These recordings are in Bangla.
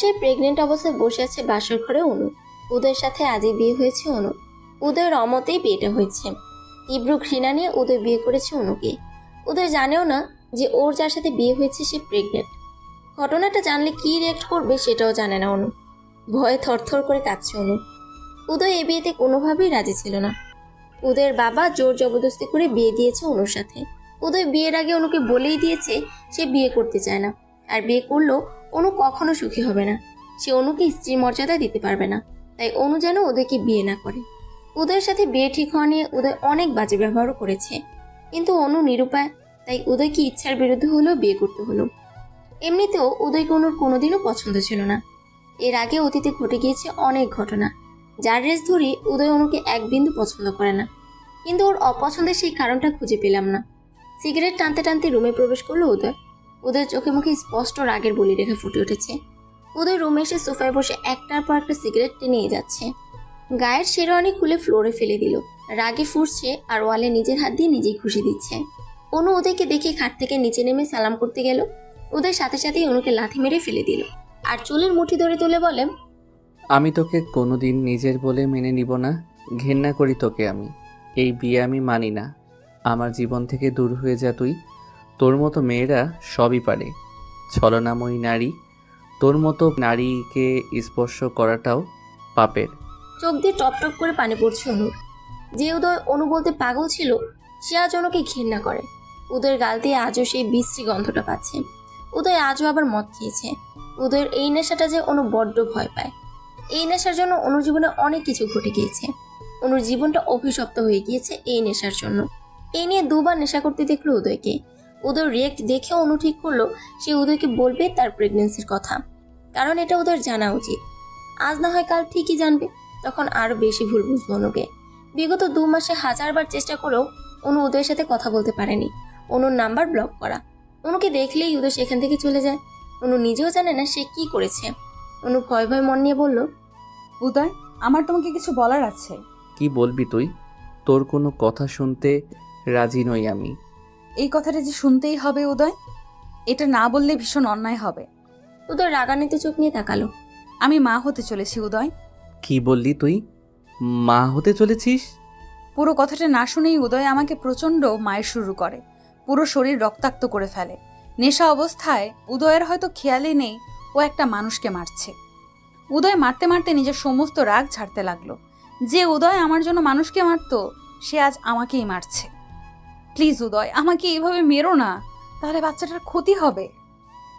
সেই প্রেগনেন্ট অবস্থায় বসে আছে বাসর ঘরে অনু। উদয়ের সাথে আজই বিয়ে হয়েছে অনু। উদয়ের অমতেই বিয়েটা হয়েছে। তীব্র ঘৃণা নিয়ে উদয় বিয়ে করেছে অনুকে। উদয় জানেও না যে ওর যার সাথে বিয়ে হয়েছে সে প্রেগনেন্ট। ঘটনাটা জানলে কি রিয়েক্ট করবে সেটাও জানে না অনু। ভয়ে থরথর করে কাঁপছে অনু। উদয় এ বিয়েতে কোনোভাবেই রাজি ছিল না। উদয়ের বাবা জোর জবরদস্তি করে বিয়ে দিয়েছে অনুর সাথে। উদয় বিয়ের আগে অনুকে বলেই দিয়েছে সে বিয়ে করতে চায় না, আর বিয়ে করলেও অনু কখনো সুখী হবে না। সে অনুকে স্ত্রীর মর্যাদা দিতে পারবে না, তাই অনু যেন উদয়কে বিয়ে না করে। উদয়ের সাথে বিয়ে ঠিক হওয়া নিয়ে উদয় অনেক বাজে ব্যবহারও করেছে, কিন্তু অনু নিরুপায়, তাই উদয়কে ইচ্ছার বিরুদ্ধে হলেও বিয়ে করতে হলো। এমনিতেও উদয়কে অনুর কোনোদিনও পছন্দ ছিল না। এর আগে অতীতে ঘটে গিয়েছে অনেক ঘটনা, যার রেস ধরে উদয় অনুকে এক বিন্দু পছন্দ করে না। কিন্তু ওর অপছন্দের সেই কারণটা খুঁজে পেলাম না। সিগারেট টানতে টানতে রুমে প্রবেশ করলো উদয়। উদয়ের চোখে মুখে স্পষ্ট রাগের বলিরেখা ফুটে উঠেছে। উদয় রুমে এসে সোফায় বসে একটার পর একটা সিগারেট টেনে যাচ্ছে। গায়ের শেরওয়ানি খুলে ফ্লোরে ফেলে দিল। রাগে ফুঁসছে আর ওয়ালে নিজের হাত দিয়ে নিজেই ঘুষি দিচ্ছে। অনু উদয়কে দেখে খাট থেকে নিচে নেমে সালাম করতে গেল। উদয় সাথে সাথেই অনুকে লাথি মেরে ফেলে দিল আর চুলের মুঠি ধরে তুলে বলে, আমি তোকে কোনোদিন নিজের বলে মেনে নিব না। ঘেন্না করি তোকে আমি। এই বিয়ে আমি মানি না। আমার জীবন থেকে দূর হয়ে যা তুই। তোর মতো মেয়েরা সবই পারে। ছলনাময়ী নারী, তোর মতো নারীকে স্পর্শ করাটাও পাপের। চোখ দিয়ে টপটপ করে পানি পড়ছে অনুর। যে উদয় অনু বলতে পাগল ছিল, সে আজ অনুকে ঘৃণা করে। উদয়ের গাল দিয়ে আজও সেই বিশ্রী গন্ধটা পাচ্ছে। উদয় আজও আবার মদ খেয়েছে। উদয়ের এই নেশাটা যে অনু বড্ড ভয় পায়। এই নেশার জন্য অনুর জীবনে অনেক কিছু ঘটে গিয়েছে। অনুর জীবনটা অভিশপ্ত হয়ে গিয়েছে এই নেশার জন্য। এই নিয়ে দুবার নেশা করতে দেখলো উদয়কে। উদয় রিয়েক্ট দেখে অনু ঠিক করলো সে উদয়কে বলবে তার প্রেগনেন্সির কথা, কারণ এটা উদয়ের জানা উচিত। আজ না হয় কাল ঠিকই জানবে, তখন আরো বেশি ভুল বুঝবো অনুকে। বিগত 2 মাসে হাজারবার চেষ্টা করেও অনু উদয়ের সাথে কথা বলতে পারেনি। অনুর নাম্বার ব্লক করা। অনুকে দেখলেই উদয় সেখান থেকে চলে যায়। অনু নিজেও জানে না সে কি করেছে। অনু ভয় ভয় মন নিয়ে বলল, উদয়, আমার তোমাকে কিছু বলার আছে। কি বলবি তুই? তোর কোনো কথা শুনতে রাজি নই আমি। এই কথাটা যে শুনতেই হবে উদয়, এটা না বললে ভীষণ অন্যায় হবে। উদয় রাগান্বিত চোখ নিয়ে তাকালো। আমি মা হতে চলেছি উদয়। কি বললি তুই? মা হতে চলেছিস? পুরো কথাটা না শুনেই উদয় আমাকে প্রচণ্ড মায়ের শুরু করে। পুরো শরীর রক্তাক্ত করে ফেলে। নেশা অবস্থায় উদয়ের হয়তো খেয়ালই নেই ও একটা মানুষকে মারছে। উদয় মারতে মারতে নিজের সমস্ত রাগ ঝাড়তে লাগলো। যে উদয় আমার জন্য মানুষকে মারতো, সে আজ আমাকেই মারছে। প্লিজ উদয়, আমাকে এইভাবে মেরো না, তাহলে বাচ্চাটার ক্ষতি হবে।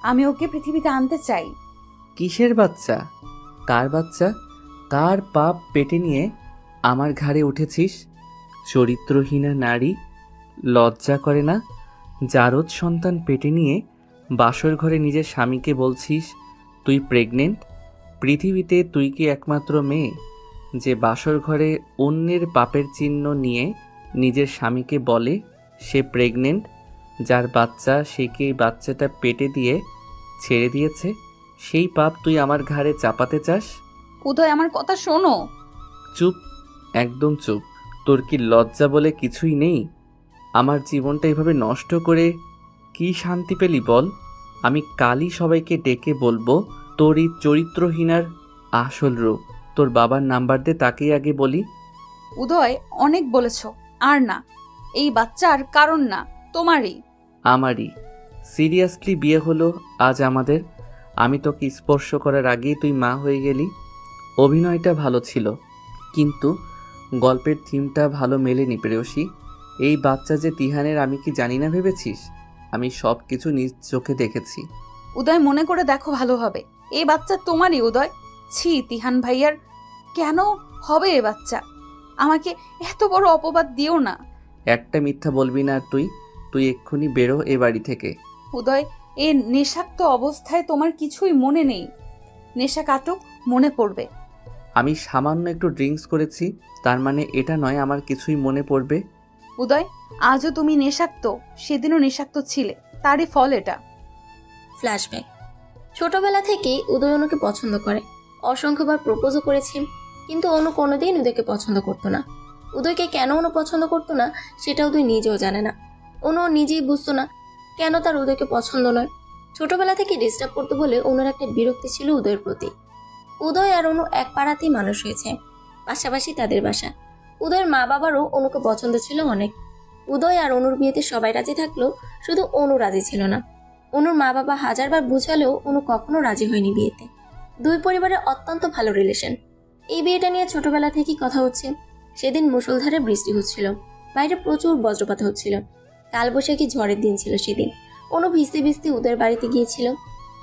আমি ওকে পৃথিবীতে আনতে চাই। কিসের বাচ্চা? কার বাচ্চা? কার পাপ পেটে নিয়ে আমার ঘাড়ে উঠেছিস? চরিত্রহীনা নারী, লজ্জা করে না? জারদ সন্তান পেটে নিয়ে বাসর ঘরে নিজের স্বামীকে বলছিস তুই প্রেগনেন্ট? পৃথিবীতে তুই কি একমাত্র মেয়ে যে বাসর ঘরে অন্যের পাপের চিহ্ন নিয়ে নিজের স্বামীকে বলে সে প্রেগনেন্ট? যার বাচ্চা সে কি এই বাচ্চাটা পেটে দিয়ে ছেড়ে দিয়েছে? সেই পাপ তুই আমার ঘাড়ে চাপাতে চাস? উদয়, আমার কথা শোনো। চুপ, একদম চুপ। তোর কি লজ্জা বলে কিছুই নেই? আমার জীবনটা এভাবে নষ্ট করে কি শান্তি পেলি বল? আমি কালই সবাইকে ডেকে বলবো তোর এই চরিত্রহীনার আসল রূপ। তোর বাবার নাম্বার দে, তাকেই আগে বলি। উদয়, অনেক বলেছ, আর না। এই বাচ্চার কারণ না, তোমারই। আমারই। সিরিয়াসলি বিয়ে হলো আজ আমাদের। আমি তোকে স্পর্শ করার আগেই তুই মা হয়ে গেলি। অভিনয়টা ভালো ছিল, কিন্তু গল্পের থিমটা ভালো মেলেনি প্রেয়সী। এই বাচ্চা যে তিহানের, আমি কি জানি না ভেবেছিস? আমি সব কিছু নিজ চোখে দেখেছি। উদয়, মনে করে দেখো ভালো হবে। এই বাচ্চা তোমারই উদয়। ছি, তিহান ভাইয়ার কেন হবে এ বাচ্চা? আমাকে এত বড় অপবাদ দিও না। একটা মিথ্যা বলবি না আর তুই। তুই এক্ষুনি বেরো এ বাড়ি থেকে। উদয়, এ নেশাক্ত অবস্থায় তোমার কিছুই মনে নেই। নেশা কাটুক, মনে পড়বে। আমি সামান্য একটু ড্রিঙ্কস করেছি, তার মানে এটা নয় আমার কিছুই মনে পড়বে। উদয়, আজও তুমি নেশাক্ত, সেদিনও নেশাক্ত ছিলে, তারই ফল এটা। ফ্ল্যাশব্যাক। ছোটবেলা থেকেই উদয় অনুকে পছন্দ করে। অসংখ্যবার প্রপোজও করেছে, কিন্তু অনু কোনোদিন উদয়কে পছন্দ করতো না। উদয়কে কেন অনু পছন্দ করতো না সেটা উদয় নিজেও জানে না। অনু নিজেই বুঝতো না কেন তার উদয়কে পছন্দ নয়। ছোটবেলা থেকে ডিস্টার্ব করতে বলে ওনার একটা বিরক্তি ছিল উদয়ের প্রতি। উদয় আর অনু এক পাড়াতেই মানুষ হয়েছে, পাশাপাশি তাদের বাসা। উদয়ের মা বাবারও অনুকে পছন্দ ছিল অনেক। উদয় আর অনুর বিয়েতে সবাই রাজি থাকলেও শুধু অনু রাজি ছিল না। অনুর মা বাবা হাজারবার বুঝালেও অনু কখনো রাজি হয়নি বিয়েতে। দুই পরিবারের অত্যন্ত ভালো রিলেশন। এই বিয়েটা নিয়ে ছোটবেলা থেকেই কথা হচ্ছে। সেদিন মুষলধারে বৃষ্টি হচ্ছিল, বাইরে প্রচুর বজ্রপাত হচ্ছিল। কালবৈশাখী ঝড়ের দিন ছিল সেদিন। অনু ভিজতে ভিজতে উদয়ের বাড়িতে গিয়েছিল।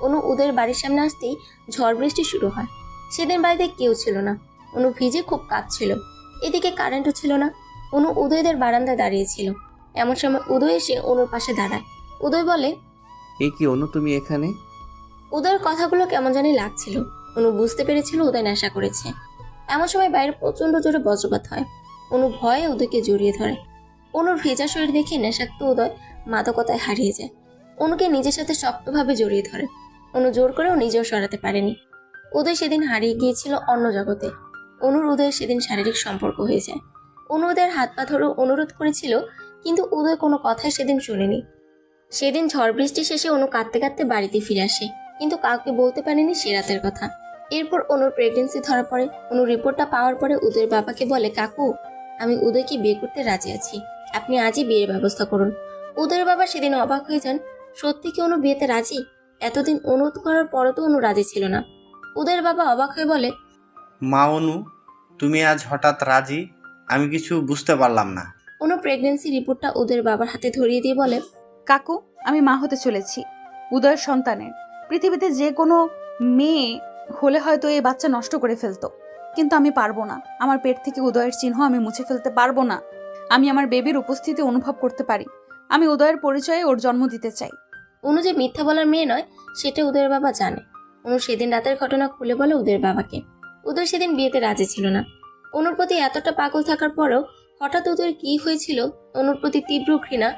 অনু উদয়ের বাড়ির সামনে আসতেই ঝড় বৃষ্টি শুরু হয়। সেদিন বাড়িতে কেউ ছিল না। অনু ভিজে খুব কাঁপছিল। এদিকে কারেন্টও ছিল না। অনু উদয়দের বারান্দায় দাঁড়িয়েছিল। এমন সময় উদয় এসে অনুর পাশে দাঁড়ায়। উদয় বলে, এ কি অনু, তুমি এখানে? উদয়ের কথাগুলো কেমন জানি লাগছিল। অনু বুঝতে পেরেছিল উদয় নেশা করেছে। এমন সময় বাইরে প্রচন্ড জোরে বজ্রপাত হয়। অনু ভয়ে উদয়কে জড়িয়ে ধরে। অনুর ভেজা শরীর দেখে নেশাক্ত উদয় মাদকতায় হারিয়ে যায়। অনুকে নিজের সাথে শক্তভাবে জড়িয়ে ধরে। অনু জোর করেও নিজেও সরাতে পারেনি। উদয় সেদিন হারিয়ে গিয়েছিল অন্য জগতে। অনুর উদয়ের সেদিন শারীরিক সম্পর্ক হয়ে যায়। অনু উদয়ের হাত পা ধরে অনুরোধ করেছিল, কিন্তু উদয় কোনো কথাই সেদিন শুনেনি। সেদিন ঝড় বৃষ্টি শেষে অনু কাঁদতে কাঁদতে বাড়িতে ফিরে আসে, কিন্তু কাউকে বলতে পারেনি সে রাতের কথা। এরপর অনুর প্রেগনেন্সি ধরা পড়ে। অনুর রিপোর্টটা পাওয়ার পরে উদয়ের বাবাকে বলে, কাকু, আমি উদয়কে বিয়ে করতে রাজি আছি, আপনি আজই বিয়ের ব্যবস্থা করুন। উদয়ের বাবা সেদিন অবাক হয়ে যান। সত্যি কি অনু বিয়েতে রাজি? এতদিন অনুরোধ করার পরও তো অনু রাজি ছিল না। উদয়ের বাবা অবাক হয়ে বলে, মা অনু, তুমি আজ হঠাৎ রাজি? আমি কিছু বুঝতে পারলাম না। অনু প্রেগনেন্সি রিপোর্টটা উদয়ের বাবার হাতে ধরিয়ে দিয়ে বলে, কাকু, আমি মা হতে চলেছি উদয়ের সন্তানের। পৃথিবীতে যে কোনো মেয়ে হলে হয়তো এই বাচ্চা নষ্ট করে ফেলতো, কিন্তু আমি পারবো না। আমার পেট থেকে উদয়ের চিহ্ন আমি মুছে ফেলতে পারবো না। আমি আমার বেবির উপস্থিতি অনুভব করতে পারি। আমি উদয়ের পরিচয়ে ওর জন্ম দিতে চাই। অনু যে মিথ্যা বলার মেয়ে নয় সেটা উদয়ের বাবা জানে। অনু সেদিন রাতের ঘটনা খুলে বলে উদয়ের বাবাকে। উদয় সেদিন বিয়েতে রাজি ছিল না। অনুর প্রতি এতটা পাগল থাকার পরেও হঠাৎ উদয়ের কি হয়েছিল, অনুর প্রতি তীব্র ঘৃণা।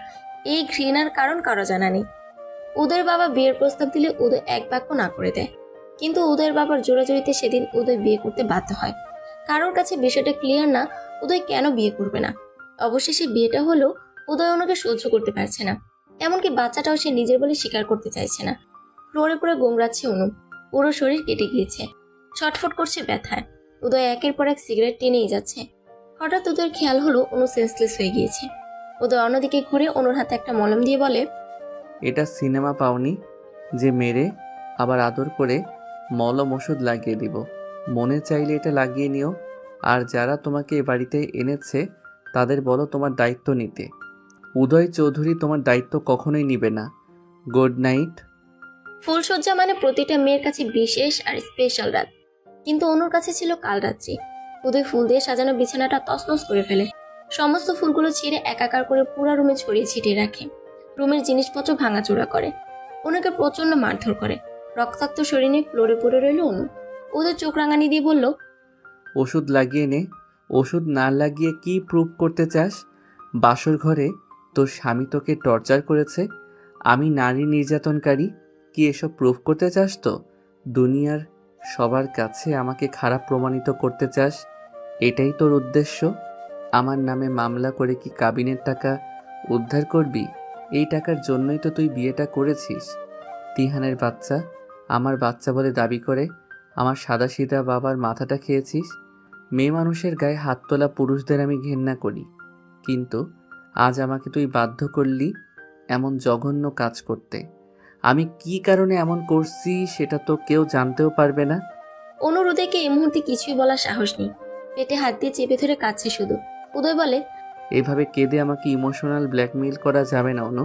এই ঘৃণার কারণ কারো জানা নেই। উদয়ের বাবা বিয়ের প্রস্তাব দিলে উদয় এক বাক্য না করে দেয়, কিন্তু উদয়ের বাবার জোরাজোরিতে সেদিন উদয় বিয়ে করতে বাধ্য হয়। কারোর কাছে বিষয়টা ক্লিয়ার না উদয় কেন বিয়ে করবে না। অবশেষে বিয়েটা হলেও উদয় অনুকে সহ্য করতে পারছে না। এমনকি বাচ্চাটাও সে নিজের বলে স্বীকার করতে চাইছে না। ফ্লোরে পড়ে গোংরাচ্ছে অনু, পুরো শরীর কেটে গিয়েছে, ছটফট করছে ব্যথায়। উদয় একের পর এক সিগারেট টেনেই যাচ্ছে। হঠাৎ উদয়ের খেয়াল হলো অনু সেন্সলেস হয়ে গিয়েছে। উদয় অন্যদিকে ঘুরে অনুর হাতে একটা মলম দিয়ে বলে, এটা সিনেমা পাওনি যে মেরে আবার আদর করে মলম ওষুধ লাগিয়ে দিব? মনে চাইলে এটা লাগিয়ে নিও। আর যারা তোমাকে এ বাড়িতে এনেছে তাদের বলো তোমার দায়িত্ব নিতে। উদয় চৌধুরী তোমার দায়িত্ব কখনোই নিবে না। Good night. ফুলসজ্জা মানে প্রতিটা মেয়ের কাছে বিশেষ আর স্পেশাল রাত, কিন্তু অনুর কাছে ছিল কাল রাত্রি। উদয় ফুল দিয়ে সাজানো বিছানাটা তছনছ করে ফেলে। সমস্ত ফুলগুলো ছিঁড়ে একাকার করে পুরো রুমে ছড়িয়ে ছিটিয়ে রাখে। রুমের জিনিসপত্র ভাঙাচোরা করে। অনুকে প্রচন্ড মারধর করে। রক্তাক্ত শরীর নিয়ে ফ্লোরে পড়ে রইল অনু। উদয় চোখ রাঙানি দিয়ে বলল, ওষুধ লাগিয়ে নে। ওষুধ না লাগিয়ে কি প্রুভ করতে চাস? বাসর ঘরে তোর স্বামী তোকে টর্চার করেছে, আমি নারী নির্যাতনকারী। কি এসব প্রুভ করতে চাস? তো দুনিয়ার সবার কাছে আমাকে খারাপ প্রমাণিত করতে চাস? এটাই তোর উদ্দেশ্য? আমার নামে মামলা করে কি কাবিনের টাকা উদ্ধার করবি? এই টাকার জন্যই তো তুই বিয়েটা করেছিস। তিহানের বাচ্চা আমার বাচ্চা বলে দাবি করে আমার সাদাসিধা বাবার মাথাটা খেয়েছিস। মেয়ে মানুষের গায়ে হাত তোলা পুরুষদের আমি ঘেন্না করি, কিন্তু আজ আমাকে তুই বাধ্য করলি এমন জঘন্য কাজ করতে। আমি কি কারণে এমন করছি সেটা তো কেউ জানতেও পারবে না। অনুর উদয়কে এই মুহূর্তে কিছুই বলার সাহস নেই। পেটে হাত দিয়ে চেপে ধরে কাঁদছে শুধু। উদয় বলে, এভাবে কেঁদে আমাকে ইমোশনাল ব্ল্যাকমেইল করা যাবে না অনু।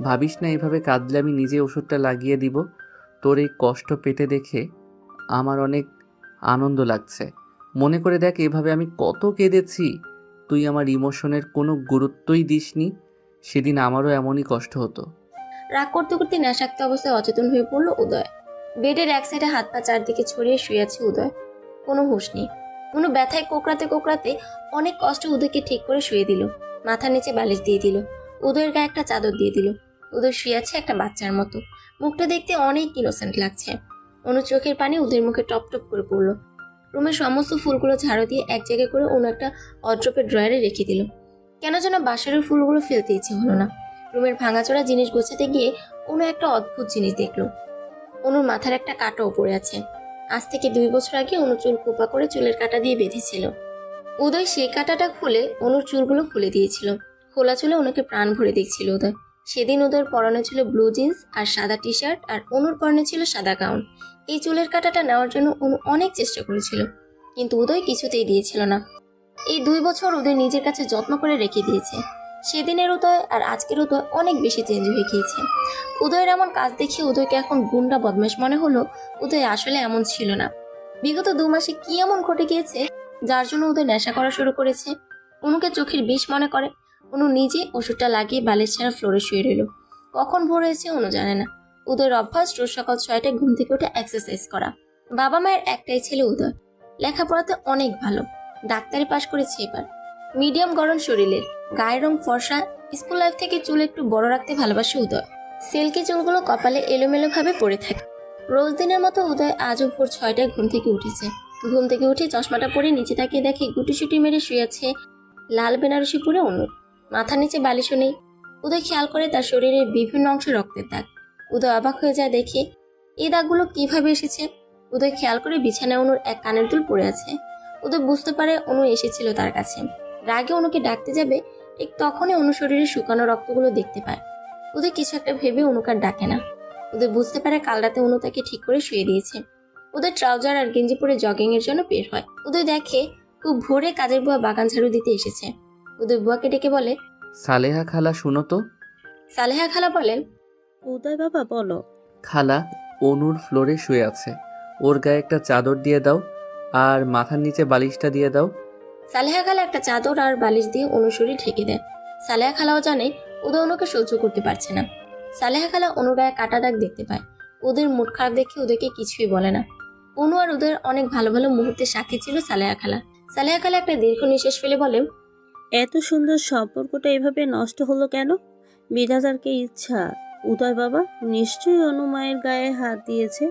ভাবিস না এভাবে কাঁদলে আমি নিজে ওষুধটা লাগিয়ে দিব। তোর এই কষ্ট পেতে দেখে আমার অনেক আনন্দ লাগছে। মনে করে দেখ এভাবে আমি কত কেঁদেছি। তুই আমার ইমোশনের কোনো গুরুত্বই দিসনি। সেদিন আমারও এমনই কষ্ট হতো। রাগ করতে করতে নেশাক্ত অবস্থায় অচেতন হয়ে পড়ল উদয়। বেডের এক সাইডে হাত পা চারদিকে ছড়িয়ে শুয়ে আছে উদয়। কোনো হুঁশ নেই। কোনো ব্যথায় কোকড়াতে কোকড়াতে অনেক কষ্টে উদয়কে ঠিক করে শুয়ে দিল। মাথার নিচে বালিশ দিয়ে দিল। উদয়ের গায়ে একটা চাদর দিয়ে দিল। উদয় শুয়ে আছে একটা বাচ্চার মতো। মুখটা দেখতে অনেক ইনোসেন্ট লাগছে। অনু চোখের পানি উদয়ের মুখে টপ টপ করে পড়লো। রুমের সমস্ত ফুলগুলো ঝাড়ু দিয়ে এক জায়গায় করে অনু একটা অড্রপের ড্রয়ারে রেখে দিল। কেন যেন বাসারের ফুলগুলো ফেলতে ইচ্ছে হলো না। রুমের ভাঙাচোরা জিনিস গোছাতে গিয়ে অনু একটা অদ্ভুত জিনিস দেখলো। অনুর মাথার একটা কাঁটাও পড়ে আছে। আজ থেকে 2 বছর আগে অনু চুল কোপা করে চুলের কাঁটা দিয়ে বেঁধেছিল। উদয় সেই কাঁটাটা খুলে অনুর চুলগুলো খুলে দিয়েছিল। খোলা চুলে অনুকে প্রাণ ভরে দেখছিল উদয়। সেদিন উদয়ের পরনে ছিল ব্লু জিন্স আর সাদা টি শার্ট, আর অনুর পরনে ছিল সাদা গাউন। এই চুলের কাঁটাটা নেওয়ার জন্য অনু অনেক চেষ্টা করেছিল, কিন্তু উদয় কিছুতেই দিয়েছিল না। এই 2 বছর উদয় নিজের কাছে যত্ন করে রেখে দিয়েছে। সেদিনের উদয় আর আজকের উদয় অনেক বেশি চেঞ্জ হয়ে গিয়েছে। উদয়ের এমন কাজ দেখে উদয়কে এখন গুন্ডা বদমাশ মনে হলো। উদয় আসলে এমন ছিল না। বিগত 2 মাসে কি এমন ঘটে গিয়েছে যার জন্য উদয় নেশা করা শুরু করেছে? অনুকে চোখের বিষ মনে করে। অনু নিজে ওষুধটা লাগিয়ে বালিশ ছাড়া ফ্লোরে শুয়ে রইল। কখন ভোর হয়েছে অনু জানে না। উদয়ের অভ্যাস রোজ সকাল 6টায় ঘুম থেকে উঠে এক্সারসাইজ করা। বাবা মায়ের একটাই ছেলে উদয়, লেখাপড়াতে অনেক ভালো, ডাক্তারি পাশ করেছে এবার। মিডিয়াম গড়ন শরীরের, গায়ের রং ফর্সা। স্কুল লাইফ থেকে চুল একটু বড় রাখতে ভালোবাসে উদয়। সিল্কি চুলগুলো কপালে এলোমেলো ভাবে পড়ে থাকে। রোজ দিনের মতো উদয় আজও ভোর 6টায় ঘুম থেকে উঠেছে। ঘুম থেকে উঠে চশমাটা পরে নিচে তাকিয়ে দেখে গুটিসুটি মেরে শুয়ে আছে লাল বেনারসি পরে অনু। মাথার নিচে বালিশও নেই। উদয় খেয়াল করে তার শরীরের বিভিন্ন অংশে রক্তের দাগ। উদয় অবাক হয়ে যায় দেখে এই দাগগুলো কিভাবে এসেছে। উদয় খেয়াল করে বিছানায় অনুর এক কানের দুল পড়ে আছে। উদয় বুঝতে পারে অনু এসেছিল তার কাছে। রাগে অনুকে ডাকতে যাবে, ঠিক তখনই অনু শরীরে শুকানো রক্তগুলো দেখতে পায়। উদয় কিছু একটা ভেবে অনুকে আর ডাকে না। উদয় বুঝতে পারে কাল রাতে অনু তাকে ঠিক করে শুয়ে দিয়েছে। উদয় ট্রাউজার আর গেঞ্জি পরে জগিং এর জন্য বের হয়। উদয় দেখে খুব ভোরে কাজের বুয়া বাগান ঝাড়ু দিতে এসেছে। উদয় বুয়াকে ডেকে বলে, সালেহা খালা শুনো তো। সালেহা খালা বলে, উদয় বাবা বলো। খালা, অনুর ফ্লোরে শুয়ে আছে, ওর গায়ে একটা চাদর দিয়ে দাও আর মাথার নিচে বালিশটা দিয়ে দাও। সালেহা খালা একটা চাদর আর বালিশ দিয়ে অনুর শরীর ঢেকে দেয়। সালেহা খালাও জানে উদয় অনুকে সহ্য করতে পারছে না। সালেহা খালা অনুর গায়ে কাটা দাগ দেখতে পায়। ওদের মুড খারাপ দেখে ওদেরকে কিছুই বলে না। অনু আর ওদের অনেক ভালো ভালো মুহূর্তে সাক্ষী ছিল সালেহা খালা। সালেহা খালা একটা দীর্ঘ নিঃশ্বাস ফেলে বলে, এত সুন্দর সম্পর্কটা এভাবে নষ্ট হলো কেন? বিধাতার কি ইচ্ছা? উদয় বাবা নিশ্চয়ই অনুমায়ের গায়ে হাত দিয়েছে।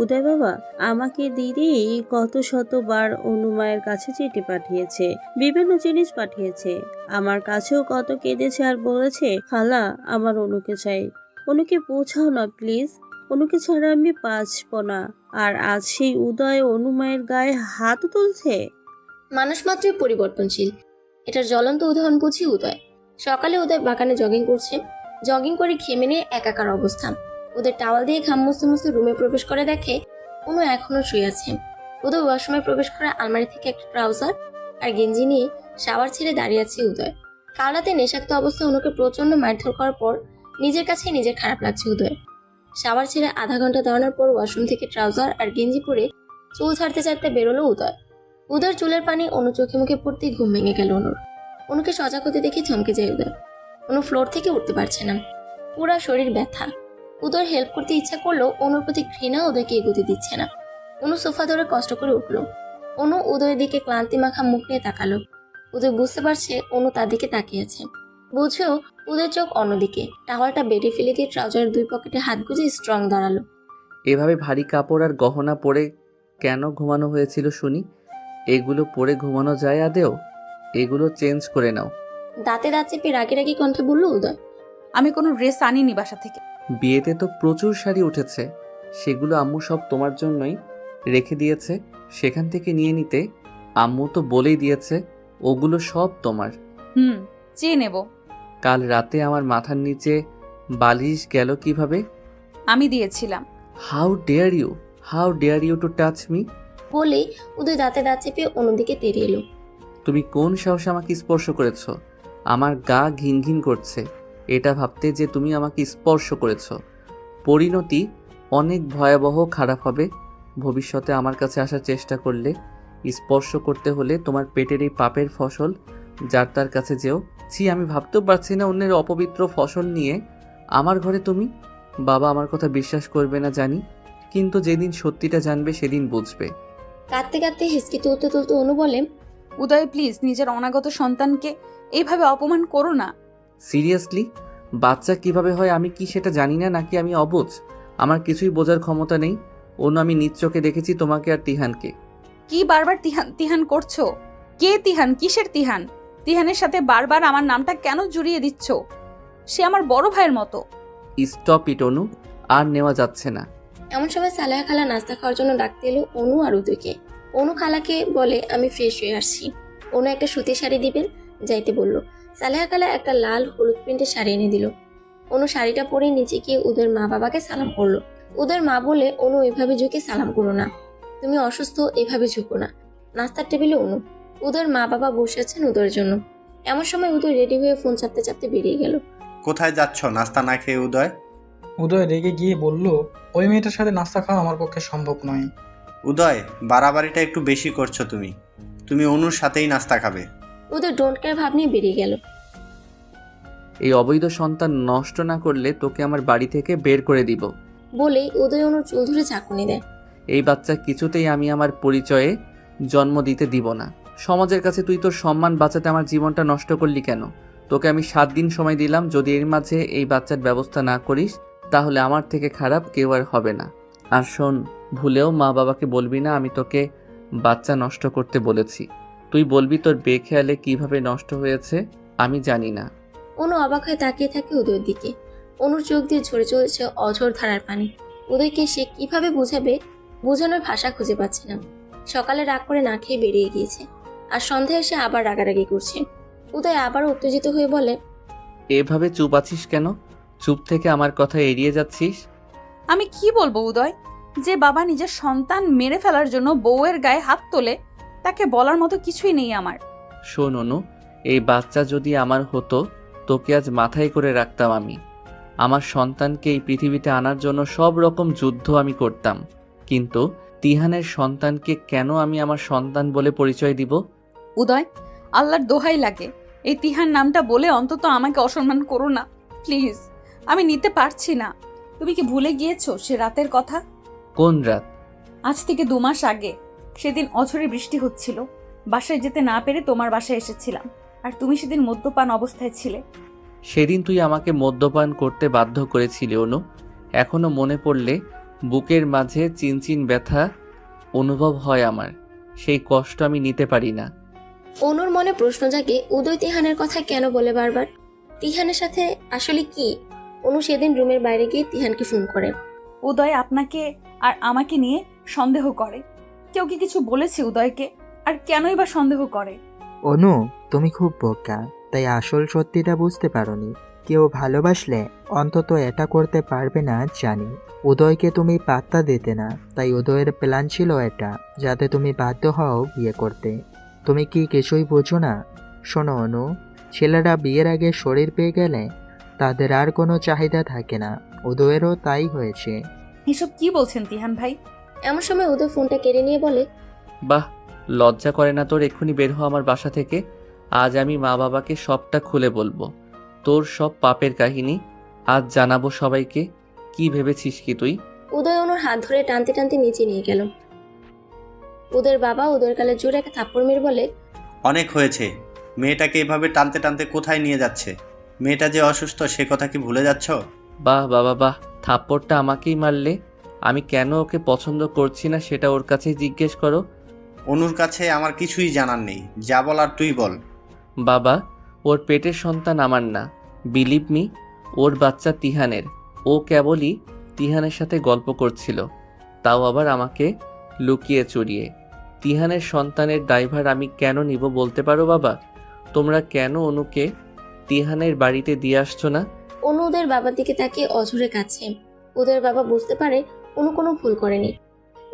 উদয় বাবা আমাকে দিদি কত শতবার অনুমায়ের কাছে চিঠি পাঠিয়েছে, বিভিন্ন জিনিস পাঠিয়েছে, আমার কাছেও কত কেঁদেছে আর বলেছে খালা আমার অনুকে চাই। অনুকে বোঝাও না প্লিজ, অনুকে ছাড়া আমি বাঁচব না। আর আজ সেই উদয় অনুমায়ের গায়ে হাত তুলছে। মানুষ মাত্রই পরিবর্তনশীল, এটার জ্বলন্ত উদাহরণ বুঝি উদয়। সকালে উদয় বাগানে জগিং করছে। জগিং করে ঘেমে নিয়ে একাকার অবস্থা। ওদের টাওয়াল দিয়ে ঘাম মুছতে মুছতে রুমে প্রবেশ করে দেখে অনু এখনো শুয়ে আছে। উদয় ওয়াশরুমে প্রবেশ করে আলমারি থেকে একটা ট্রাউজার আর গেঞ্জি নিয়ে শাওয়ার ছেড়ে দাঁড়িয়ে আছে উদয়। কাল রাতে নেশাক্ত অবস্থায় অনুকে প্রচন্ড মারধর করার পর নিজের কাছে নিজের খারাপ লাগছে উদয়। শাওয়ার ছেড়ে আধা ঘন্টা দাঁড়ানোর পর ওয়াশরুম থেকে ট্রাউজার আর গেঞ্জি পরে চুল ছাড়তে ছাড়তে বেরোলো উদয়। উদয়ের চুলের পানি অনু চোখে মুখে পড়তেই ঘুম ভেঙে গেল অনুর। অনুকে সজাগ হতে দেখে থমকে যায় উদয়। অনু ফ্লোর থেকে উঠতে পারছে না, পুরা শরীর ব্যথা। উদয়ের হেল্প করতে ইচ্ছা করলেও অনুর প্রতি ঘৃণা উদয়কে এগোতে দিচ্ছে না। অনু সোফা ধরে কষ্ট করে উঠলো। অনু উদয়ের দিকে ক্লান্তি মাখা মুখ নিয়ে তাকালো। উদয় বুঝতে পারছে অনু তার দিকে তাকিয়ে আছে। বুঝেও উদয়ের চোখ অন্যদিকে। টাওয়ালটা বেডে ফেলে দিয়ে ট্রাউজারের 2 পকেটে হাত গুজে স্ট্রং দাঁড়ালো। এভাবে ভারী কাপড় আর গহনা পরে কেন ঘুমানো হয়েছিল শুনি? এগুলো পরে ঘুমানো যায় আদেও? এগুলো চেঞ্জ করে নাও। দাঁতে দাঁত চেপে রাগে রাগি কণ্ঠে বলল উদয়। আমি কোনো ড্রেস আনিনি বাসা থেকে। বিয়েতে তো প্রচুর শাড়ি উঠেছে, সেগুলো আম্মু সব তোমার জন্যই রেখে দিয়েছে। সেখান থেকে নিয়ে নিতে। আম্মু তো বলেই দিয়েছে ওগুলো সব তোমার। চেয়ে নেব। কাল রাতে আমার মাথার নিচে বালিশ গেল কিভাবে? আমি দিয়েছিলাম। How dare you to touch me? বলে উদয় দাঁতে দাঁত চেপে অন্যদিকে তেড়ে এলো। তুমি কোন সাহসে আমাকে স্পর্শ করেছ? আমার গা ঘিন ঘিন করছে এটা ভাবতে যে তুমি আমাকে স্পর্শ করেছ। পরিণতি অনেক ভয়াবহ খারাপ হবে ভবিষ্যতে। আমার কাছে আসার চেষ্টা করলে, স্পর্শ করতে হলে তোমার পেটের এই পাপের ফসল যার তার কাছে যেও। ছি, আমি ভাবতেও পারছি না অন্যের অপবিত্র ফসল নিয়ে আমার ঘরে তুমি। বাবা আমার কথা বিশ্বাস করবে না জানি, কিন্তু যেদিন সত্যিটা জানবে সেদিন বুঝবে। কাঁদতে কাঁদতে হিসকি তুলতে তুলতে অনু বলে, উদয় প্লিজ নিজের অনাগত সন্তানকে এইভাবে অপমান করো না। সিরিয়াসলি? বাচ্চা কিভাবে হয় আমি কি সেটা জানি না নাকি আমি অবুঝ? আমার কিছুই বোঝার ক্ষমতা নেই। অন্য আমি নিজ চোখে দেখেছি তোমাকে আর তিহানকে। কি বারবার তিহান তিহান করছো? কে তিহান? কিসের তিহান? তিহানের সাথে বারবার আমার নামটা কেন জড়িয়ে দিচ্ছ? সে আমার বড় ভাইয়ের মতো। স্টপ ইট অনু, আর নেওয়া যাচ্ছে না। এমন সময় সালেহা খালা নাস্তা খাওয়ার জন্য ডাকতে এলো অনু আর উদয়কে। অনু খালাকে বলে আমি ফ্রেশ হয়ে আসছি। অনু একটা সুতির শাড়ি দিবেন, যাইতে বলল। সালেহা খালা একটা লাল হলুদ প্রিন্টের শাড়ি এনে দিল। অনু শাড়িটা পরে নিচে গিয়ে উদয়ের মা বাবাকে সালাম করলো। উদয়ের মা বলে, অনু এভাবে ঝুঁকে সালাম করো না, তুমি অসুস্থ, এভাবে ঝুঁকো না। নাস্তার টেবিলে অনু, উদয়ের মা বাবা বসে আছেন উদয়ের জন্য। এমন সময় উদয় রেডি হয়ে ফোন চাপতে চাপতে বেরিয়ে গেল। কোথায় যাচ্ছ নাস্তা না খেয়ে উদয়? উদয় রেগে গিয়ে বলল, ওই মেয়েটার সাথে নাস্তা খাওয়া আমার পক্ষে সম্ভব নয়। উদয়, বাড়াবাড়িটা একটু বেশি করছো তুমি। তুমি অনুর সাথেই নাস্তা খাবে। উদয় ডোন্ট কেয়ার ভাব নিয়ে বেরিয়ে গেল। এই অবৈধ সন্তান নষ্ট না করলে তোকে আমার বাড়ি থেকে বের করে দিব। বলেই উদয় অনুর চুল ধরে ঝাঁকুনি দেয়। এই বাচ্চা কিছুতেই আমি আমার পরিচয়ে জন্ম দিতে দিব না। সমাজের কাছে তুই তোর সম্মান বাঁচাতে আমার জীবনটা নষ্ট করলি কেন? তোকে আমি 7 দিন সময় দিলাম, যদি এর মাঝে এই বাচ্চার ব্যবস্থা না করিস তাহলে আমার থেকে খারাপ কেউ আর হবে না। আর শোন, ভুলেও মা বাবাকে বলবি না আমি তোকে বাচ্চা নষ্ট করতে বলেছি। তুই বলবি তোর বেখেয়ালে কিভাবে নষ্ট হয়েছে আমি জানি না। অনু অবাক হয়ে তাকিয়ে থাকে উদয়ের দিকে। অনুর চোখ দিয়ে ঝরে চলেছে অঝোর ধারার পানি। উদয়কে সে কিভাবে বুঝাবে, বোঝানোর ভাষা খুঁজে পাচ্ছে না। সকালে রাগ করে না খেয়ে বেরিয়ে গিয়েছে, আর সন্ধ্যায় এসে আবার রাগারাগি করছে। উদয় আবার উত্তেজিত হয়ে বলে, এভাবে চুপ আছিস কেন? চুপ থেকে আমার কথা এড়িয়ে যাচ্ছিস। আমি কি বলবো উদয়? যে বাবা নিজের সন্তান মেরে ফেলার জন্য বউয়ের গায়ে হাত তোলে, তাকে বলার মতো কিছুই নেই আমার। শোন অনু, এই বাচ্চা যদি আমার হতো তোকে আজ মাথায় করে রাখতাম আমি। আমার সন্তানকে এই পৃথিবীতে আনার জন্য সব রকম যুদ্ধ আমি করতাম, কিন্তু তিহানের সন্তানকে কেন আমি আমার সন্তান বলে পরিচয় দিব? উদয়, আল্লাহর দোহাই লাগে, এই তিহান নামটা বলে অন্তত আমাকে অসম্মান করো না প্লিজ। আমি নিতে পারছি না। তুমি কি ভুলে গিয়েছো সে রাতের কথা? কোন রাত? আজ থেকে 2 মাস আগে। সেদিন অঝরে বৃষ্টি হচ্ছিল, বাসায় যেতে না পেরে তোমার বাসায় এসেছিলাম, আর তুমি সেদিন মদ্যপান অবস্থায় ছিলে। সেদিন তুই আমাকে মদ্যপান করতে বাধ্য করেছিলি অনু। এখনো মনে পড়লে বুকের মাঝে চিনচিন ব্যথা অনুভব হয় আমার। সেই কষ্ট আমি নিতে পারি না। অনুর মনে প্রশ্ন জাগে, উদয় তিহানের কথা কেন বলে বারবার? তিহানের সাথে আসলে কি? অনু সেদিন রুমের বাইরে গিয়ে তিহানকে ফোন করে। উদয় আপনাকে আর আমাকে নিয়ে সন্দেহ করে। কেউ কি কিছু বলেছে উদয়কে? আর কেনই বা সন্দেহ করে? অনু, তুমি খুব বোকা, তাই আসল সত্যিটা বুঝতে পারোনি। কেউ ভালোবাসলে অন্তত এটা করতে পারবে না জানি। উদয়কে তুমি পাত্তা দিতে না, তাই উদয়ের প্ল্যান ছিল এটা, যাতে তুমি বাধ্য হও বিয়ে করতে। তুমি কি কিছুই বোঝো না? শোনো অনু, ছেলেরা বিয়ের আগে শরীর পেয়ে গেলে তাদের আর কোনো চাহিদা থাকে না। উদয়েরও তাই হয়েছে। এসব কি বলছেন তিহান ভাই? এমন সময় উদয় ফোনটা কেড়ে নিয়ে বলে, বাহ, লজ্জা করে না তোর? এক্ষুনি বের হ আমার বাসা থেকে। আজ আমি মা বাবাকে সবটা খুলে বলবো, তোর সব পাপের কাহিনী আজ জানাবো সবাইকে। কি ভেবেছিস কি তুই? উদয় অনুর হাত ধরে টানতে টানতে নিচে নিয়ে গেল। উদয়ের বাবা উদয়ের গালে জোরে একটা থাপ্পড় মেরে বলে, অনেক হয়েছে। মেয়েটাকে এভাবে টানতে টানতে কোথায় নিয়ে যাচ্ছে? মেয়েটা যে অসুস্থ সে কথা কি ভুলে যাচ্ছ? বাহ বাবা বাহ, থাপ্পড়টা আমাকেই মারলে। আমি কেন ওকে পছন্দ করছি না সেটা ওর কাছেই জিজ্ঞেস করো। অনুর কাছে আমার কিছুই জানার নেই, যা বলার তুই বল। বাবা, ওর পেটের সন্তান আমার না, বিলিভ মি, ওর বাচ্চা তিহানের। ও কেবলই তিহানের সাথে গল্প করছিল, তাও আবার আমাকে লুকিয়ে চুরিয়ে। তিহানের সন্তানের দায়ভার আমি কেন নিব বলতে পারো বাবা? তোমরা কেন অনুকে তিহানের বাড়িতে দিয়ে আসছো না? অনু উদয়ের বাবার দিকে তাকিয়ে অঝরে কাছে। উদয়ের বাবা বুঝতে পারে অনু কোনো ভুল করেনি।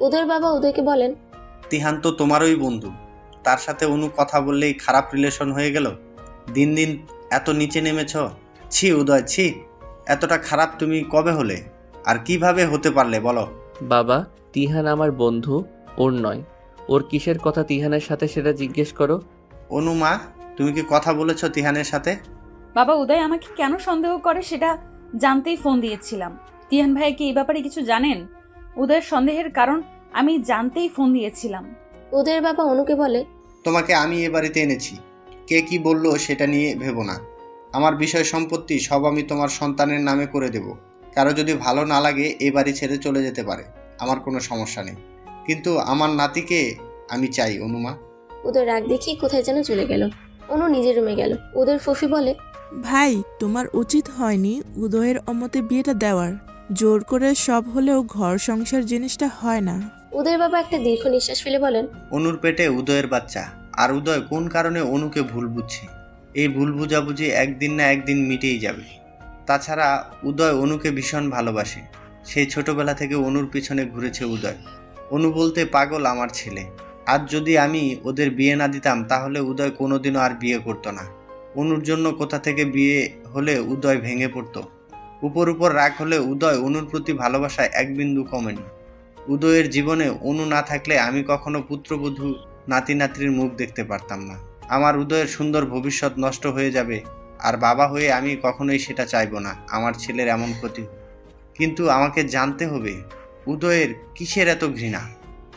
উদয়ের বাবা উদয়কে বলেন, তিহান তো তোমারই বন্ধু, তার সাথে অনু কথা বললেই খারাপ রিলেশন হয়ে গেল। দিন দিন এত নিচে নেমেছ। ছি উদয়, ছি। এতটা খারাপ তুমি কবে হলে, আর কিভাবে হতে পারলে বলো? বাবা, তিহান আমার বন্ধু, ওর নয়। ওর কিসের কথা তিহানের সাথে সেটা জিজ্ঞেস করো। অনু মা, তুমি কি কথা বলেছ তিহানের সাথে? বাবা, উদয় আমাকে কেন সন্দেহ করে সেটা জানতেই ফোন দিয়েছিলাম। তিহান ভাই কি এই ব্যাপারে কিছু জানেন? উদয়ের সন্দেহের কারণ আমি জানতেই ফোন দিয়েছিলাম। উদয়ের বাবা অনুকে বলে, তোমাকে আমি এ বাড়িতে এনেছি, কে কি বললো সেটা নিয়ে ভেবো না। আমার বিষয় সম্পত্তি সব আমি তোমার সন্তানের নামে করে দেব। কারো যদি ভালো না লাগে এ বাড়ি ছেড়ে চলে যেতে পারে, আমার কোনো সমস্যা নেই, কিন্তু আমার নাতিকে আমি চাই অনুমা। উদয় রাগ দেখিয়ে কোথায় যেন চলে গেল। অনু নিজের রুমে গেল। উদয়ের ফুফি বলে, ভাই, তোমার উচিত হয়নি উদয়ের অমতে বিয়েটা দেওয়ার। জোর করে সব হলেও ঘর সংসার জিনিসটা হয় না। উদয়ের বাবা একটা দীর্ঘ নিঃশ্বাস ফেলে বলেন, অনুর পেটে উদয়ের বাচ্চা, আর উদয় কোন কারণে অনুকে ভুল বুঝছে। এই ভুল বুঝাবুঝি একদিন না একদিন মিটেই যাবে। তাছাড়া উদয় অনুকে ভীষণ ভালোবাসে। সেই ছোটবেলা থেকে অনুর পিছনে ঘুরেছে উদয়। অনু বলতে পাগল আমার ছেলে। আজ যদি আমি ওদের বিয়ে না দিতাম তাহলে উদয় কোনোদিনও আর বিয়ে করতো না। অনুর জন্য কোথা থেকে বিয়ে হলে উদয় ভেঙে পড়তো। উপর উপর রাগ হলে উদয় অনুর প্রতি ভালোবাসায় এক বিন্দু কমেনি। উদয়ের জীবনে অনু না থাকলে আমি কখনো পুত্রবধূ নাতি নাতনির মুখ দেখতে পারতাম না। আমার উদয়ের সুন্দর ভবিষ্যৎ নষ্ট হয়ে যাবে, আর বাবা হয়ে আমি কখনোই সেটা চাইবো না আমার ছেলের এমন ক্ষতি হোক। কিন্তু আমাকে জানতে হবে উদয়ের কিসের এত ঘৃণা।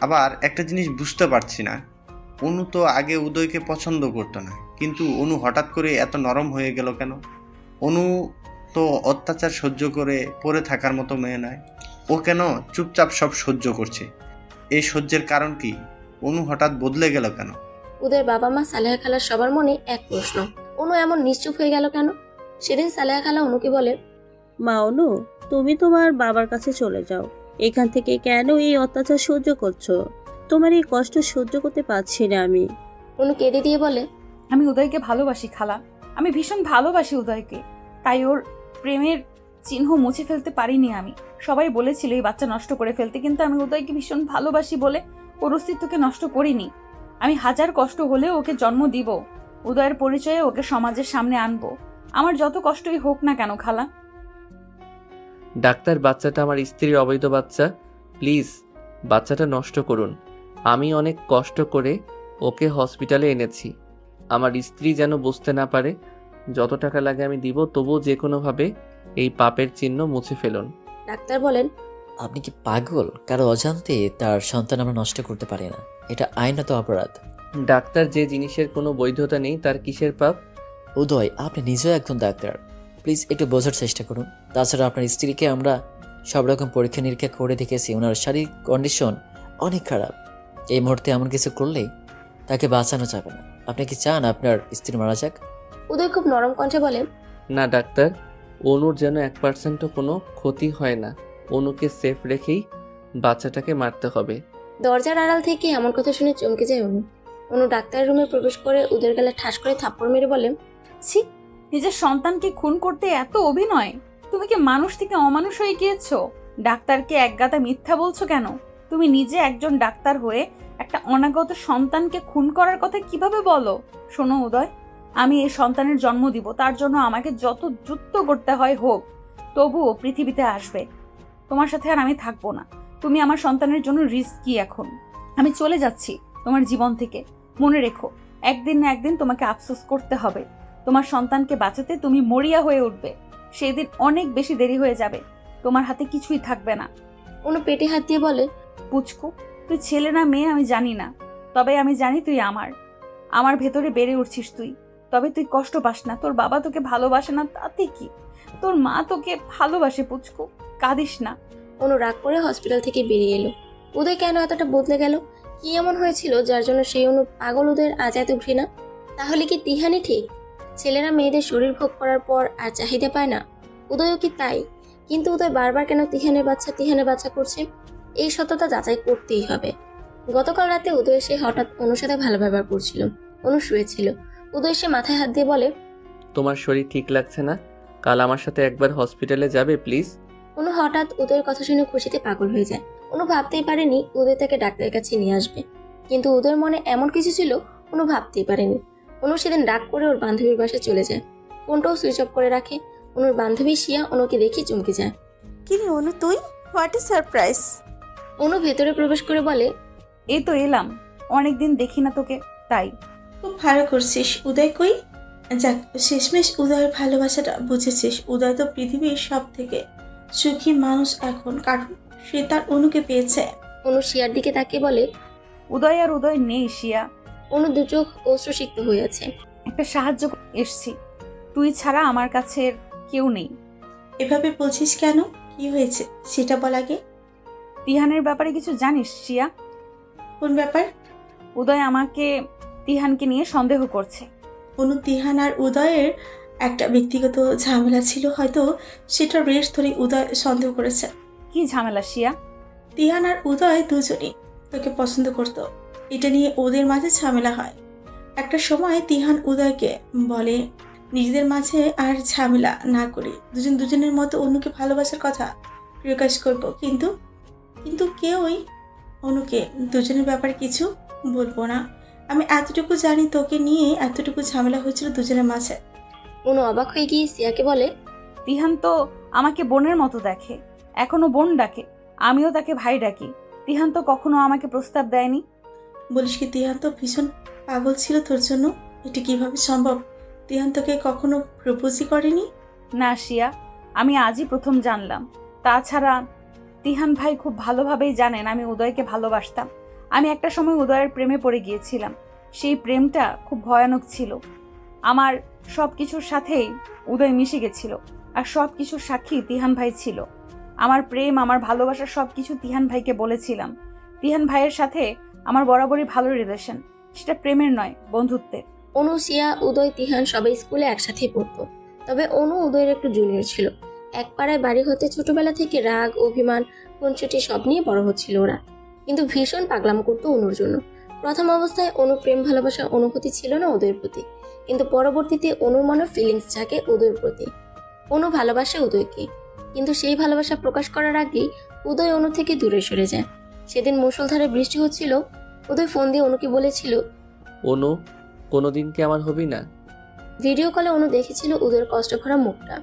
আবার একটা জিনিস বুঝতে পারছি না, অনু তো আগে উদয়কে পছন্দ করতো না, কিন্তু অনু হঠাৎ করে এত নরম হয়ে গেল কেন? অনু তো অত্যাচার সহ্য করে পড়ে থাকার মতো মেয়ে নয়। ও কেন চুপচাপ সব সহ্য করছে? এই সহ্যের কারণ কি? অনু হঠাৎ বদলে গেল কেন? উদয়ের বাবা মা সালেহা খালার সবার মনে এক প্রশ্ন, অনু এমন নিশ্চুপ হয়ে গেল কেন? সেদিন সালেহা খালা অনুকে বলে, মা অনু, তুমি তোমার বাবার কাছে চলে যাও। এখান থেকে কেন এই অত্যাচার সহ্য করছো? তোমার এই কষ্ট সহ্য করতে পারছি না আমি। অনু কেঁদে দিয়ে বলে, আমি উদয়কে ভালোবাসি খালা, আমি ভীষণ ভালোবাসি উদয়কে, তাই ওর প্রেমের চিহ্ন মুছে ফেলতে পারিনি আমি। সবাই বলেছিল এই বাচ্চা নষ্ট করে ফেলতে, কিন্তু আমি উদয়কে ভীষণ ভালোবাসি বলে ওর অস্তিত্বকে নষ্ট করিনি। আমি হাজার কষ্ট হলেও ওকে জন্ম দিব, উদয়ের পরিচয়ে ওকে সমাজের সামনে আনবো, আমার যত কষ্টই হোক না কেন খালা। ডাক্তার, বাচ্চাটা আমার স্ত্রীর অবৈধ বাচ্চা, প্লিজ বাচ্চাটা নষ্ট করুন। আমি অনেক কষ্ট করে ওকে হসপিটালে এনেছি। আমার স্ত্রী যেন বুঝতে না পারে। যত টাকা লাগে আমি দিব, তবুও যে কোনোভাবে এই পাপের চিহ্ন মুছে ফেলুন। ডাক্তার বলেন, আপনি কি পাগল? কারো অজান্তে তার সন্তান আমরা নষ্ট করতে পারি না, এটা আইনত অপরাধ। ডাক্তার, যে জিনিসের কোনো বৈধতা নেই তার কিসের পাপ? উদয়, আপনি নিজেও একজন ডাক্তার, প্লিজ একটু বোঝার চেষ্টা করুন। তাছাড়া আপনার স্ত্রীকে আমরা সব রকম পরীক্ষা নিরীক্ষা করে দেখেছি, ওনার শারীরিক কন্ডিশন অনেক খারাপ। এই মুহূর্তে এমন কিছু করলেই তাকে বাঁচানো যাবে না। আপনি কি চান আপনার স্ত্রী মারা যাক? উদয় খুব নরম কণ্ঠে বলে, না ডাক্তার, অনুর যেন 1%ও কোনো ক্ষতি হয় না। অনুকে সেফ রেখেই বাচ্চাটাকে মারতে হবে। দরজার আড়াল থেকে এমন কথা শুনে চমকে যায় অনু। অনু ডাক্তারের রুমে প্রবেশ করে উদয়ের গালে ঠাস করে থাপ্পড় মেরে বলে, ছি, নিজের সন্তানকে খুন করতে এত অভিনয়! তুমি কি মানুষ থেকে অমানুষ হয়ে গিয়েছো? ডাক্তারকে একগাদা মিথ্যা বলছো কেন? তুমি নিজে একজন ডাক্তার হয়ে একটা অনাগত সন্তানকে খুন করার কথা কিভাবে বলো? শোনো উদয়, আমি এই সন্তানের জন্ম দিব, তার জন্য আমাকে যত যুদ্ধ করতে হয় হোক, তবুও পৃথিবীতে আসবে। তোমার সাথে আর আমি থাকবো না। তুমি আমার সন্তানের জন্য রিস্কি। এখন আমি চলে যাচ্ছি তোমার জীবন থেকে। মনে রেখো, একদিন না একদিন তোমাকে আফসোস করতে হবে। তোমার সন্তানকে বাঁচাতে তুমি মরিয়া হয়ে উঠবে। সেই দিন অনেক বেশি দেরি হয়ে যাবে, তোমার হাতে কিছুই থাকবে না। অনু পেটে হাত দিয়ে বলে, পুচকু, তুই ছেলে না মেয়ে আমি জানি না, তবে আমি জানি তুই আমার ভেতরে বেড়ে উঠছিস তুই। তবে তুই কষ্ট পাস না, তোর বাবা তোকে ভালোবাসে না তাতে কি, তোর মা তোকে ভালোবাসে পুচকু, কাঁদিস না। অনু রাগ করে হসপিটাল থেকে বেরিয়ে এলো। উদয় কেন এতটা বদলে গেল? কি এমন হয়েছিল যার জন্য সেই অনু পাগল উদয়ের আজ এত ঘৃণা? তাহলে কি তিহানি ঠিক? ছেলেরা মেয়েদের শরীর ভোগ করার পর আর চাহিদা পায় না? উদয়ও কি তাই? কিন্তু উদয় বারবার কেন তিহানের বাচ্চা করছে? এই সত্যতা যাচাই করতেই হবে। গতকাল রাতে উদয় এসে হঠাৎ অনুর সাথে ভালো ব্যবহার করছিল। অনু শুয়েছিল। উদয় এসে মাথায় হাত দিয়ে বলে, তোমার শরীর ঠিক লাগছে না? কাল আমার সাথে একবার হসপিটালে যাবে প্লিজ? অনু হঠাৎ উদয়ের কথা শুনে খুশিতে পাগল হয়ে যায়। অনু ভাবতেই পারেনি উদয় তাকে ডাক্তারের কাছে নিয়ে আসবে, কিন্তু উদয়ের মনে এমন কিছু ছিল অনু ভাবতেই পারেনি। অনু সেদিন রাগ করে ওর বান্ধবীর বাসায় চলে যায়। ফোনটাও সুইচ অফ করে রাখে। অনুর বান্ধবী শিয়া অনুকে দেখে চমকে যায়। কি রে অনু, তুই? What a surprise! অনু ভেতরে প্রবেশ করে বলে, এই তো এলাম, অনেকদিন দেখি না তোকে, তাই। খুব ভালো করছিস। উদয় কই? যাক, শেষমেশ উদয়ের ভালোবাসাটা বুঝেছিস। উদয় তো পৃথিবীর সব থেকে সুখী মানুষ এখন, কারণ সে তার অনুকে পেয়েছে। অনু শিয়ার দিকে তাকিয়ে বলে, উদয় আর উদয় নেই শিয়া। অনু দু চোখ অশ্রুসিক্ত হয়ে আছে। একটা সাহায্য এসছি, তুই ছাড়া আমার কাছে কেউ নেই। এভাবে বলছিস কেন? কি হয়েছে সেটা বল আগে। তিহানের ব্যাপারে কিছু জানিস শিয়া? কোন ব্যাপার? উদয় আমাকে তিহানকে নিয়ে সন্দেহ করছে। অনু, তিহান আর উদয়ের একটা ব্যক্তিগত ঝামেলা ছিল, হয়তো সেটা রেশ ধরে উদয় সন্দেহ করেছে। কি ঝামেলা শিয়া? তিহান আর উদয় দুজনই তোকে পছন্দ করত, এটা নিয়ে ওদের মাঝে ঝামেলা হয়। একটা সময় তিহান উদয়কে বলে নিজেদের মাঝে আর ঝামেলা না করে দুজন দুজনের মতো অন্যকে ভালোবাসার কথা প্রকাশ করব, কিন্তু কিন্তু কেউই অনুকে দুজনের ব্যাপারে কিছু বলবো না। আমি এতটুকু জানি তোকে নিয়ে এতটুকু ঝামেলা হয়েছিল দুজনের মাঝে। অনু অবাক হয়ে গিয়ে সিয়াকে বলে, তিহান তো আমাকে বোনের মতো দেখে, এখনো বোন ডাকে, আমিও তাকে ভাই ডাকি। তিহান তো কখনো আমাকে প্রস্তাব দেয়নি। বলিস কি, তিহান তো ভীষণ পাগল ছিল তোর জন্য। এটা কিভাবে সম্ভব? তিহান তোকে কখনো প্রপোজই করেনি? না শিয়া, আমি আজই প্রথম জানলাম। তাছাড়া তিহান ভাই খুব ভালোভাবেই জানেন আমি উদয়কে ভালোবাসতাম। আমি একটা সময় উদয়ের প্রেমে পড়ে গিয়েছিলাম। সেই প্রেমটা খুব ভয়ানক ছিল। আমার সব কিছুর সাথেই উদয় মিশে গেছিল, আর সব কিছুর সাক্ষী তিহান ভাই ছিল। আমার প্রেম, আমার ভালোবাসা সব কিছু তিহান ভাইকে বলেছিলাম। তিহান ভাইয়ের সাথে আমার বরাবরই ভালো রিলেশন, সেটা প্রেমের নয়, বন্ধুত্বের। অনু, সিয়া, উদয়, তিহান সবাই স্কুলে একসাথেই পড়তো। তবে অনু উদয়ের একটু জুনিয়র ছিল। এক পাড়ায় বাড়ি হতে ছোটবেলা থেকে রাগ, অভিমান, খুনসুটি সব নিয়ে বড় হচ্ছিল ওরা। কিন্তু ভীষণ পাগলাম করতো অনুর জন্য। প্রথম অবস্থায় অনু প্রেম ভালোবাসার অনুভূতি ছিল না উদয়ের প্রতি, কিন্তু পরবর্তীতে অনুর মনে ফিলিংস জাগে উদয়ের প্রতি। অনু ভালোবাসে উদয়কে, কিন্তু সেই ভালোবাসা প্রকাশ করার আগেই উদয় অনু থেকে দূরে সরে যায়। সেদিন মুষলধারে বৃষ্টি হচ্ছিল। উদয় ফোন দিয়ে অনুকে বলেছিল, অনু, কোনোদিন কি আমার হবি না? ভিডিও কলে অনু দেখেছিল উদয়ের কষ্ট ভরা মুখটা।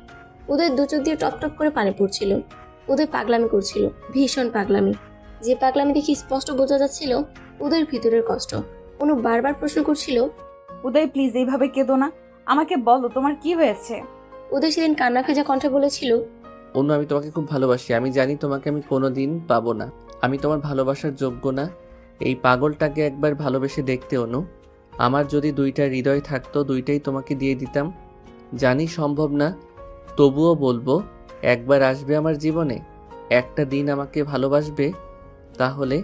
উদয়ের দু চোখ দিয়ে টপ টপ করে পানি পড়ছিল। উদয় পাগলামি করছিল, ভীষণ পাগলামি। যে পাগলামি দেখে স্পষ্ট বোঝা যাচ্ছিল উদয়ের ভিতরের কষ্ট। অনু বারবার প্রশ্ন করছিল, উদয় প্লিজ এইভাবে কেঁদো না, আমাকে বলো তোমার কি হয়েছে। উদয় সেদিন কান্না ভেজা কণ্ঠে বলেছিল, অনু, আমি তোমাকে খুব ভালোবাসি। আমি জানি তোমাকে আমি কোনোদিন পাবো না। আমি তোমার ভালোবাসার যোগ্য না। এই পাগলটাকে একবার ভালোবেসে দেখতে অনু। আমার যদি দুইটা হৃদয় থাকতো, দুইটাই তোমাকে দিয়ে দিতাম। জানি সম্ভব না, তবুও বলবো, একবার আসবে আমার জীবনে, একটা দিন আমাকে ভালোবাসবে, তাহলে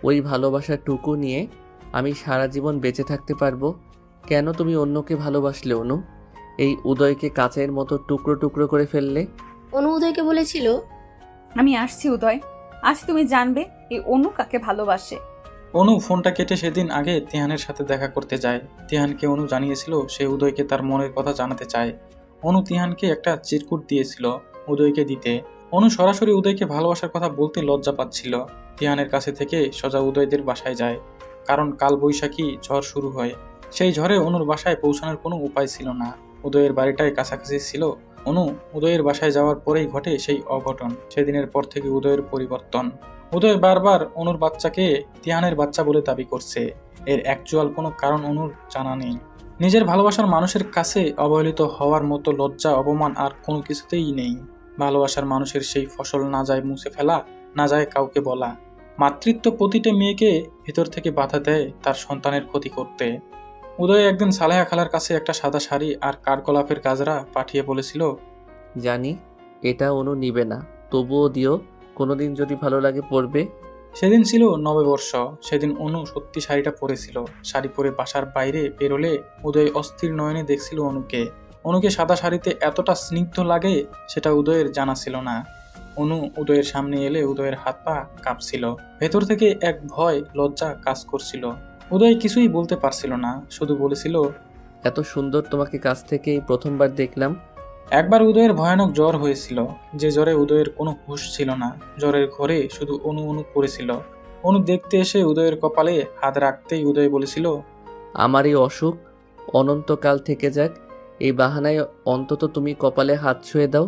ওই ভালোবাসার টুকু নিয়ে আমি সারা জীবন বেঁচে থাকতে পারবো। কেন তুমি অন্যকে ভালোবাসলে অনু? এই উদয়কে কাচের মতো টুকরো টুকরো করে ফেললে। অনু উদয়কে বলেছিল, আমি আসছি উদয়, আজ তুমি জানবে এই অনু কাকে ভালোবাসে। অনু ফোনটা কেটে সেদিন আগে তিহানের সাথে দেখা করতে যায়। তিহানকে অনু জানিয়েছিল সে উদয়কে তার মনের কথা জানাতে চায়। অনু তিহানকে একটা চিরকুট দিয়েছিল উদয়কে দিতে। অনু সরাসরি উদয়কে ভালোবাসার কথা বলতে লজ্জা পাচ্ছিল। তিহানের কাছে থেকে সোজা উদয়দের বাসায় যায়, কারণ কাল বৈশাখী ঝড় শুরু হয়। সেই ঝড়ে অনুর বাসায় পৌঁছানোর কোনো উপায় ছিল না। উদয়ের বাড়িটাই কাছাকাছি ছিল। অনু উদয়ের বাসায় যাওয়ার পরেই ঘটে সেই অঘটন। সেদিনের পর থেকে উদয়ের পরিবর্তন। উদয় বারবার অনুর বাচ্চাকে তিহানের বাচ্চা বলে দাবি করছে। এর অ্যাকচুয়াল কোনো কারণ অনুর জানা নেই। নিজের ভালোবাসার মানুষের কাছে অবহেলিত হওয়ার মতো লজ্জা, অপমান আর কোনো কিছুতেই নেই। ভালোবাসার মানুষের সেই ফসল না যায় মুছে ফেলা, না যায় কাউকে বলা। মাতৃত্ব প্রতিটা মেয়েকে ভিতর থেকে বাধা দেয় তার সন্তানের ক্ষতি করতে। উদয় একদিন সালেহা খালার কাছে একটা সাদা শাড়ি আর কাঠগোলাপের গাজরা পাঠিয়ে বলেছিল, জানি এটা অনু নিবে না, তবুও দিও, কোনোদিন যদি ভালো লাগে পরবে। সেদিন ছিল নববর্ষ। সেদিন অনু সত্যি শাড়িটা পরেছিল। শাড়ি পরে বাসার বাইরে বেরোলে উদয় অস্থির নয়নে দেখছিল অনুকে। অনুকে সাদা শাড়িতে এতটা স্নিগ্ধ লাগে সেটা উদয়ের জানা ছিল না। অনু উদয়ের সামনে এলে উদয়ের হাত পা কাঁপছিল। ভেতর থেকে এক ভয়, লজ্জা কাজ করছিল। উদয় কিছুই বলতে পারছিল না, শুধু বলেছিল, এত সুন্দর তোমাকে কাছ থেকেই প্রথমবার দেখলাম। একবার উদয়ের ভয়ানক জ্বর হয়েছিল, যে জ্বরে উদয়ের কোনো হুঁশ ছিল না। জ্বরের ঘরে শুধু অনু অনু করেছিল। অনু দেখতে এসে উদয়ের কপালে হাত রাখতেই উদয় বলেছিল, আমার এই অসুখ অনন্তকাল থেকে যাক, এই বাহানায় অন্তত তুমি কপালে হাত ছুঁয়ে দাও।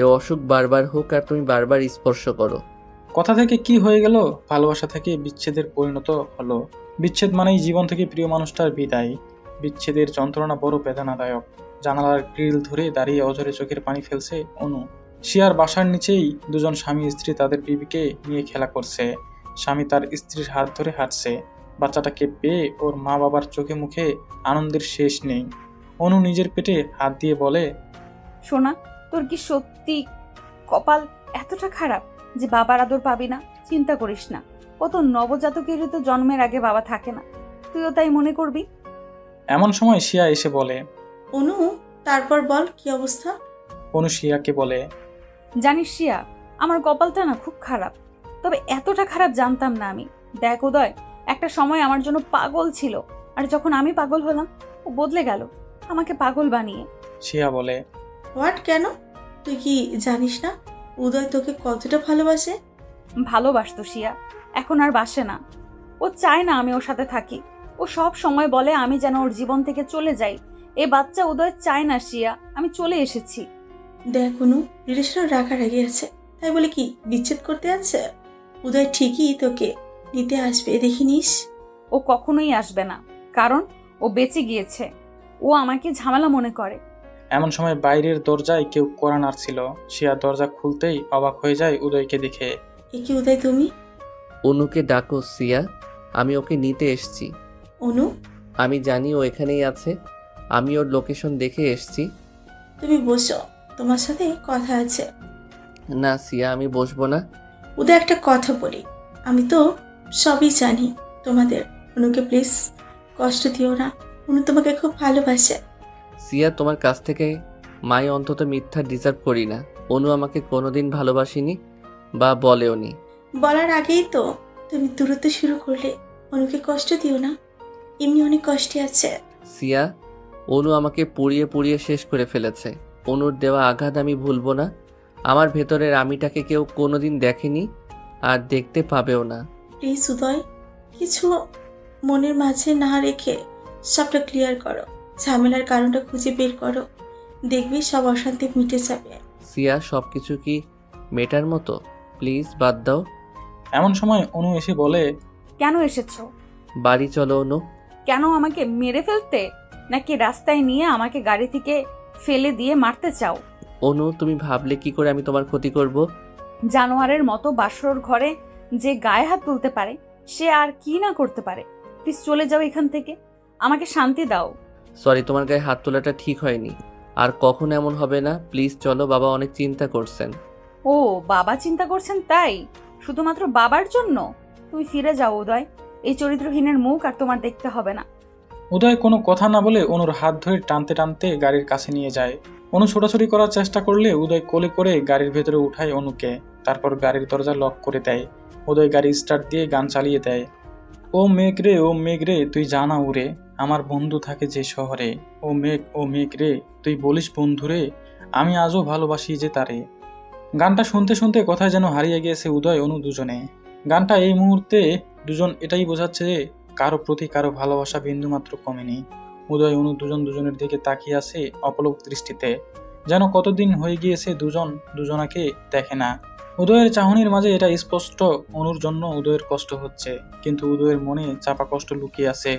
এ অসুখ বারবার হোক আর তুমি বারবার স্পর্শ করো। কথা থেকে কি হয়ে গেল? ভালোবাসা থেকে বিচ্ছেদের পরিণত হলো। বিচ্ছেদ মানেই জীবন থেকে প্রিয় মানুষটার বিদায়। বিচ্ছেদের যন্ত্রণা বড় বেদনাদায়ক। জানালার গ্রিল ধরে দাঁড়িয়ে অঝরে চোখের পানি ফেলছে অনু। শিয়ার বাসার নিচেই দুজন স্বামী স্ত্রী তাদের বিবিকে নিয়ে খেলা করছে। স্বামী তার স্ত্রীর হাত ধরে হাঁটছে। বাচ্চাটাকে পেয়ে ওর মা বাবার চোখে মুখে আনন্দের শেষ নেই। অনু নিজের পেটে হাত দিয়ে বলে, সোনা, তোর কি সত্যি কপাল এতটা খারাপ যে বাবার আদর পাবি না? চিন্তা করিস না, কত নবজাতকের তো জন্মের আগে বাবা থাকে না, তুইও তাই মনে করবি। এমন সময় শিয়া এসে বলে, অনু, তারপর বল কি অবস্থা? অনু শিয়াকে বলে, জানিস শিয়া, আমার কপালটা না খুব খারাপ, তবে এতটা খারাপ জানতাম না আমি। দেখ উদয় একটা সময় আমার জন্য পাগল ছিল, আর যখন আমি পাগল হলাম ও বদলে গেল আমাকে পাগল বানিয়ে। শিয়া বলে, হোয়াট, কেন? তুই কি জানিস না উদয় তোকে কতটা ভালোবাসে? ভালোবাসতো শিয়া, এখন আর বাসে না। ও চায় না আমি ওর সাথে থাকি। ও সব সময় বলে আমি যেন ওর জীবন থেকে চলে যাই। এই বাচ্চা উদয় চায় না শিয়া, আমি চলে এসেছি। দেখ অনু, রিলেশনে রাগারাগি আছে, তাই বলে কি বিচ্ছেদ করতে আছে? উদয় ঠিকই তোকে নিতে আসবে, দেখিনিস? ও কখনোই আসবে না, কারণ ও বেঁচে গিয়েছে। ও আমাকে ঝামেলা মনে করে। এমন সময় বাইরের দরজায় কেউ কড়া নাড়ছিল। শিয়া দরজা খুলতেই অবাক হয়ে যায় উদয়কে দেখে। এ কি উদয়, তুমি? অনুকে ডাকো সিয়া, আমি ওকে নিতে এসছি। অনু, আমি জানি ও এখানেই আছে, আমি ওর লোকেশন দেখে এসছি। তুমি বসো, তোমার সাথে কথা আছে। না সিয়া, আমি বসবো না। উদয়, একটা কথা বলি, আমি তো সবই জানি তোমাদের। অনুকে প্লিজ কষ্ট দিও না, অনু তোমাকে খুব ভালোবাসে। সিয়া, তোমার কাছ থেকে মাই অন্তত মিথ্যা ডিজার্ভ করি না। অনু আমাকে কোনোদিন ভালোবাসিনি বা বলেওনি। বলার আগেই তো তুমি দূরত্ব শুরু করলে। অনুকে কষ্ট দিও না, এমনি অনেক কষ্টে আছে। সিয়া, অনু আমাকে পুড়িয়ে পুড়িয়ে শেষ করে ফেলেছে। অনুর দেওয়া আঘাত আমি ভুলবো না। আমার ভেতরের আমিটাকে কেউ কোনোদিন দেখেনি আর দেখতে পাবেও না। প্লিজ উদয়, কিছু মনের মাঝে না রেখে সবটা ক্লিয়ার করো, ঝামেলার কারণটা খুঁজে বের করো, দেখবি সব অশান্তি মিটে যাবে। সিয়া, সব কিছু কি মেটার মতো? প্লিজ বাদ দাও। এমন সময় অনু এসে বলে, কেন এসেছো? বাড়ি চলো অনু। কেন, আমাকে মেরে ফেলতে, নাকি রাস্তায় নিয়ে আমাকে গাড়ি থেকে ফেলে দিয়ে মারতে চাও? অনু, তুমি ভাবলে কি করে আমি তোমার ক্ষতি করব? জানোয়ারের মতো বাসর ঘরে যে গায়ে হাত তুলতে পারে সে আর কি না করতে পারে। প্লিজ চলে যাও এখান থেকে, আমাকে শান্তি দাও। সরি, তোমার গায়ে হাত তোলাটা ঠিক হয়নি, আর কখনো এমন হবে না। প্লিজ চলো, বাবা অনেক চিন্তা করছেন। ও বাবা চিন্তা করছেন তাই? শুধুমাত্র বাবার জন্য? তুমি ফিরে যাও উদয়, এই চরিত্রহীনের মুখ আর তোমার দেখতে হবে না। উদয় কোনো কথা না বলে অনুর হাত ধরে টানতে টানতে গাড়ির কাছে নিয়ে যায়। অনু ছোটাছুটি করার চেষ্টা করলে উদয় কোলে করে গাড়ির ভেতরে উঠায় অনুকে, তারপর গাড়ির দরজা লক করে দেয়। উদয় গাড়ি স্টার্ট দিয়ে গান চালিয়ে দেয়। ও মেঘ রে, ও মেঘ রে, তুই জানা উড়ে, আমার বন্ধু থাকে যে শহরে। ও মেঘ রে, তুই বলিস বন্ধু রে, আমি আজও ভালোবাসি যে তারে। গানটা শুনতে শুনতে কোথায় যেন হারিয়ে গিয়েছে উদয় অনু দুজনে। গানটা এই মুহূর্তে দুজন এটাই বোঝাচ্ছে যে কারো প্রতি কারো ভালোবাসা বিন্দুমাত্র কমেনি। উদয় অনু দুজন দুজনের দিকে তাকিয়ে আছে অপলক দৃষ্টিতে, যেন কতদিন হয়ে গিয়েছে দুজন দুজনাকে দেখে না। উদয়ের চাহনির মাঝে এটা স্পষ্ট, অনুর জন্য উদয়ের কষ্ট হচ্ছে, কিন্তু উদয়ের মনে চাপা কষ্ট লুকিয়ে আছে,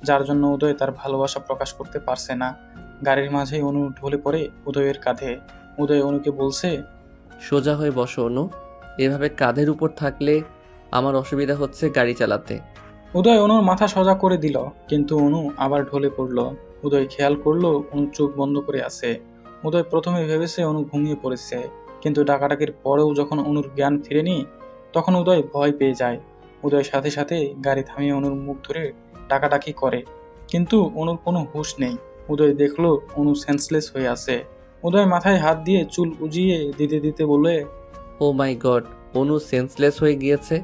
যার জন্য উদয় তার ভালোবাসা প্রকাশ করতে পারছে না। গাড়ির মাঝে অনু ঢলে পড়ে উদয়ের কাঁধে। উদয় অনুকে বলছে, সোজা হয়ে বসো অনু, এভাবে কাঁধের উপর থাকলে আমার অসুবিধা হচ্ছে গাড়ি চালাতে। উদয় অনুর মাথা সোজা করে দিল, কিন্তু অনু আবার ঢলে পড়ল। উদয় খেয়াল করলো অনু চোখ বন্ধ করে আছে। উদয় প্রথমে ভেবেছে অনু ঘুমিয়ে পড়েছে, কিন্তু ডাকাডাকির পরেও যখন অনুর জ্ঞান ফিরেনি তখন উদয় ভয় পেয়ে যায়। উদয় সাথে সাথে গাড়ি থামিয়ে অনুর মুখ ধরে ডাকাডাকি করে, কিন্তু অনুর কোনো হুঁশ নেই। উদয় দেখলো অনু সেন্সলেস হয়ে আছে। উদয় মাথায় হাত দিয়ে চুল উজিয়ে দিতে দিতে বলে, ও মাই গড, অনু সেন্সলেস হয়ে গিয়েছে।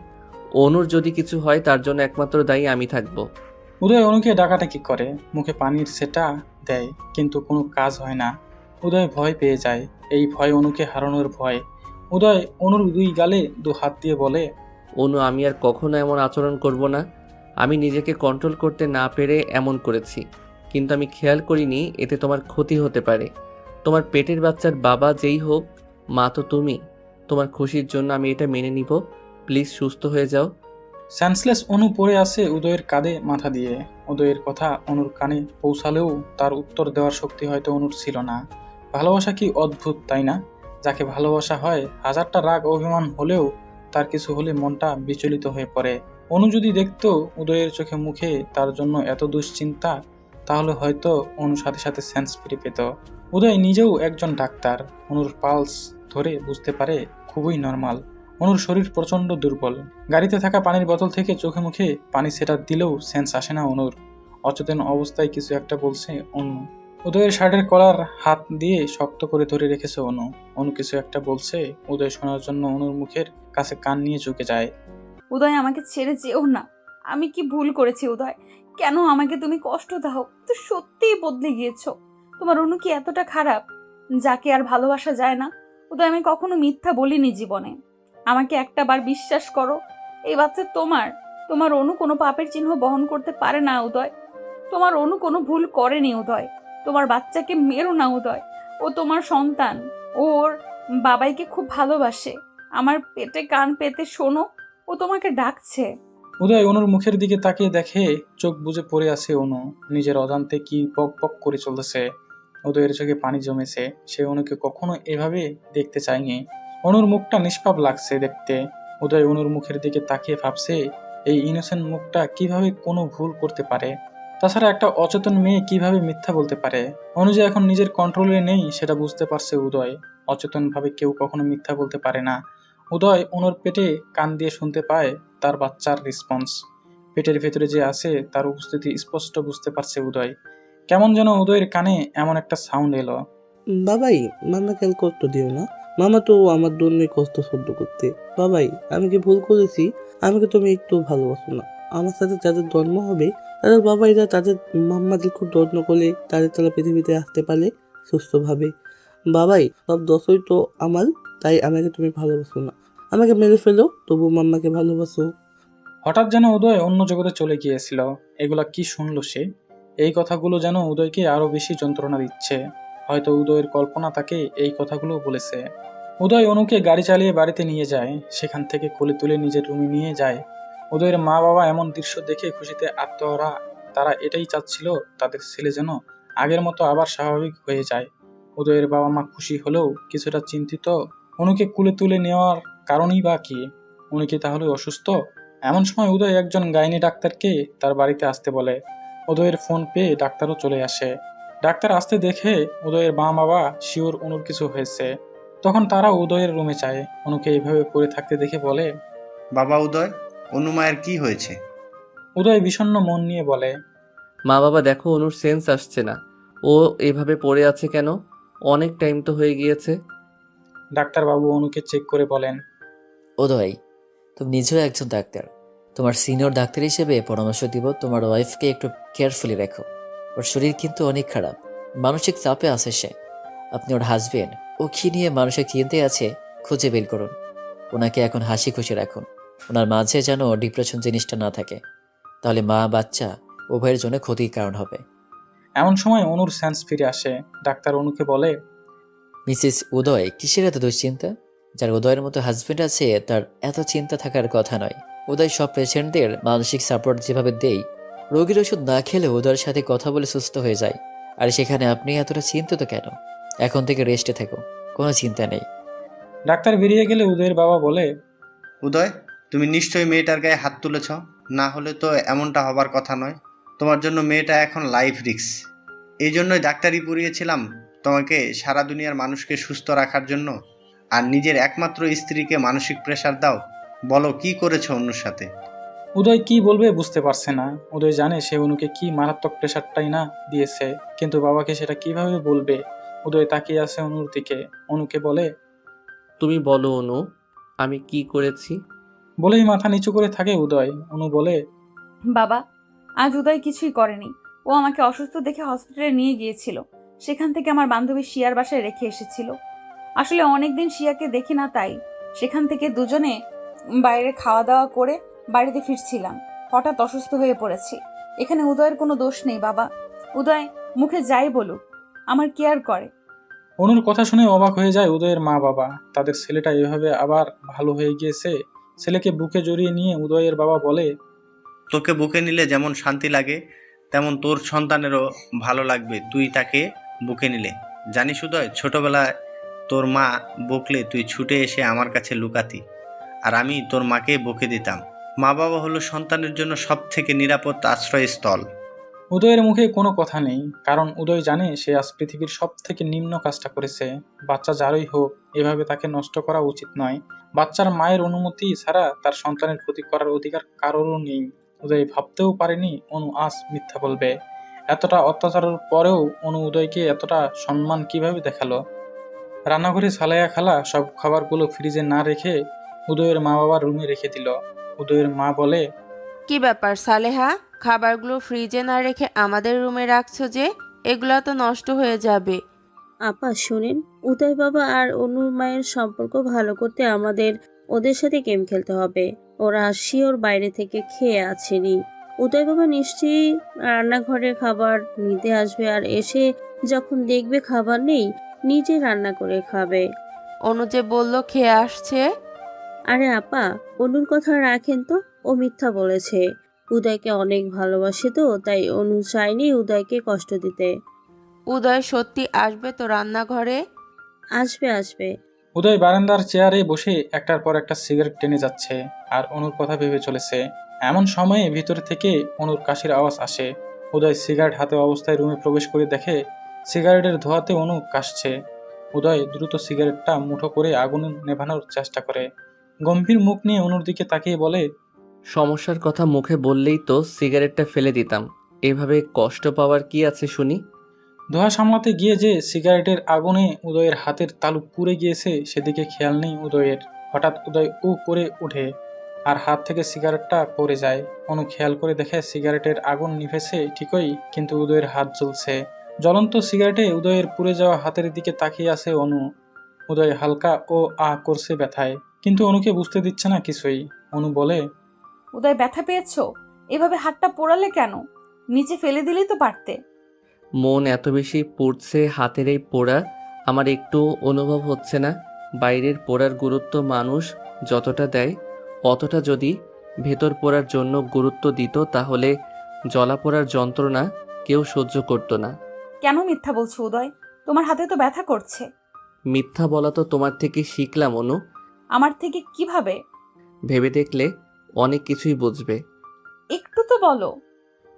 অনুর যদি কিছু হয় তার জন্য একমাত্র দায়ী আমি থাকবো। উদয় অনুকে ডাকাডাকি করে, মুখে পানির সেটা দেয়, কিন্তু কোনো কাজ হয় না। উদয় ভয় পেয়ে যায়, এই ভয় অনুকে হারানোর ভয়। উদয় অনুর দুই গালে দু হাত দিয়ে বলে, অনু, আমি আর কখনো এমন আচরণ করব না। আমি নিজেকে কন্ট্রোল করতে না পেরে এমন করেছি, কিন্তু আমি খেয়াল করিনি এতে তোমার ক্ষতি হতে পারে। তোমার পেটের বাচ্চার বাবা যেই হোক, মা তো তুমি। তোমার খুশির জন্য আমি এটা মেনে নিব। প্লিজ সুস্থ হয়ে যাও। সেন্সলেস অনু পড়ে আছে উদয়ের কাঁধে মাথা দিয়ে। উদয়ের কথা অনুর কানে পৌঁছালেও তার উত্তর দেওয়ার শক্তি হয়তো অনুর ছিল না। ভালোবাসা কি অদ্ভুত, তাই না? যাকে ভালোবাসা হয়, হাজারটা রাগ অভিমান হলেও তার কিছু হলে মনটা বিচলিত হয়ে পড়ে। অনু যদি দেখতো উদয়ের চোখে মুখে তার জন্য এত দুশ্চিন্তা, তাহলে হয়তো অনু সাথে সাথে সেন্স ফিরে পেত। উদয় নিজেও একজন ডাক্তার, অনুর পালস ধরে বুঝতে পারে খুবই নর্মাল। অনুর শরীর প্রচণ্ড দুর্বল। গাড়িতে থাকা পানির বোতল থেকে চোখে মুখে পানি সেটা দিলেও সেন্স আসে না অনুর। অচেতন অবস্থায় কিছু একটা বলছে অনু। উদয়ের শার্টের কলার হাত দিয়ে শক্ত করে ধরে রেখেছে অনু। অনু কিছু একটা বলছে, উদয় শোনার জন্য অনুর মুখের কাছে কান নিয়ে ঝুঁকে যায়। উদয়, আমাকে ছেড়ে যেও না। আমি কি ভুল করেছি উদয়? কেন আমাকে তুমি কষ্ট দাও? তো সত্যিই বদলে গিয়েছো। তোমার অনু কি এতটা খারাপ যাকে আর ভালোবাসা যায় না? উদয়, আমি কখনো মিথ্যা বলিনি জীবনে। আমাকে একটা বার বিশ্বাস করো। এই বাচ্চা তোমার। তোমার অনু কোনো পাপের চিহ্ন বহন করতে পারে না উদয়। তোমার অনু কোনো ভুল করেনি উদয়। তোমার বাচ্চাকে মেরো না উদয়। ও তোমার সন্তান। ওর বাবাইকে খুব ভালোবাসে। আমার পেটে কান পেতে শোনো, ও তোমাকে ডাকছে। উদয় অনুর মুখের দিকে তাকিয়ে দেখে চোখ বুজে পড়ে আছে অনু। নিজের অজান্তে কি পক পক করে চলতেছে। উদয়ের চোখে পানি জমেছে। সে অনুকে কখনো এভাবে দেখতে চায়নি। অনুর মুখটা নিষ্পাপ লাগছে দেখতে। উদয় অনুর মুখের দিকে তাকিয়ে ভাবছে, এই ইনোসেন্ট মুখটা কিভাবে কোনো ভুল করতে পারে। তাছাড়া একটা অচেতন মেয়ে কিভাবে মিথ্যা বলতে পারে। অনু যে এখন নিজের কন্ট্রোলে নেই সেটা বুঝতে পারছে উদয়। অচেতনভাবে কেউ কখনো মিথ্যা বলতে পারে না। উদয় অনুর পেটে কান দিয়ে শুনতে পায় তার বাচ্চার রেসপন্স। পেটের ভেতরে যে আছে তার উপস্থিতি স্পষ্ট বুঝতে পারছে উদয়। কেমন যেন উদয়ের কানে এমন একটা সাউন্ড এলো। বাবাই, মামাকে আর কষ্ট দিও না। মামা তো আমার জন্য কষ্ট সহ্য করতে। বাবাই, আমি কি ভুল করেছি? আমাকে তুমি একটু ভালোবাসো না? আমার সাথে যাদের জন্ম হবে তাদের বাবাইরা তাদের মাম্মাদের খুব যত্ন করলে তারা পৃথিবীতে আসতে পারে সুস্থভাবে। বাবাই, সব দোষই তো আমার, তাই আমাকে তুমি ভালোবাসো না। আমাকে মেরে ফেলো, তবু মাম্মাকে ভালোবাসো। হঠাৎ যেন উদয় অন্য জগতে চলে গিয়েছিল। এগুলা কি শুনলো সে? এই কথাগুলো যেন উদয়কে আরো বেশি যন্ত্রণা দিচ্ছে। হয়তো উদয়ের কল্পনা তাকে এই কথাগুলো বলেছে। উদয় অনুকে গাড়ি চালিয়ে বাড়িতে নিয়ে যায়। সেখান থেকে কোলে তুলে নিজের রুমে নিয়ে যায়। উদয়ের মা বাবা এমন দৃশ্য দেখে খুশিতে আত্মহারা। তারা এটাই চাচ্ছিল তাদের ছেলে যেন আগের মতো আবার স্বাভাবিক হয়ে যায়। উদয়ের বাবা মা খুশি হলেও কিছুটা চিন্তিত। অনুকে কোলে তুলে নেওয়ার কারণই বা কি? উনি কি তাহলে অসুস্থ? এমন সময় উদয় একজন গাইনি ডাক্তারকে তার বাড়িতে আসতে বলে। উদয়ের ফোন পেয়ে ডাক্তারও চলে আসে। ডাক্তার আসতে দেখে উদয়ের মা বাবা শিওর অনুর কিছু হয়েছে। তখন তারা উদয়ের রুমে যায়। অনুকে এইভাবে পড়ে থাকতে দেখে বলে, বাবা উদয়, অনু মায়ের কি হয়েছে? উদয় বিষণ্ণ মন নিয়ে বলে, মা বাবা দেখো, অনুর সেন্স আসছে না। ও এভাবে পড়ে আছে কেন? অনেক টাইম তো হয়ে গিয়েছে। ডাক্তারবাবু অনুকে চেক করে বলেন, উদয়, তুমি নিজেও একজন ডাক্তার। তোমার সিনিয়র ডাক্তার হিসেবে পরামর্শ দিব, তোমার ওয়াইফকে একটু কেয়ারফুলি রেখো। ওর শরীর কিন্তু অনেক খারাপ, মানসিক চাপে আছে সে। আপনি ওর হাজবেন্ড, ও কি নিয়ে মানসিক চিন্তায় আছে খুঁজে বের করুন। ওনাকে এখন হাসি খুশি রাখুন। ওনার মাঝে যেন ডিপ্রেশন জিনিসটা না থাকে, তাহলে মা বাচ্চা উভয়ের জন্য ক্ষতির কারণ হবে। এমন সময় অনুর সেন্স ফিরে আসে। ডাক্তার অনুকে বলে, মিসেস উদয়, কিসের এত দুশ্চিন্তা? যার উদয়ের মতো হাজবেন্ড আছে তার এত চিন্তা থাকার কথা নয়। উদয় সব পেশেন্টদের মানসিক সাপোর্ট যেভাবে দেই, রোগীর ওষুধ না খেলে উদয়ের সাথে কথা বলে সুস্থ হয়ে যায়। আর সেখানে আপনি এতটা চিন্তিত কেন? এখন থেকে রেস্টে থেকো, কোনো চিন্তা নেই। ডাক্তার বেরিয়ে গেলে উদয়ের বাবা বলে, উদয়, তুমি নিশ্চয়ই মেয়েটার গায়ে হাত তুলেছ। না হলে তো এমনটা হবার কথা নয়। তোমার জন্য মেয়েটা এখন লাইফ রিস্ক। এই জন্যই ডাক্তারি পড়িয়েছিলাম, তোমাকে সারা দুনিয়ার মানুষকে সুস্থ রাখার জন্য। আর নিজের একমাত্র স্ত্রীকে মানসিক প্রেশার দাও। বলো কি করেছো অন্যর সাথে? উদয় কি বলবে বুঝতে পারছে না। উদয় জানে সে অনুকে কি মারাত্মক প্রেশারটাই না দিয়েছে, কিন্তু বাবাকে সেটা কিভাবে বলবে। উদয় তাকিয়ে আছে অনুর দিকে। অনুকে বলে, তুমি বলো অনু, আমি কি করেছি? বলেই মাথা নিচু করে থাকে উদয়। অনু বলে, বাবা, আজ উদয় কিছুই করেনি। ও আমাকে অসুস্থ দেখে হসপিটালে নিয়ে গিয়েছিল। সেখান থেকে আমার বান্ধবী শিয়ার বাসায় রেখে এসেছিল। আসলে অনেকদিন শিয়াকে দেখি না, তাই সেখান থেকে দুজনে বাইরে খাওয়া দাওয়া করে বাড়িতে ফিরছিলাম। হঠাৎ অসুস্থ হয়ে পড়েছি। এখানে উদয়ের কোনো দোষ নেই বাবা। উদয় মুখে যাই বলুক, আমার কেয়ার করে। অনুর কথা শুনে অবাক হয়ে যায় উদয়ের মা বাবা। তাদের ছেলেটা এভাবে আবার ভালো হয়ে গিয়েছে। ছেলেকে বুকে জড়িয়ে নিয়ে উদয়ের বাবা বলে, তোকে বুকে নিলে যেমন শান্তি লাগে, তেমন তোর সন্তানেরও ভালো লাগবে তুই তাকে বুকে নিলে। জানিস উদয়, ছোটবেলায় তোর মা বকলে তুই ছুটে এসে আমার কাছে লুকাতি, আর আমি তোর মাকে বকে দিতাম। মা বাবা হলো সন্তানের জন্য সব থেকে নিরাপদ আশ্রয়স্থল। উদয়ের মুখে কোনো কথা নেই, কারণ উদয় জানে সে আজ পৃথিবীর সব থেকে নিম্ন কাজটা করেছে। বাচ্চা যারই হোক, এভাবে তাকে নষ্ট করা উচিত নয়। বাচ্চার মায়ের অনুমতি ছাড়া তার সন্তানের ক্ষতি করার অধিকার কারোরও নেই। উদয় ভাবতেও পারেনি অনু আজ মিথ্যা বলবে। এতটা অত্যাচারের পরেও অনু উদয়কে এতটা সম্মান কিভাবে দেখালো? রান্নাঘরে সালাইয়া খালা সব খাবারগুলো ফ্রিজে না রেখে উদয়ের মা বাবার রুমে রেখে দিল। উদয়ের মা বলে, কি ব্যাপার সালেহা, খাবারগুলো ফ্রিজে না রেখে আমাদের রুমে রাখছো যে? এগুলো তো নষ্ট হয়ে যাবে। আপা শুনেন, উদয় বাবা আর অনুর মায়ের সম্পর্ক ভালো করতে আমাদের ওদের সাথে গেম খেলতে হবে। ওরা শিওর বাইরে থেকে খেয়ে আসেনি। উদয় বাবা নিশ্চয়ই রান্নাঘরে খাবার নিতে আসবে, আর এসে যখন দেখবে খাবার নেই নিজে রান্না করে খাবে। অনু যে বললো খেয়ে আসছে। আরে আপা, অনুর কথা রাখেন তো, ও মিথ্যা বলেছে। উদয়কে অনেক ভালোবাসে তো, তাই অনু চায়নি উদয়কে কষ্ট দিতে। উদয় সত্যি আসবে তো রান্নাঘরে? আসবে আসবে। উদয় বারান্দার চেয়ারে বসে একটার পর একটা সিগারেট টেনে যাচ্ছে আর অনুর কথা ভেবে চলেছে। এমন সময়ে ভিতর থেকে অনুর কাশির আওয়াজ আসে। উদয় সিগারেট হাতে অবস্থায় রুমে প্রবেশ করে দেখে সিগারেটের ধোঁয়াতে অনু কাশছে। উদয় দ্রুত সিগারেটটা মুঠো করে আগুন নেভানোর চেষ্টা করে। গম্ভীর মুখ নিয়ে অনুর দিকে তাকিয়ে বলে, সমস্যার কথা মুখে বললেই তো সিগারেটটা ফেলে দিতাম। এভাবে কষ্ট পাওয়ার কি আছে শুনি? ধোঁয়া সামলাতে গিয়ে যে সিগারেটের আগুনে উদয়ের হাতের তালু পুড়ে গিয়েছে সেদিকে খেয়াল নেই উদয়ের। হঠাৎ উদয় উ করে ওঠে আর হাত থেকে সিগারেটটা পড়ে যায়। অনু খেয়াল করে দেখে সিগারেটের আগুন নিভেছে ঠিকই, কিন্তু উদয়ের হাত জ্বলছে। জ্বলন্ত সিগারেটে উদয়ের পুড়ে যাওয়া হাতের দিকে তাকিয়ে আছে অনু। উদয় হালকা ও আ করছে ব্যথায়, কিন্তু অনুকে বুঝতে দিচ্ছে না কিছুই। অনু বলে, উদয় ব্যথা পেয়েছো? এভাবে হাতটা পোড়ালে কেন? নিচে ফেলে দিলেই তো পারতে। মন এত বেশি পড়ছে হাতের এই পোড়া আমার একটু অনুভব হচ্ছে না। বাইরের পোড়ার গুরুত্ব মানুষ যতটা দেয় অতটা যদি ভেতর পোড়ার জন্য গুরুত্ব দিত তাহলে জ্বলা পোড়ার যন্ত্রণা কেউ সহ্য করতো না। কেন মিথ্যা বলছো উদয়? তোমার হাতে তো ব্যথা করছে। মিথ্যা বলা তো তোমার থেকে শিখলাম অনু। আমার থেকে কিভাবে? ভেবে দেখলে অনেক কিছুই বুঝবে। একটু তো বলো।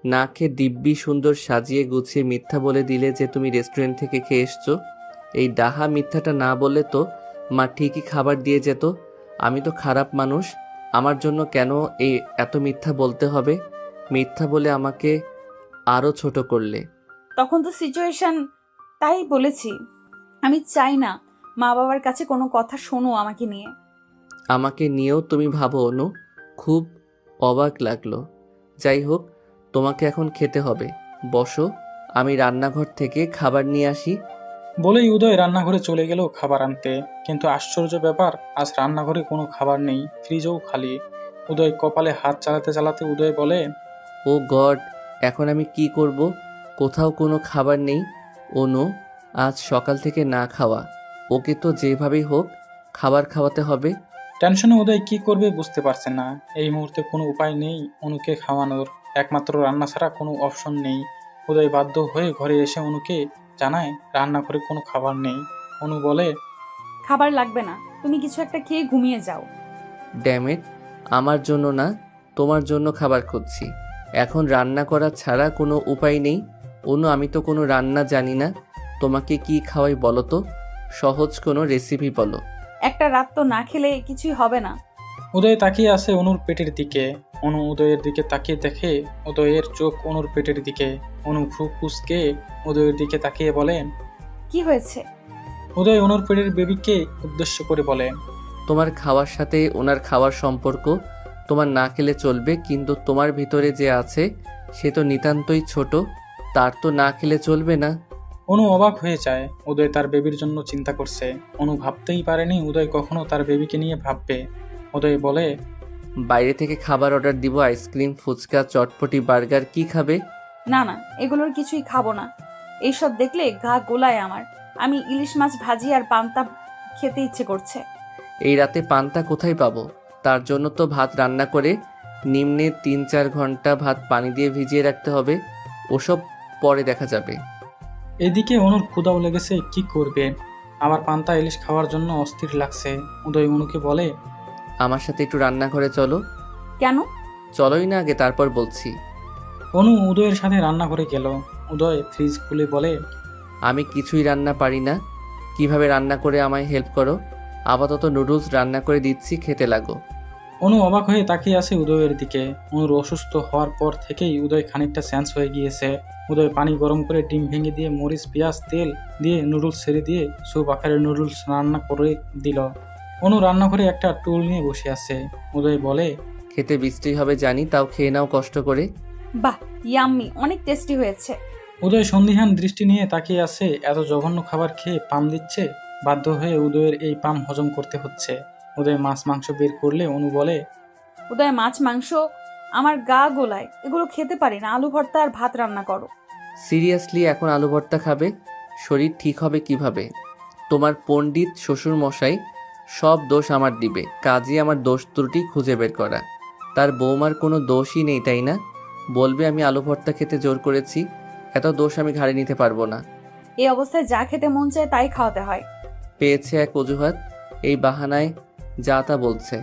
না খেয়ে দিব্যি সুন্দর সাজিয়ে গুছিয়ে মিথ্যা বলে দিলে যে তুমি রেস্টুরেন্ট থেকে খেয়ে এসছো। এই ডাহা মিথ্যাটা না বললে তো মা ঠিকই খাবার দিয়ে যেত। আমি তো খারাপ মানুষ, আমার জন্য কেন এই এত মিথ্যা বলতে হবে? মিথ্যা বলে আমাকে আরও ছোট করলে। তখন তো সিচুয়েশন, তাই বলেছি। আমি চাই না মা বাবার কাছে কোনো কথা শোনো আমাকে নিয়ে। আমাকে নিয়েও তুমি ভাবো অনু? খুব অবাক লাগলো। যাই হোক, তোমাকে এখন খেতে হবে। বসো, আমি রান্নাঘর থেকে খাবার নিয়ে আসি। বলেই উদয় রান্নাঘরে চলে গেল খাবার আনতে। কিন্তু আশ্চর্য ব্যাপার, আজ রান্নাঘরে কোনো খাবার নেই, ফ্রিজও খালি। উদয় কপালে হাত চালাতে চালাতে উদয় বলে, ও গড, এখন আমি কি করব? কোথাও কোনো খাবার নেই। অনু আজ সকাল থেকে না খাওয়া, ওকে তো যেভাবেই হোক খাবার খাওয়াতে হবে। টেনশনে উদয় কি করবে বুঝতে পারছে না। এই মুহূর্তে কোনো উপায় নেই অনুকে খাওয়ানোর, একমাত্র রান্না ছাড়া কোনো অপশন নেই। উদয় বাধ্য হয়ে ঘরে এসে অনুকে জানায় রান্নাঘরে কোনো খাবার নেই। অনু বলে, খাবার লাগবে না, তুমি কিছু একটা খেয়ে ঘুমিয়ে যাও। ড্যামেট, আমার জন্য না তোমার জন্য খাবার খুঁজছি। এখন রান্না করা ছাড়া কোনো উপায় নেই। অনু আমি তো কোনো রান্না জানি না, তোমাকে কি খাওয়াই বলো তো? সহজ কোনো রেসিপি বলো। একটা রাত তো না খেলে কিছুই হবে না। উদয় তাকিয়ে আছে অনুর পেটের দিকে। অনু উদয়ের দিকে তাকিয়ে দেখে উদয়ের চোখ অনুর পেটের দিকে। অনু ভ্রু কুঁচকে উদয়ের দিকে তাকিয়ে বলেন, কি হয়েছে? উদয় অনুর পেটের বেবিকে উদ্দেশ্য করে বলে, তোমার খাওয়ার সাথে ওনার খাওয়ার সম্পর্ক তোমার না খেলে চলবে, কিন্তু তোমার ভিতরে যে আছে সে তো নিতান্তই ছোট, তার তো না খেলে চলবে না। অনু অবাক হয়ে যায়। উদয় তার বেবির জন্য চিন্তা করছে। অনু ভাবতেই পারেনি উদয় কখনো তার বেবিকে নিয়ে ভাববে। উদয় বলে, বাইরে থেকে খাবার অর্ডার দিব, আইসক্রিম, ফুচকা, চটপটি, বার্গার। কি খাবে? না না, এগুলোর কিছুই খাবো না। এইসব দেখলে গা গোলায় আমার। আমি ইলিশ মাছ ভাজি আর পান্তা খেতে ইচ্ছে করছে। এই রাতে পান্তা কোথায় পাবো? তার জন্য তো ভাত রান্না করে নিম্নে 3-4 ঘন্টা ভাত পানি দিয়ে ভিজিয়ে রাখতে হবে। ওসব পরে দেখা যাবে। এদিকে অনুর ক্ষুধাও লেগেছে, কি করবে? আমার পান্তা ইলিশ খাওয়ার জন্য অস্থির লাগছে। উদয় অনুকে বলে, আমার সাথে একটু রান্নাঘরে চলো। কেন? চলোই না আগে, তারপর বলছি। অনু উদয়ের সাথে রান্নাঘরে গেল। উদয় ফ্রিজ খুলে বলে, আমি কিছুই রান্না পারি না, কিভাবে রান্না করে আমায় হেল্প করো। আপাতত নুডলস রান্না করে দিচ্ছি, খেতে লাগো। অনু অবাক হয়ে তাকিয়ে আছে উদয়ের দিকে। অনুর অসুস্থ হওয়ার পর থেকেই উদয় খানিকটা সেন্স হয়ে গিয়েছে। উদয় পানি গরম করে ডিম ভেঙে দিয়ে মরিচ পেঁয়াজ তেল দিয়ে নুডলস ছেড়ে দিয়ে স্যুপ আকারের নুডলস রান্না করে দিল। অনু রান্নাঘরে একটা টুল নিয়ে বসে আছে। উদয় বলে, খেতে বৃষ্টি হবে জানি, তাও খেয়ে নাও কষ্ট করে। বাহ, ইয়াম্মি, অনেক টেস্টি হয়েছে। উদয় সন্দিহান দৃষ্টি নিয়ে তাকিয়ে আছে। এত জঘন্য খাবার খেয়ে পাম দিচ্ছে। বাধ্য হয়ে উদয়ের এই পাম হজম করতে হচ্ছে। উদয় মাছ মাংস বের করলে অনু বলে, উদয়, মাছ মাংস আমার গা গোলায়, এগুলো খেতে পারি না। আলু ভর্তা আর ভাত রান্না করো। সিরিয়াসলি এখন আলু ভর্তা খাবে? শরীর ঠিক হবে কিভাবে? তোমার পণ্ডিত শ্বশুর মশাই সব দোষ আমার দিবে, কাজই আমার দোষ ত্রুটি খুঁজে বের করা। তার বৌমার কোনো দোষই নেই, তাই না? বলবে আমি আলু ভর্তা খেতে জোর করেছি। এত দোষ আমি ঘাড়ে নিতে পারবো না। এই অবস্থায় যা খেতে মন চায় তাই খাওয়াতে হয়। পেয়েছে এক অজুহাত, এই বাহানায় যা তা বলছে।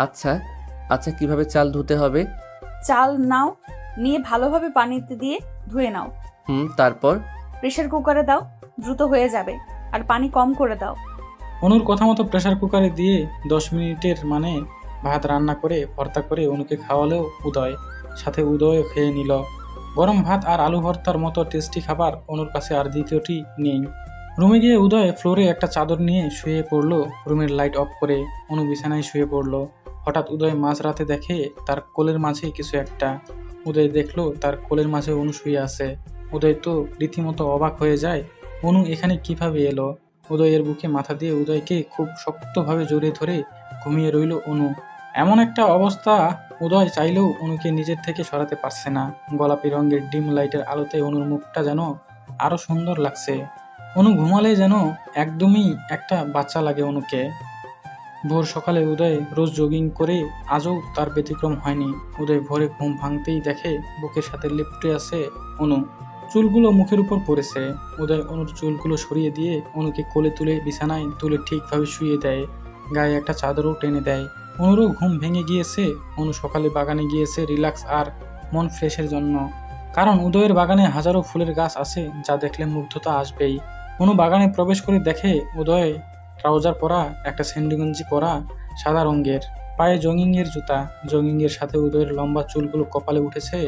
আচ্ছা আচ্ছা, কিভাবে চাল ধুতে হবে? চাল নাও, নিয়ে ভালোভাবে পানিতে দিয়ে ধুয়ে নাও। তারপর? প্রেসার কুকারে দাও, দ্রুত হয়ে যাবে। আর পানি কম করে দাও। অনুর কথা মতো প্রেসার কুকারে দিয়ে 10 মিনিটের মানে ভাত রান্না করে ভর্তা করে অনুকে খাওয়ালেও উদয়, সাথে উদয়ও খেয়ে নিল। গরম ভাত আর আলু ভর্তার মতো টেস্টি খাবার অনুর কাছে আর দ্বিতীয়টি নেই। রুমে গিয়ে উদয় ফ্লোরে একটা চাদর নিয়ে শুয়ে পড়লো। রুমের লাইট অফ করে অনু বিছানায় শুয়ে পড়লো। হঠাৎ উদয় মাঝরাতে দেখে তার কোলের মাঝে কিছু একটা। উদয় দেখলো তার কোলের মাঝে অনু শুয়ে আছে। উদয় তো রীতিমতো অবাক হয়ে যায়। অনু এখানে কিভাবে এলো? উদয়ের বুকে মাথা দিয়ে উদয়কে খুব শক্তভাবে জড়িয়ে ধরে ঘুমিয়ে রইল অনু। এমন একটা অবস্থা, উদয় চাইলেও অনুকে নিজের থেকে সরাতে পারছে না। গোলাপি রঙের ডিম লাইটের আলোতে অনুর মুখটা যেন আরো সুন্দর লাগছে। অনু ঘুমালে যেন একদমই একটা বাচ্চা লাগে অনুকে। ভোর সকালে উদয় রোজ জগিং করে, আজও তার ব্যতিক্রম হয়নি। উদয় ভোরে ঘুম ভাঙতেই দেখে বুকের সাথে লিপটে আছে অনু। চুলগুলো মুখের উপর পড়েছে। উদয় অনুর চুলগুলো সরিয়ে দিয়ে অনুকে কোলে তুলে বিছানায় তুলে ঠিকভাবে শুয়ে দেয়। গায়ে একটা চাদরও টেনে দেয়। অনুরও ঘুম ভেঙে গিয়েছে। অনু সকালে বাগানে গিয়েছে রিল্যাক্স আর মন ফ্রেশের জন্য। কারণ উদয়ের বাগানে হাজারো ফুলের গাছ আছে, যা দেখলে মুগ্ধতা আসবেই। অনু বাগানে প্রবেশ করে দেখে উদয় ট্রাউজার পরা, একটা স্যান্ডি পরা, সাদা রঙের, পায়ে জগিংয়ের জুতা। জগিংয়ের সাথে উদয়ের লম্বা চুলগুলো কপালে উঠেছে,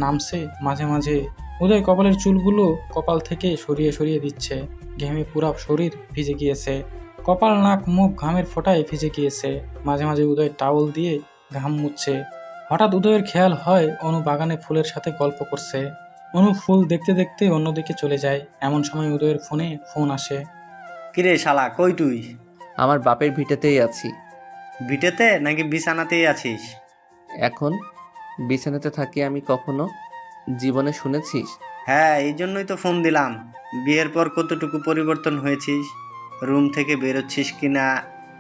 নামছে মাঝে মাঝে। উদয় কপালের চুলগুলো কপাল থেকে সরিয়ে সরিয়ে দিচ্ছে। ঘেমে পুরা শরীর ভিজে গিয়েছে। কপাল, নাক, মুখ ঘামের ফোঁটায় ভিজে গিয়েছে। মাঝে মাঝে উদয় টাওয়াল দিয়ে ঘাম মুছছে। হঠাৎ উদয়ের খেয়াল হয় অনু বাগানে ফুলের সাথে গল্প করছে। অনু ফুল দেখতে দেখতে অন্যদিকে চলে যায়। এমন সময় উদয়ের ফোনে ফোন আসে। কিরে শালা, কই তুই? আমার বাপের ভিটেতেই আছি। ভিটেতে নাকি বিছানাতেই আছিস? এখন বিছানাতে থাকি আমি, কখনো জীবনে শুনেছিস? হ্যাঁ, এই জন্যই তো ফোন দিলাম। বিয়ের পর কতটুকু পরিবর্তন হয়েছিস? রুম থেকে বেরোচ্ছিস কিনা?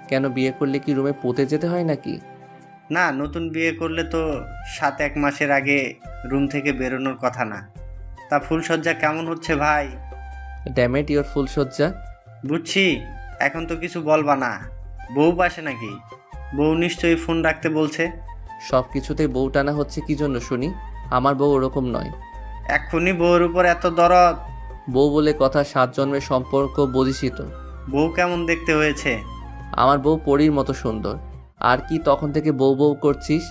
কেন, বিয়ে করলে কি রুমে পুঁতে যেতে হয় নাকি? না, নতুন বিয়ে করলে তো 7-1 মাসের আগে রুম থেকে বেরোনোর কথা না। তা ফুলসজ্জা কেমন হচ্ছে ভাই? ড্যামেট ইওর ফুলসজ্জা। বুঝছি, এখন তো কিছু বলবা না। বউ পাশে নাকি? বউ নিশ্চয়ই ফোন রাখতে বলছে। সব কিছুতেই বউ টানা হচ্ছে কি জন্য শুনি? আমার বউ ওরকম নয়। এক্ষুনি বউর উপর এত দরদ? বউ বলে কথা, 7 জন্মের সম্পর্ক বুঝিসই তো। বউ কেমন দেখতে হয়েছে? আমার বউ পরীর মতো সুন্দর। আর কি তখন থেকে বউ বউ করছিস?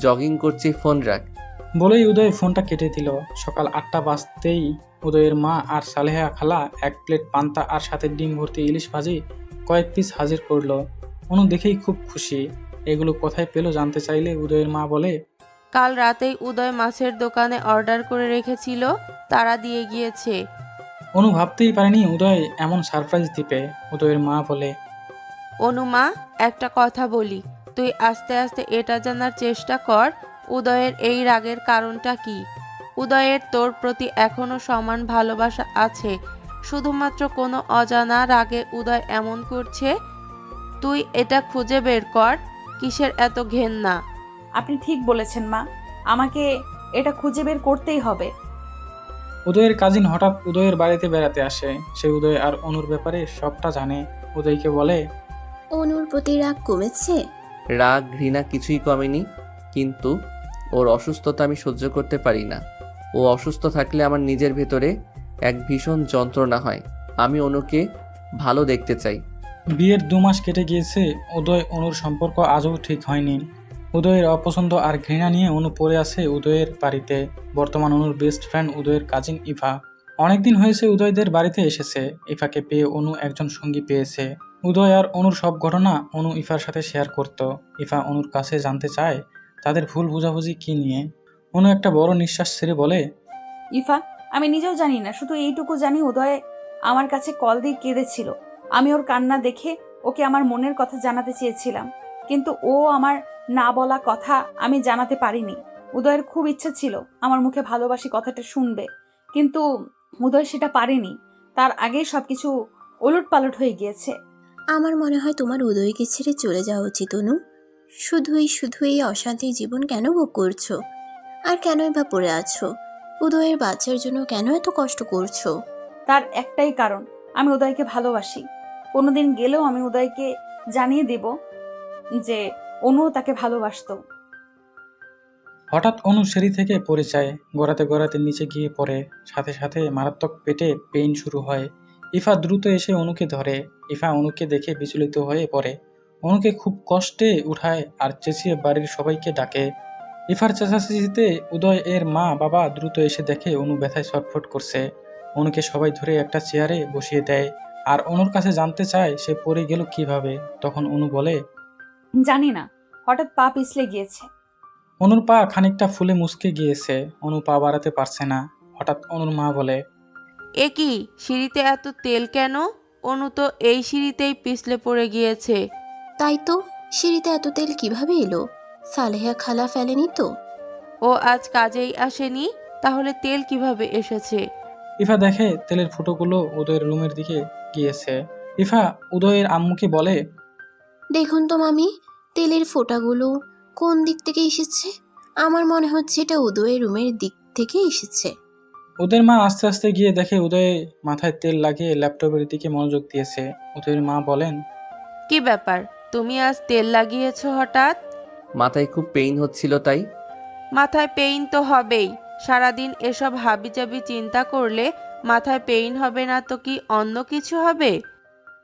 জগিং করছি, ফোন রাখ। বলেই উদয় ফোনটা কেটে দিল। সকাল 8টা বাজতেই উদয়ের মা আর সালেহা খালা 1 প্লেট পান্তা আর সাথে ডিম ভর্তি ইলিশ ভাজি কয়েক পিস হাজির করলো। অনু দেখেই খুব খুশি। এগুলো কোথায় পেলো জানতে চাইলে উদয়ের মা বলে, কাল রাতেই উদয় মাছের দোকানে অর্ডার করে রেখেছিল, তারা দিয়ে গিয়েছে। অনু ভাবতেই পারেনি উদয় এমন সারপ্রাইজ দিবে। উদয়ের মা বলে, অনুমা, একটা কথা বলি, তুই আস্তে আস্তে এটা জানার চেষ্টা কর উদয়ের এই রাগের কারণটা কি। উদয়ের তোর প্রতি এখনো সমান ভালোবাসা আছে, শুধুমাত্র কোনো অজানা রাগে উদয় এমন করছে। তুই এটা খুঁজে বের কর, কিসের এত ঘেন্না। আপনি ঠিক বলেছেন মা, আমাকে এটা খুঁজে বের করতেই হবে। উদয়ের কাজিন হঠাৎ উদয়ের বাড়িতে বেড়াতে আসে। সে উদয় আর অনুর ব্যাপারে সবটা জানে। উদয়কে বলে, অনুর প্রতি রাগ কমেছে? রাগ ঘৃণা কিছুই কমেনি, কিন্তু ওর অসুস্থতা আমি সহ্য করতে পারি না। ও অসুস্থ থাকলে আমার নিজের ভেতরে এক ভীষণ যন্ত্রণা হয়। আমি অনুকে ভালো দেখতে চাই। বিয়ের 2 মাস কেটে গিয়েছে। উদয় অনুর সম্পর্ক আজও ঠিক হয়নি। উদয়ের অপছন্দ আর ঘৃণা নিয়ে অনু পড়ে আছে উদয়ের বাড়িতে। বর্তমান অনুর বেস্ট ফ্রেন্ড উদয়ের কাজিন ইভা। অনেকদিন হয়েছে উদয়দের বাড়িতে এসেছে। ইফাকে পেয়ে অনু একজন সঙ্গী পেয়েছে। উদয় আর অনুর সব ঘটনা অনু ইফার সাথে শেয়ার করত। ইফা অনুর কাছে জানতে চায় তাদের ভুল বোঝাবুঝি কি নিয়ে। অনু একটা বড় নিঃশ্বাস ছেড়ে বলে, ইফা, আমি নিজেও জানি না, শুধু এইটুকু জানি উদয় আমার কাছে কল দিয়ে কেঁদেছিল। আমি ওর কান্না দেখে ওকে আমার মনের কথা জানাতে চেয়েছিলাম, কিন্তু ও আমার না বলা কথা আমি জানাতে পারিনি। উদয়ের খুব ইচ্ছে ছিল আমার মুখে ভালোবাসি কথাটা শুনবে, কিন্তু উদয় সেটা পারেনি। তার আগেই সবকিছু ওলটপালট হয়ে গিয়েছে। আমার মনে হয় তোমার উদয়কে ছেড়ে চলে যাওয়া উচিত অনু। শুধু এই অশান্তির জীবন কেন ভোগ করছো? আর কেনই বা পড়ে আছো? উদয়ের বাচ্চার জন্য কেন এত কষ্ট করছো? তার একটাই কারণ, আমি উদয়কে ভালোবাসি। কোনোদিন গেলেও আমি উদয়কে জানিয়ে দেব যে অনু তাকে ভালোবাসতো। হঠাৎ অনু সিঁড়ি থেকে পড়ে যায়। গড়াতে গড়াতে নিচে গিয়ে পড়ে। সাথে সাথে মারাত্মক পেটে পেইন শুরু হয়। ইফা দ্রুত এসে অনুকে ধরে। ইফা অনুকে দেখে বিচলিত হয়ে পড়ে। অনুকে খুব কষ্টে উঠায় আর চেঁচিয়ে বাড়ির সবাইকে ডাকে। ইফার চেঁচাচেঁচিতে উদয় এর মা বাবা দ্রুত এসে দেখে অনু ব্যথায় ছটফট করছে। অনুকে সবাই ধরে একটা চেয়ারে বসিয়ে দেয় আর অনুর কাছে জানতে চায় সে পড়ে গেল কিভাবে। তখন অনু বলে, জানি না, হঠাৎ পা পিছলে গিয়েছে। অনুর পা খানিকটা ফুলে মুচকে গিয়েছে। অনু পা বাড়াতে পারছে না। হঠাৎ অনুর মা বলে, এ কি, সিঁড়িতে এত তেল কেন? অনু তো এই সিঁড়িতেই পিছলে পড়ে গিয়েছে। তাই তো, সিঁড়িতে এত তেল কিভাবে এলো? সালেহা খালা ফেলেনি তো? ও আজ কাজেই আসেনি, তাহলে তেল কিভাবে এসেছে? ইফা দেখে তেলের ফুটোগুলো উদয়ের রুমের দিকে গিয়েছে। ইফা উদয়ের আম্মুকে বলে, দেখুন তো মামি, তেলের ফোঁটাগুলো কোন দিক থেকে এসেছে? আমার মনে হচ্ছে এটা উদয়ের রুমের দিক থেকে এসেছে। ওদের মা আস্তে আস্তে গিয়ে দেখে উদয় মাথায় তেল লাগিয়ে ল্যাপটপের দিকে মনোযোগ দিয়েছে। উদয়ের মা বলেন, কি ব্যাপার, তুমি আজ তেল লাগিয়েছো হঠাৎ? মাথায় খুব পেইন হচ্ছিল তাই। মাথায় পেইন তো হবেই, সারাদিন এসব হাবিজাবি চিন্তা করলে মাথায় পেইন হবে না তো কি অন্য কিছু হবে?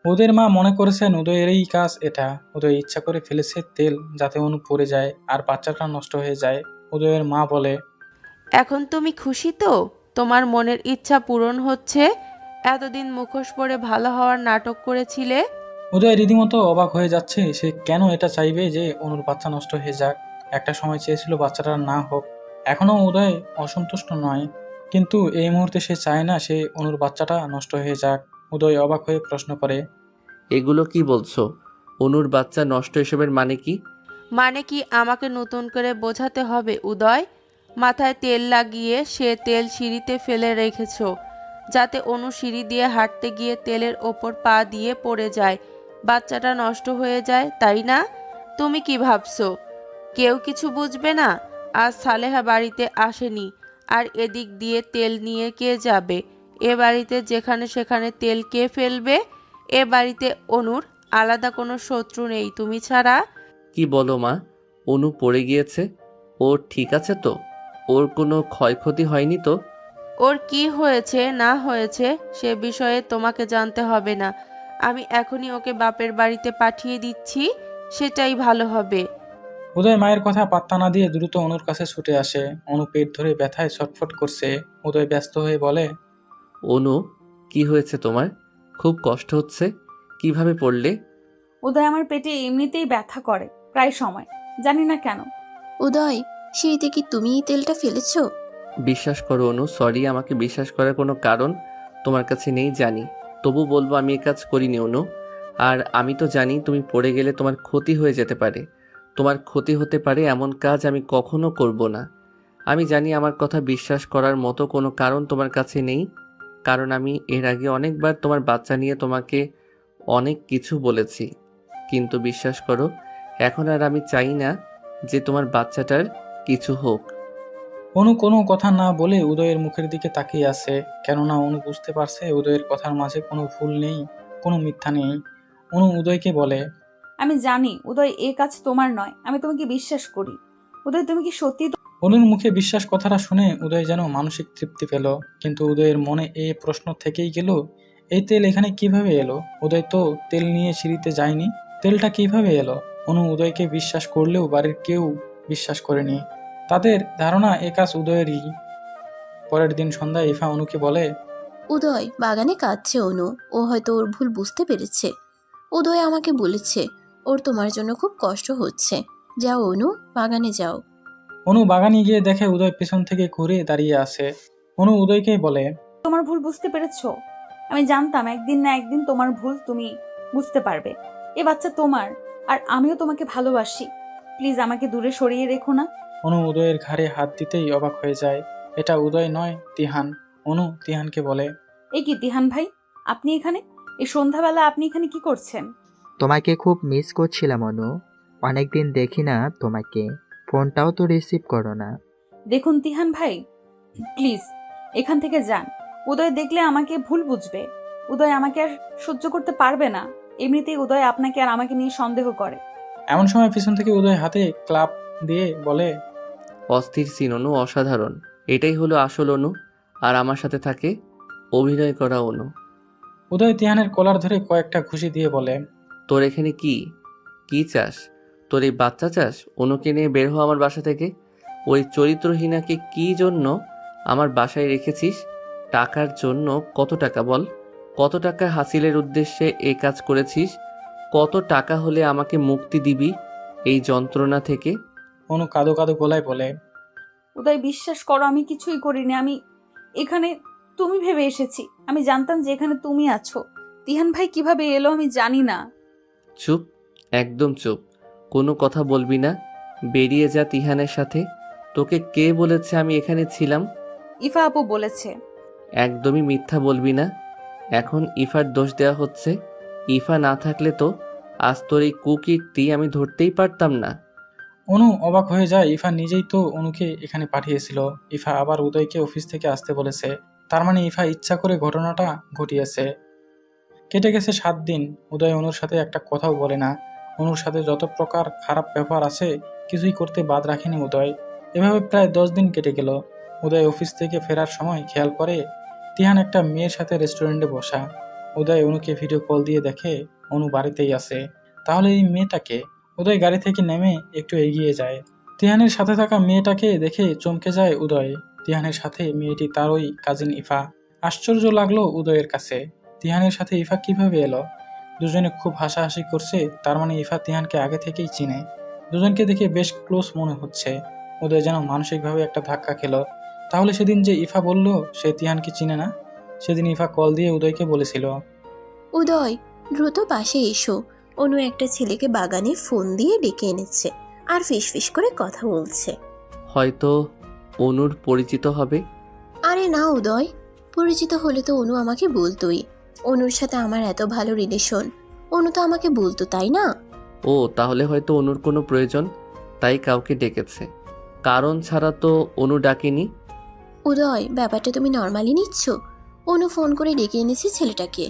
ওদের মা মনে করেছেন উদয়েরই কাজ এটা। উদয় ইচ্ছা করে ফেলেছে তেল যাতে অনু পড়ে যায় আর বাচ্চাটা নষ্ট হয়ে যায়। উদয়ের মা বলে, এখন তুমি খুশি তো? তোমার মনের ইচ্ছা পূরণ হচ্ছে? এতদিন মুখোশ পরে ভালো হওয়ার নাটক করেছিলে। উদয় রীতিমতো অবাক হয়ে যাচ্ছে। সে কেন এটা চাইবে যে অনুর বাচ্চা নষ্ট হয়ে যাক? একটা সময় চেয়েছিল বাচ্চাটা না হোক। এখনো উদয় অসন্তুষ্ট নয়, কিন্তু এই মুহূর্তে সে চায় না সে অনুর বাচ্চাটা নষ্ট হয়ে যাক। উদয় অবাক হয়ে প্রশ্ন করে, এগুলো কি বলছো? অনুর বাচ্চা নষ্ট এসবের মানে কি? মানে কি আমাকে নতুন করে বোঝাতে হবে উদয়? মাথায় তেল লাগিয়ে সে তেল সিঁড়িতে ফেলে রেখেছো যাতে অনু সিঁড়ি দিয়ে হাঁটতে গিয়ে তেলের ওপর পা দিয়ে পড়ে যায়, বাচ্চাটা নষ্ট হয়ে যায়, তাই না? তুমি কি ভাবছো কেউ কিছু বুঝবে না? আজ সালেহা বাড়িতে আসেনি, আর এদিক দিয়ে তেল নিয়ে কে যাবে? এ বাড়িতে যেখানে সেখানে তেল কে ফেলবে? এ বাড়িতে অনুর আলাদা কোনো শত্রু নেই তুমি ছাড়া। কি বলো মা? অনু পড়ে গিয়েছে, ও ঠিক আছে তো? ওর কোনো ক্ষয়ক্ষতি হয়নি তো? ওর কি হয়েছে না হয়েছে সে বিষয়ে তোমাকে জানতে হবে না। আমি এখনই ওকে বাপের বাড়িতে পাঠিয়ে দিচ্ছি, সেটাই ভালো হবে। উদয় মায়ের কথা পাত্তা না দিয়ে দ্রুত অনুর কাছে ছুটে আসে। অনু পেট ধরে ব্যথায় ছটফট করছে। উদয় ব্যস্ত হয়ে বলে, অনু, কি হয়েছে তোমার? খুব কষ্ট হচ্ছে? কিভাবে পড়লে? উদয় আমার পেটে এমনিতেই ব্যথা করে প্রায় সময়, জানি না কেন। উদয়, সিঁড়িতে কি তুমি এই তেলটা ফেলেছো? বিশ্বাস করো অনু, সরি, আমাকে বিশ্বাস করার কোনো কারণ তোমার কাছে নেই জানি, তবু বলবো আমি এ কাজ করিনি অনু। আর আমি তো জানি তুমি পড়ে গেলে তোমার ক্ষতি হয়ে যেতে পারে। তোমার ক্ষতি হতে পারে এমন কাজ আমি কখনো করব না। আমি জানি আমার কথা বিশ্বাস করার মতো কোনো কারণ তোমার কাছে নেই, কারণ আমি এর আগে অনেকবার তোমার বাচ্চা নিয়ে তোমাকে অনেক কিছু বলেছি। কিন্তু বিশ্বাস করো, এখন আর আমি চাই না যে তোমার বাচ্চাটার কিছু হোক। অনু কোনো কথা না বলে উদয়ের মুখের দিকে তাকিয়ে আছে, কেননা অনু বুঝতে পারছে উদয়ের কথার মাঝে কোনো ভুল নেই, কোনো মিথ্যা নেই। অনু উদয়কে বলে, আমি জানি উদয়, এ কাজ তোমার নয়, আমি তোমাকে বিশ্বাস করি। উদয়, তুমি কি সত্যি? অনুর মুখে বিশ্বাস কথাটা শুনে উদয় যেন মানসিক তৃপ্তি পেল। কিন্তু উদয়ের মনে এই প্রশ্ন থেকেই গেল, এই তেল এখানে কিভাবে এলো? উদয় তো তেল নিয়ে সিঁড়িতে যায়নি, তেলটা কিভাবে এলো? অনু উদয়কে বিশ্বাস করলেও বাড়ির কেউ বিশ্বাস করেনি। তাদের ধারণা এ কাজ উদয়েরই। পরের দিন সন্ধ্যায় ইফা অনুকে বলে, উদয় বাগানে কাঁদছে অনু, ও হয়তো ওর ভুল বুঝতে পেরেছে। উদয় আমাকে বলেছে ওর তোমার জন্য খুব কষ্ট হচ্ছে। যাও অনু, বাগানে যাও। অনু বাগানে গিয়ে দেখে উদয় পেছন থেকে ঘুরে দাঁড়িয়ে আছে। অনু উদয়কে বলে, তোমার ভুল বুঝতে পেরেছো? আমি জানতাম একদিন না একদিন তোমার ভুল তুমি বুঝতে পারবে। এ বাচ্চা তোমার, আর আমিও তোমাকে ভালোবাসি। প্লিজ আমাকে দূরে সরিয়ে রেখো না। অনু উদয়ের ঘাড়ে হাত দিতেই অবাক হয়ে যায়। এটা উদয় নয়, তিহান। অনু তিহানকে বলে, এই কি তিহান ভাই, আপনি এখানে? এই সন্ধ্যাবেলা আপনি এখানে কি করছেন? তোমাকে খুব মিস করছিলাম অনু, অনেকদিন দেখি না তোমাকে, ফোনটাও তো রিসিভ করো না। দেখুন তিহান ভাই, প্লিজ এখান থেকে যান। উদয় দেখলে আমাকে ভুল বুঝবে। উদয় আমাকে আর সহ্য করতে পারবে না। এমনিতেই উদয় আপনাকে আর আমাকে নিয়ে সন্দেহ করে। এমন সময় পিছন থেকে উদয় হাতে ক্লাব দিয়ে বলে, অস্থির সিন অনু, অসাধারণ। এটাই হলো আসল অনু, আর আমার সাথে থাকে অভিনয় করা অনু। উদয় তিহানের কলার ধরে কয়েকটা ঘুষি দিয়ে বলে, তোর এখানে কি কি চাস? তোর এই বাচ্চা চাস? অনুকে নিয়ে বের হো আমার বাসা থেকে। ওই চরিত্রহীনাকে কি জন্য আমার বাসায় রেখেছিস? টাকার জন্য? কত টাকা বল? কত টাকা হাসিলের উদ্দেশ্যে এই কাজ করেছিস? কত টাকা হলে আমাকে মুক্তি দিবি এই যন্ত্রণা থেকে? অনু কাঁদো কাঁদো গলায় বলে, উদয় বিশ্বাস করো, আমি কিছুই করিনি। আমি এখানে তুমি ভেবে এসেছি। আমি জানতাম যে এখানে তুমি আছো। তিহান ভাই কিভাবে এলো আমি জানি না। চুপ, একদম চুপ। কোনো কথা বলবি না। বেরিয়ে যা তিহানের সাথে। তোকে কে বলেছে আমি এখানে ছিলাম? ইফা আপু বলেছে। একদমই মিথ্যা বলবি না। এখন ইফার দোষ দেওয়া হচ্ছে। ইফা না থাকলে তো আজ তোর এই কুকীর্তি আমি ধরতেই পারতাম না। অনু অবাক হয়ে যায়। ইফা নিজেই তো অনুকে এখানে পাঠিয়েছিল। ইফা আবার উদয়কে অফিস থেকে আসতে বলেছে। তার মানে ইফা ইচ্ছা করে ঘটনাটা ঘটিয়েছে। কেটে গেছে 7 দিন। উদয় অনুর সাথে একটা কথাও বলে না। অনুর সাথে যত প্রকার খারাপ ব্যবহার আছে কিছুই করতে বাদ রাখেনি উদয়। এভাবে প্রায় 10 দিন কেটে গেল। উদয় অফিস থেকে ফেরার সময় খেয়াল করে তিহান একটা মেয়ের সাথে রেস্টুরেন্টে বসা। উদয় অনুকে ভিডিও কল দিয়ে দেখে অনু বাড়িতেই আছে। তাহলে এই মেয়েটাকে? উদয় গাড়ি থেকে নেমে একটু এগিয়ে যায়। তিহানের সাথে থাকা মেয়েটাকে দেখে চমকে যায় উদয়। তিহানের সাথে মেয়েটি তারই কাজিন ইফা। আশ্চর্য লাগলো উদয়ের কাছে, তিহানের সাথে ইফা কিভাবে এলো? দুজনে খুব হাসাহাসি করছে। তার মানে ইফা তিহানকে আগে থেকেই চিনে। দুজনকে দেখে বেশ ক্লোজ মনে হচ্ছে। উদয় যেন মানসিকভাবে একটা ধাক্কা খেলো। তাহলে সেদিন যে ইফা বলল সে তিহানকে চিনে না, সেদিন ইফা কল দিয়ে উদয়কে বলেছিল, উদয় দ্রুত পাশে এসো। অনু একটা ছেলেকে বাগানে ফোন দিয়ে ডেকে এনেছে আর ফিসফিস করে কথা বলছে। হয়তো অনুর পরিচিত হবে। আরে না উদয়, পরিচিত হলে তো অনু আমাকে বলতোই। অনুর সাথে আমার এত ভালো রিলেশন, অনু তো আমাকে বলতো, তাই না? ও তাহলে হয়তো অনুর কোনো প্রয়োজন, তাই কাউকে ডেকেছে। কারণ ছাড়া তো অনু ডাকেনি। উদয় ব্যাপারটা তুমি নর্মালি নিচ্ছ। অনু ফোন করে ডেকে এনেছে ছেলেটাকে।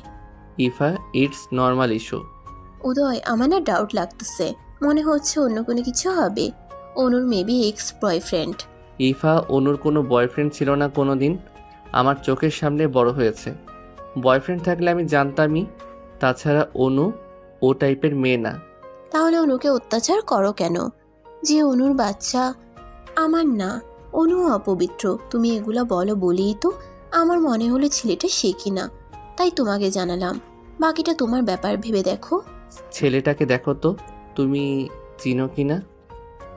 Ifa, it's normal issue. Uday আমার না ডাউট লাগতেছে, মনে হচ্ছে অন্য কোনো কিছু হবে। অনুর মেবি এক্স বয়ফ্রেন্ড। ইফা, অনুর কোনো বয়ফ্রেন্ড ছিল না কোনো দিন। আমার চোখের সামনে বড় হয়েছে। বয়ফ্রেন্ড থাকলে আমি জানতামই। তাছাড়া অনু ও টাইপের মেয়ে না। তাহলে অনুকে অত্যাচার করো কেন? যে অনুর বাচ্চা আমার না, অনু অপবিত্র। তুমি এগুলা বলো বলেই তো আমার মনে হলো ছেলেটা সে কিনা, তাই তোমাকে জানালাম। বাকিটা তোমার ব্যাপার, ভেবে দেখো। ছেলেটাকে দেখো তো, তুমি চিনো কি না?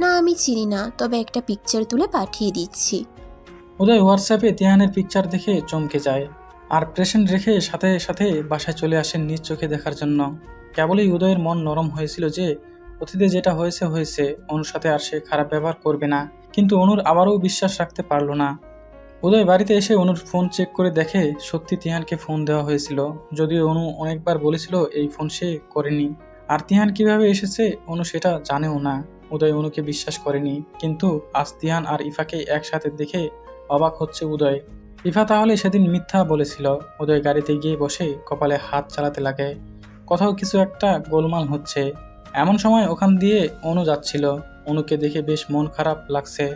না আমি চিনি না, তবে একটা পিকচার তুলে পাঠিয়ে দিচ্ছি। উদয় হোয়াটসঅ্যাপে তিহানের পিকচার দেখে চমকে যায়। আর প্রেশেন্ট রেখে সাথে সাথে বাসায় চলে আসেন নিজ চোখে দেখার জন্য। কেবলই উদয়ের মন নরম হয়েছিল যে অতীতে যেটা হয়েছে হয়েছে, অনুর সাথে আর সে খারাপ ব্যবহার করবে না। কিন্তু অনুর আবারও বিশ্বাস রাখতে পারল না। উদয় বাড়িতে এসে অনুর ফোন চেক করে দেখে সত্যি তিহানকে ফোন দেওয়া হয়েছিল। যদিও অনু অনেকবার বলেছিল এই ফোন সে করেনি। আর তিহান কিভাবে এসেছে অনু সেটা জানেও না। উদয় অনুকে বিশ্বাস করেনি। কিন্তু আজ তিহান আর ইফাকে একসাথে দেখে অবাক হচ্ছে উদয়। ইফা তাহলে সেদিন মিথ্যা বলেছিল। উদয় গাড়িতে গিয়ে বসে কপালে হাত চালাতে লাগে। কোথাও কিছু একটা গোলমাল হচ্ছে। এমন সময় ওখান দিয়ে অনু যাচ্ছিল। অনুকে দেখে বেশ মন খারাপ লাগছে।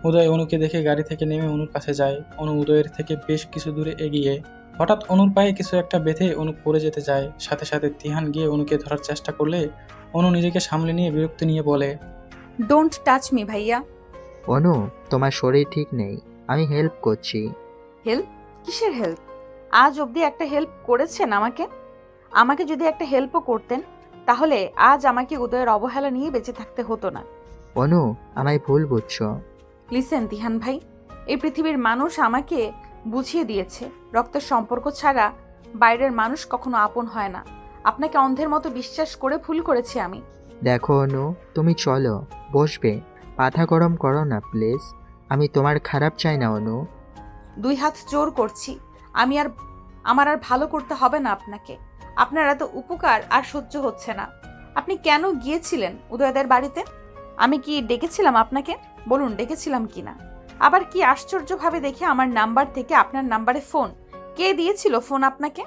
উদয় অনুকে দেখে গাড়ি থেকে নেমে অনুর কাছে যায়। অনু উদয়ের থেকে বেশ কিছু দূরে এগিয়ে হঠাৎ অনুর পায়ে কিছু একটা বেঁধে অনু পড়ে যেতে যায়। সাথে সাথে তিহান গিয়ে অনুকে ধরার চেষ্টা করলে অনু নিজেকে সামলে নিয়ে বিরক্তি নিয়ে বলে, ডোন্ট টাচ মি ভাইয়া। অনু, তোমার শরীর ঠিক নেই, আমি হেল্প করছি। হেল্প? কিসের হেল্প? আজ অবধি একটা হেল্প করেছেন আমাকে? আমাকে যদি একটা হেল্পও করতেন তাহলে আজ আমাকে উদয়ের অবহেলা নিয়ে বেঁচে থাকতে হতো না। অনু, আমায় ভুল বুঝছো। লিসেন তিহান ভাই, এই পৃথিবীর মানুষ আমাকে বুঝিয়ে দিয়েছে রক্তের সম্পর্ক ছাড়া বাইরের মানুষ কখনো আপন হয় না। আপনাকে অন্ধের মতো বিশ্বাস করে ভুল করেছি আমি। দেখো অনু, তুমি চলো, বসবে, মাথা গরম করো না প্লিজ। আমি তোমার খারাপ চাই না অনু। 2 হাত জোর করছি, আমার আর ভালো করতে হবে না আপনাকে। আপনার এত উপকার আর সহ্য হচ্ছে না। আপনি কেন গিয়েছিলেন উদয়দের বাড়িতে? আমি কি ডেকেছিলাম আপনাকে? বলুন ডেকেছিলাম কিনা। আবার কি আশ্চর্যভাবে দেখে আমার নাম্বার থেকে আপনার নাম্বারে ফোন কে দিয়েছিল? ফোন আপনাকে?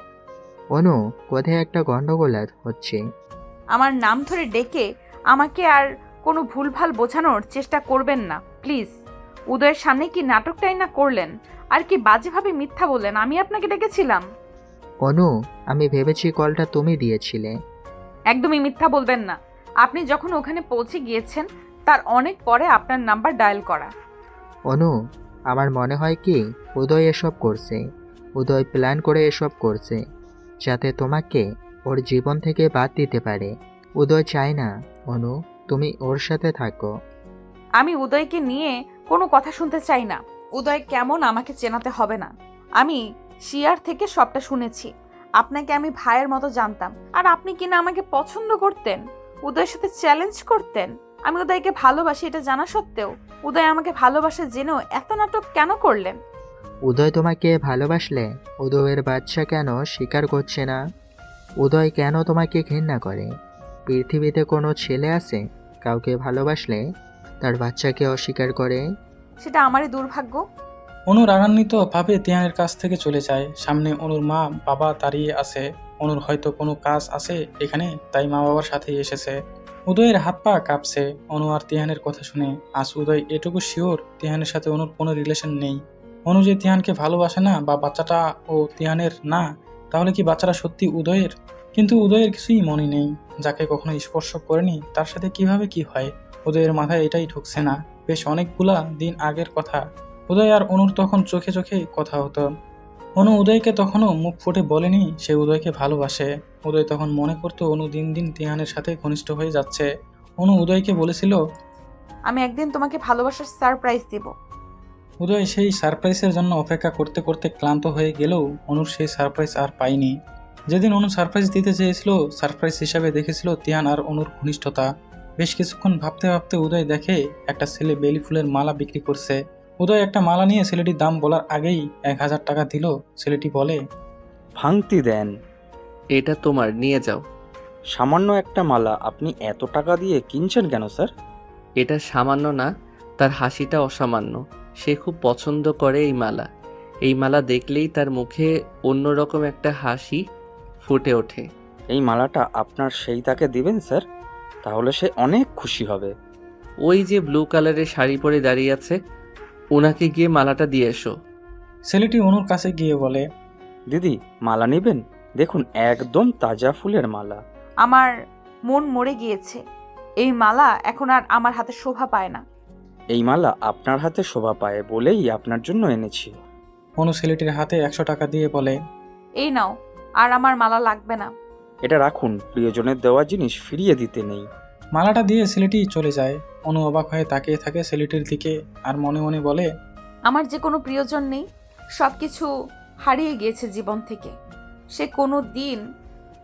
অনু, কোথায় একটা গন্ডগোল হচ্ছে। আমার নাম ধরে ডেকে আমাকে আর কোনো ভুলভাল বোঝানোর চেষ্টা করবেন না প্লিজ। উদয়ের সামনে কি নাটকটাই না করলেন, আর কি বাজেভাবে মিথ্যা বললেন আমি আপনাকে ডেকেছিলাম। অনু, আমি ভেবেছি কলটা তুমি দিয়েছিলে। একদমই মিথ্যা বলবেন না। আপনি যখন ওখানে পৌঁছে গিয়েছেন তার অনেক পরে আপনার নাম্বার ডায়াল করা। অনু, আমার মনে হয় কি উদয় এসব করছে। উদয় প্ল্যান করে এসব করছে যাতে তোমাকে ওর জীবন থেকে বাদ দিতে পারে। উদয় চায় না অনু তুমি ওর সাথে থাকো। আমি উদয়কে নিয়ে কোনো কথা শুনতে চাই না। উদয় কেমন আমাকে চেনাতে হবে না। আমি শিয়ার থেকে সবটা শুনেছি। আপনাকে আমি ভাইয়ের মতো জানতাম, আর আপনি কিনা আমাকে পছন্দ করতেন, উদয়ের সাথে চ্যালেঞ্জ করতেন। আমি উদয়কে ভালোবাসি এটা জানা সত্ত্বেও উদয় আমাকে ভালোবাসা জেনেও এত নাটক কেন করলেন? উদয় তোমাকে ভালোবাসলে উদয়ের বাচ্চা কেন স্বীকার করছে না? উদয় কেন তোমাকে ঘৃণা করে? পৃথিবীতে কোনো ছেলে আছে কাউকে ভালোবাসলে তার বাচ্চাকে অস্বীকার করে? সেটা আমারই দুর্ভাগ্য। অনু রাগান্বিত ভাবে তিহানের কাছ থেকে চলে যায়। সামনে অনুর মা বাবা দাঁড়িয়ে আছে। অনুর হয়তো কোনো কাজ আছে এখানে, তাই মা বাবার সাথেই এসেছে। উদয়ের হাত পা কাঁপছে অনু আর তিহানের কথা শুনে। আজ উদয় এটুকু শিওর তিহানের সাথে অনুর কোনো রিলেশন নেই। অনু যে তিহানকে ভালোবাসে না বা বাচ্চাটা ও তিহানের না, তাহলে কি বাচ্চাটা সত্যি উদয়ের? কিন্তু উদয়ের কিছুই মনে নেই। যাকে কখনো স্পর্শ করেনি তার সাথে কিভাবে কি হয়, উদয়ের মাথায় এটাই ঢুকছে না। বেশ অনেকগুলা দিন আগের কথা। উদয় আর অনুর তখন চোখে চোখে কথা হতো। অনু উদয়কে তখনও মুখ ফুটে বলেনি সে উদয়কে ভালোবাসে। উদয় তখন মনে করতো অনু দিন দিন তিহানের সাথে ঘনিষ্ঠ হয়ে যাচ্ছে। অনু উদয়কে বলেছিল, আমি একদিন তোমাকে ভালোবাসার সারপ্রাইজ দেব। উদয় সেই সারপ্রাইজের জন্য অপেক্ষা করতে করতে ক্লান্ত হয়ে গেলেও অনুর সেই সারপ্রাইজ আর পায়নি। যেদিন অনু সারপ্রাইজ দিতে চেয়েছিল, সারপ্রাইজ হিসাবে দেখেছিল তিহান আর অনুর ঘনিষ্ঠতা। বেশ কিছুক্ষণ ভাবতে ভাবতে উদয় দেখে একটা ছেলে বেলি ফুলের মালা বিক্রি করছে। উদয় একটা মালা নিয়ে ছেলেটির দাম বলার আগেই 1000 টাকা দিল। ছেলেটি বলে, ভাঙতি দেন। এটা তোমার, নিয়ে যাও। সামান্য একটা মালা আপনি এত টাকা দিয়ে কিনছেন কেন স্যার? এটা সামান্য না, তার হাসিটা অসামান্য। সে খুব পছন্দ করে এই মালা। এই মালা দেখলেই তার মুখে অন্যরকম একটা হাসি ফুটে ওঠে। এই মালাটা আপনার সেই তাকে দিবেন স্যার, তাহলে সে অনেক খুশি হবে। ওই যে ব্লু কালারের শাড়ি পরে দাঁড়িয়ে আছে, ওনাকে গিয়ে মালাটা দিয়ে এসো। ছেলেটি অনুর কাছে গিয়ে বলে, দিদি মালা নেবেন? দেখুন একদম তাজা ফুলের মালা। আমার মন মরে গিয়েছে। এই মালা এখন আর আমার হাতে শোভা পায় না। এই মালা আপনার হাতে শোভা পায় বলেই আপনার জন্য এনেছি। অনু ছেলেটির হাতে 100 টাকা দিয়ে বলে, এই নাও, আর আমার মালা লাগবে না। এটা রাখুন, প্রিয়জনের দেওয়া জিনিস ফিরিয়ে দিতে নেই। মালাটা দিয়ে ছেলেটি চলে যায়। অনু অবাক হয়ে তাকিয়ে থাকে ছেলেটির দিকে আর মনে মনে বলে, আমার যে কোনো প্রিয়জন নেই, সব কিছু হারিয়ে গিয়েছে জীবন থেকে। সে কোনো দিন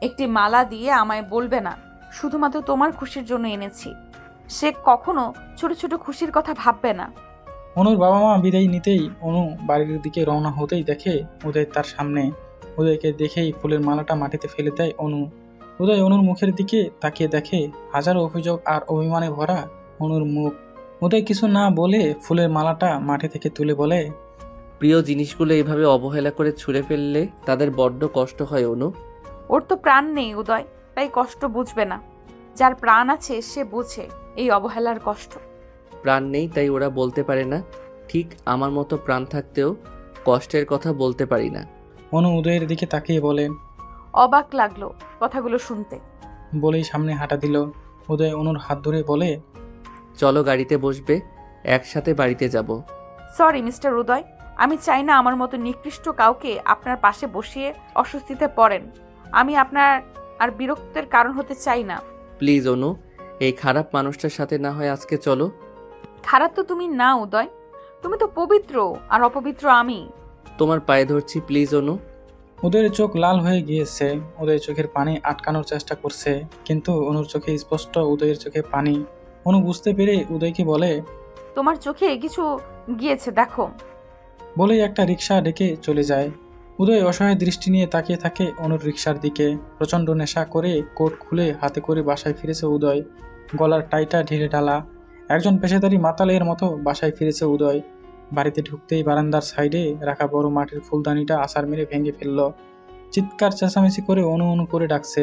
একটি মালা দিয়ে আমায় বলবে না শুধুমাত্র তোমার খুশির জন্য এনেছি। সে কখনো ছোট ছোট খুশির কথা ভাববে না। অনুর বাবা মা বিদায় নিতেই অনু বাড়ির দিকে রওনা হতেই দেখে উদয় তার সামনে। উদয়কে দেখেই ফুলের মালাটা মাটিতে ফেলে দেয় অনু। উদয় অনুর মুখের দিকে তাকিয়ে দেখে হাজারো অভিযোগ আর অভিমানে ভরা অনুর মুখ। উদয় কিছু না বলে ফুলের মালাটা মাটি থেকে তুলে বলে, প্রিয় জিনিসগুলো এইভাবে অবহেলা করে ছুঁড়ে ফেললে তাদের বড্ড কষ্ট হয় অনু। ওর তো প্রাণ নেই উদয়, তাই কষ্ট বুঝবে না। যার প্রাণ আছে সে বুঝে এই অবহেলার কষ্ট। প্রাণ নেই তাই ওরা বলতে পারে না। ঠিক আমার মতো প্রাণ থাকতেও কষ্টের কথা বলতে পারি না। অনু উদয়ের দিকে তাকিয়ে বলে, অবাক লাগলো কথাগুলো শুনতে। বলেই সামনে হাঁটা দিল। উদয় অনুর হাত ধরে বলে, চলো গাড়িতে বসবে, একসাথে বাড়িতে যাব। সরি মিস্টার উদয়, আমি চাই না আমার মতো নিকৃষ্ট কাউকে আপনার পাশে বসিয়ে অস্বস্তিতে পড়েন। আমি আপনার আর বিরক্তের কারণ হতে চাই না। প্লিজ অনু, এই খারাপ মানুষটার সাথে না হয় আজকে চলো। খারাপ তো তুমি না উদয়, তুমি তো পবিত্র, আর অপবিত্র আমি। তোমার পায়ে ধরছি, প্লিজ অনু। উদয়ের চোখ লাল হয়ে গিয়েছে। উদয়ের চোখের পানি আটকানোর চেষ্টা করছে, কিন্তু অনুর চোখে স্পষ্ট উদয়ের চোখে পানি। অনু বুঝতে পেরে উদয়কে বলে, তোমার চোখে কিছু গিয়েছে দেখো। বলেই একটা রিক্সা ডেকে চলে যায়। উদয় অসহায় দৃষ্টি নিয়ে তাকিয়ে থাকে অনুর রিক্সার দিকে। প্রচণ্ড নেশা করে কোট খুলে হাতে করে বাসায় ফিরেছে উদয়, গলার টাইটা ঢিলে ঢালা। একজন পেশাদারি মাতালের মতো বাসায় ফিরেছে উদয়। বাড়িতে ঢুকতেই বারান্দার সাইডে রাখা বড় মাটির ফুলদানিটা আছাড় মেরে ভেঙে ফেলল। চিৎকার চেঁচামেচি করে অনু অনু করে ডাকছে।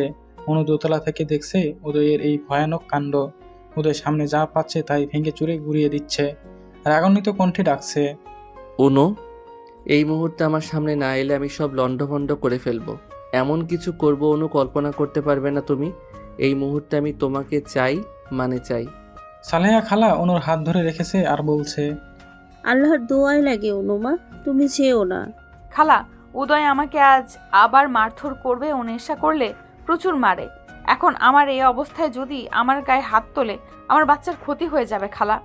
অনু দোতলা থেকে দেখছে উদয়ের এই ভয়ানক কাণ্ড। উদয় সামনে যা পাচ্ছে তাই ভেঙে চুরে গুড়িয়ে দিচ্ছে। রাগান্বিত কণ্ঠে ডাকছে, অনু, এই মুহূর্তে আমার সামনে না এলে আমি সব লণ্ডভণ্ড করে ফেলবো। এমন কিছু করব অনু, কল্পনা করতে পারবে না তুমি। এই মুহূর্তে আমি তোমাকে চাই, মানে চাই। সালেহা খালা অনুর হাত ধরে রেখেছে আর বলছে, আল্লাহর দোয়াই লাগে অনুমা, তুমি চেয়েও না। খালা, উদয় আমাকে আজ আবার মারধর করবে ও নেশা করলে প্রচুর মারে। এখন আমার এই অবস্থায় যদি আমার গায়ে হাত তোলে আমার বাচ্চার ক্ষতি হয়ে যাবে খালা।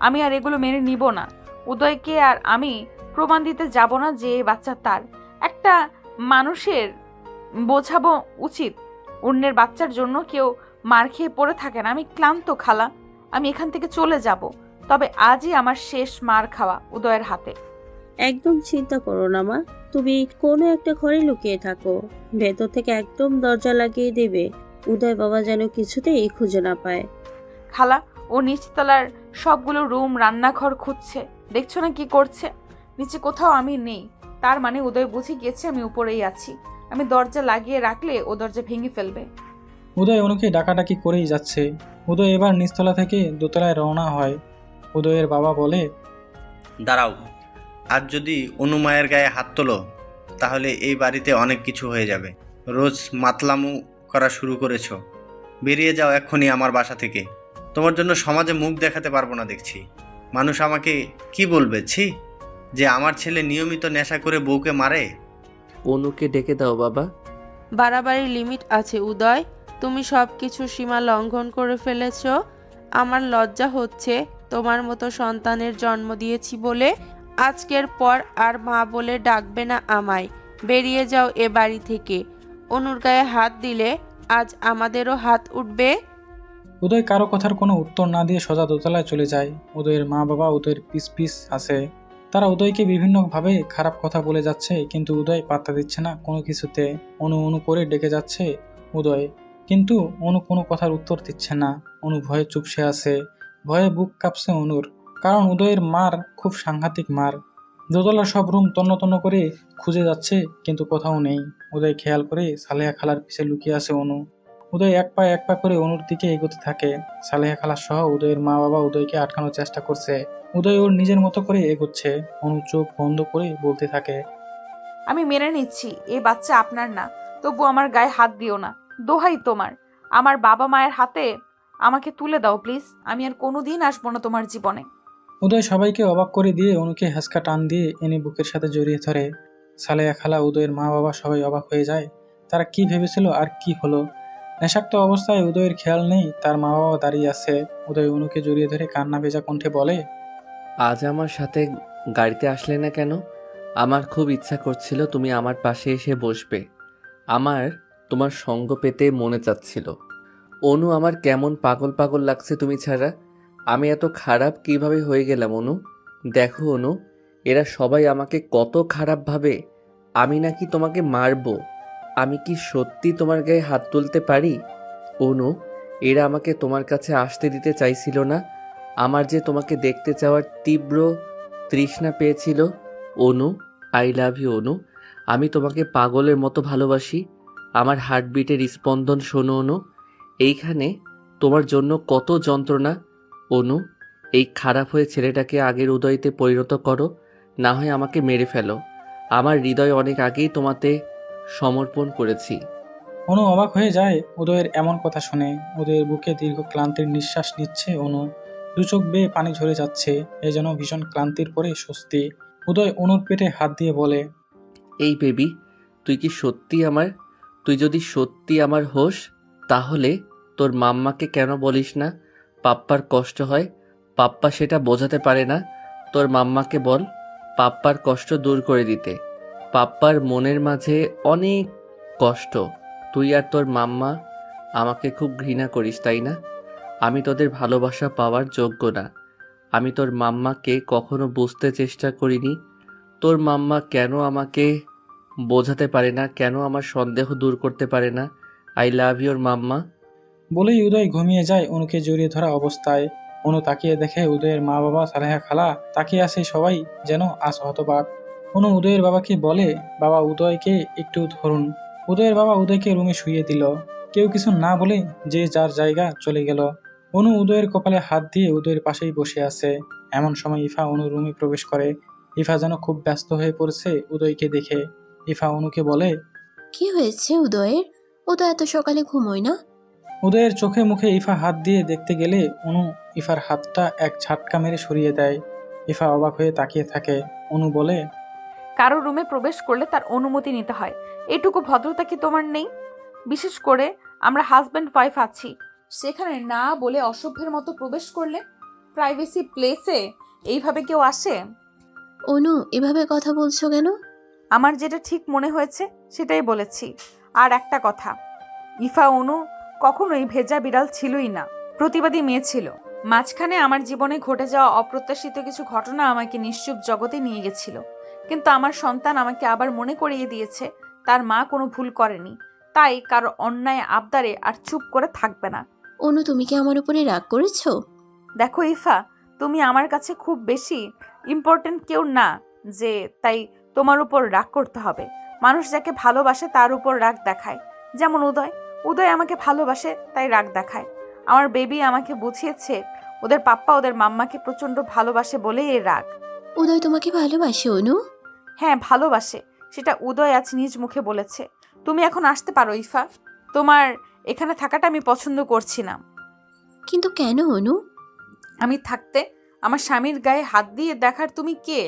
আমি আর এগুলো মেনে নিব না। উদয়কে আর আমি প্রমাণ দিতে যাব না যে এই বাচ্চা তার। একটা মানুষের বোঝাবো উচিত অন্যের বাচ্চার জন্য কেউ মার খেয়ে পড়ে থাকে না। আমি ক্লান্ত খালা, আমি এখান থেকে চলে যাব। তবে আজই আমার শেষ মার খাওয়া উদয়ের হাতে। একদম চিন্তা করো না মা, তুমি কোনো একটা ঘরে লুকিয়ে থাকো, ভেতর থেকে একদম দরজা লাগিয়ে দেবে, উদয় বাবা যেন কিছুতেই খুঁজে না পায়। খালা, ও নিচতলার সবগুলো রুম রান্নাঘর খুঁজছে, দেখছো না কি করছে? নিচে কোথাও আমি নেই, তার মানে উদয় বুঝে গিয়েছে আমি উপরেই আছি। আমি দরজা লাগিয়ে রাখলে ও দরজা ভেঙে ফেলবে। উদয় অনুকে ডাকাডাকি করেই যাচ্ছে। উদয় এবার নিচতলা থেকে দোতলায় রওনা হয়। উদয়ের বাবা বলে, দাঁড়াও, আজ যদি অনু মায়ের গায়ে হাত তোলো তাহলে এই বাড়িতে অনেক কিছু হয়ে যাবে। রোজ মাতলামু করা শুরু করেছো, বেরিয়ে যাও এক্ষুনি আমার বাসা থেকে। তোমার জন্য সমাজে মুখ দেখাতে পারবো না দেখছি। মানুষ আমাকে কি বলবে, ছি, যে আমার ছেলে নিয়মিত নেশা করে বউকে মারে। অনুকে ডেকে দাও বাবা। বাড়াবাড়ির লিমিট আছে উদয়, তুমি সব কিছু সীমা লঙ্ঘন করে ফেলেছ। আমার লজ্জা হচ্ছে তোমার মতো সন্তানের জন্ম দিয়েছি বলে। আজকের পর আর মা বলে ডাকবে না আমায়। বেরিয়ে যাও এ বাড়ি থেকে। অনুর গায়ে হাত দিলে আজ আমাদেরও হাত উঠবে। উদয় কারো কথার কোনো উত্তর না দিয়ে সোজা দোতলায় চলে যায়। উদয়ের মা বাবা উদয়ের পিস পিস আছে। তারা উদয়কে বিভিন্নভাবে খারাপ কথা বলে যাচ্ছে, কিন্তু উদয় পাত্তা দিচ্ছে না কোনো কিছুতে। অনু অনু করে ডেকে যাচ্ছে উদয়, কিন্তু অনু কোনো কথার উত্তর দিচ্ছে না। অনু ভয়ে চুপসে আছে। ভয়ে বুক কাঁপছে অনুর, কারণ উদয়ের মার খুব সাংঘাতিক মার। দোতলার সব রুম তন্ন তন্ন করে খুঁজে যাচ্ছে, কিন্তু কোথাও নেই। উদয় খেয়াল করে সালেহা খালার পিছে লুকিয়ে আছে অনু। উদয় এক পা করে অনুর দিকে এগোতে থাকে। সালেহা খালা সহ উদয়ের মা বাবা উদয়কে আটকানোর চেষ্টা করছে। উদয় ওর নিজের মতো করে এগোচ্ছে। অনু চোখ বন্ধ করে বলতে থাকে, আমি মেনে নিচ্ছি এই বাচ্চা আপনার না, তবু আমার গায়ে হাত দিও না, দোহাই তোমার। আমার বাবা মায়ের হাতে আমাকে তুলে দাও প্লিজ। আমি আর কোনোদিন আসবো না তোমার জীবনে। উদয় সবাইকে অবাক করে দিয়ে অনুকে হ্যাঁচকা টান দিয়ে এনে বুকের সাথে জড়িয়ে ধরে। সালেহা খালা, উদয়ের মা বাবা সবাই অবাক হয়ে যায়। তারা কি ভেবেছিল আর কি হলো। নেশাক্ত অবস্থায় উদয়ের খেয়াল নেই তার মা বাবা দাঁড়িয়ে আছে। উদয় অনুকে জড়িয়ে ধরে কান্না ভেজা কণ্ঠে বলে, আজ আমার সাথে গাড়িতে আসলে না কেন? আমার খুব ইচ্ছা করছিল তুমি আমার পাশে এসে বসবে। আমার তোমার সঙ্গ পেতে মনে চাচ্ছিল। অনু, আমার কেমন পাগল পাগল লাগছে তুমি ছাড়া। আমি এত খারাপ কিভাবে হয়ে গেলাম অনু? দেখো অনু, এরা সবাই আমাকে কত খারাপ ভাবে। আমি নাকি তোমাকে মারবো। আমি কি সত্যি তোমার গায়ে হাত তুলতে পারি? অনু, এরা আমাকে তোমার কাছে আসতে দিতে চাইছিল না। আমার যে তোমাকে দেখতে চাওয়ার তীব্র তৃষ্ণা পেয়েছিল। অনু, আই লাভ ইউ অনু। আমি তোমাকে পাগলের মতো ভালোবাসি। আমার হার্টবিটের স্পন্দন শোনো অনু। এইখানে তোমার জন্য কত যন্ত্রণা। অনু, এই খারাপ হয়ে ছেলেটাকে আগের উদয়তে পরিণত করো, না হয় আমাকে মেরে ফেলো। আমার হৃদয় অনেক আগেই তোমাতে সমর্পণ করেছি। অনু অবাক হয়ে যায় উদয়ের এমন কথা শুনে। উদয়ের বুকে দীর্ঘ ক্লান্তির নিঃশ্বাস নিচ্ছে অনু। দু চোখ বেয়ে পানি ঝরে যাচ্ছে। এ যেন ভীষণ ক্লান্তির পরে স্বস্তি। উদয় অনুর পেটে হাত দিয়ে বলে, এই বেবি, তুই যদি সত্যি আমার হোস, তাহলে তোর মাম্মাকে কেন বলিস না পাপ্পার কষ্ট হয়? পাপ্পা সেটা বোঝাতে পারে না। তোর মাম্মাকে বল পাপ্পার কষ্ট দূর করে দিতে। পাপ্পার মনের মাঝে অনেক কষ্ট। তুই আর তোর মাম্মা আমাকে খুব ঘৃণা করিস, তাই না? আমি তোদের ভালোবাসা পাওয়ার যোগ্য না। আমি তোর মাম্মাকে কখনো বুঝতে চেষ্টা করিনি। তোর মাম্মা কেন আমাকে বোঝাতে পারে না, কেন আমার সন্দেহ দূর করতে পারে না? আই লাভ ইউর মাম্মা। বলেই উদয় ঘুমিয়ে যায় অনুকে জড়িয়ে ধরা অবস্থায়। অনু তাকিয়ে দেখে উদয়ের মা বাবা, সালেহা খালা তাকিয়ে আছে, সবাই যেন আজ হতবাক। অনু উদয়ের বাবাকে বলে, বাবা উদয়কে একটু ধরুন। উদয়ের বাবা উদয়কে রুমে শুইয়ে দিল। কেউ কিছু না বলে যে যার জায়গা চলে গেল। অনু উদয়ের কপালে হাত দিয়ে উদয়ের পাশেই বসে আছে। এমন সময় ইফা অনুর রুমে প্রবেশ করে। ইফা যেন খুব ব্যস্ত হয়ে পড়েছে উদয়কে দেখে। ইফা অনুকে বলে, কি হয়েছে উদয়ের? ও তো এত সকালে ঘুমোয় না। উদয়ের চোখে মুখে ইফা হাত দিয়ে দেখতে গেলে অনু ইফার হাতটা এক ঝাটকা মেরে সরিয়ে দেয়। ইফা অবাক হয়ে তাকিয়ে থাকে। অনু বলে, কারো রুমে প্রবেশ করলে তার অনুমতি নিতে হয়, এটুকু ভদ্রতা কি তোমার নেই? বিশেষ করে আমরা হাজব্যান্ড ওয়াইফ আছি, সেখানে না বলে অসভ্যের মতো প্রবেশ করলে? প্রাইভেসি প্লেসে এইভাবে কেউ আসে? অনু, এভাবে কথা বলছো কেন? আমার যেটা ঠিক মনে হয়েছে সেটাই বলেছি। আর একটা কথা, ইফা অনু কখনোই ভেজা বিড়াল ছিলই না, প্রতিবাদী মেয়ে ছিল। মাঝখানে আমার জীবনে ঘটে যাওয়া অপ্রত্যাশিত কিছু ঘটনা আমাকে নিশ্চুপ জগতে নিয়ে গেছিল, কিন্তু আমার সন্তান আমাকে আবার মনে করিয়ে দিয়েছে তার মা কোনো ভুল করেনি, তাই কারো অন্যায় আবদারে আর চুপ করে থাকবে না। অনু, তুমি কি আমার উপরে রাগ করেছো? দেখো ইফা, তুমি আমার কাছে খুব বেশি ইম্পর্টেন্ট কেউ না যে তাই তোমার উপর রাগ করতে হবে। মানুষ যাকে ভালোবাসে তার উপর রাগ দেখায়, যেমন উদয় আমাকে ভালোবাসে তাই রাগ দেখায়। আমার বেবি আমাকে বুঝিয়েছে ওদের পাপ্পা ওদের মাম্মাকে প্রচন্ড ভালোবাসে বলেই এই রাগ। উদয় তোমাকে ভালোবাসে অনু? হ্যাঁ, ভালোবাসে, সেটা উদয় আজ নিজ মুখে বলেছে। তুমি এখন আসতে পারো ইফা, তোমার এখানে থাকাটা আমি পছন্দ করছি না। কিন্তু কেন অনু? আমি থাকতে আমার স্বামীর গায়ে হাত দিয়ে দেখার তুমি কে?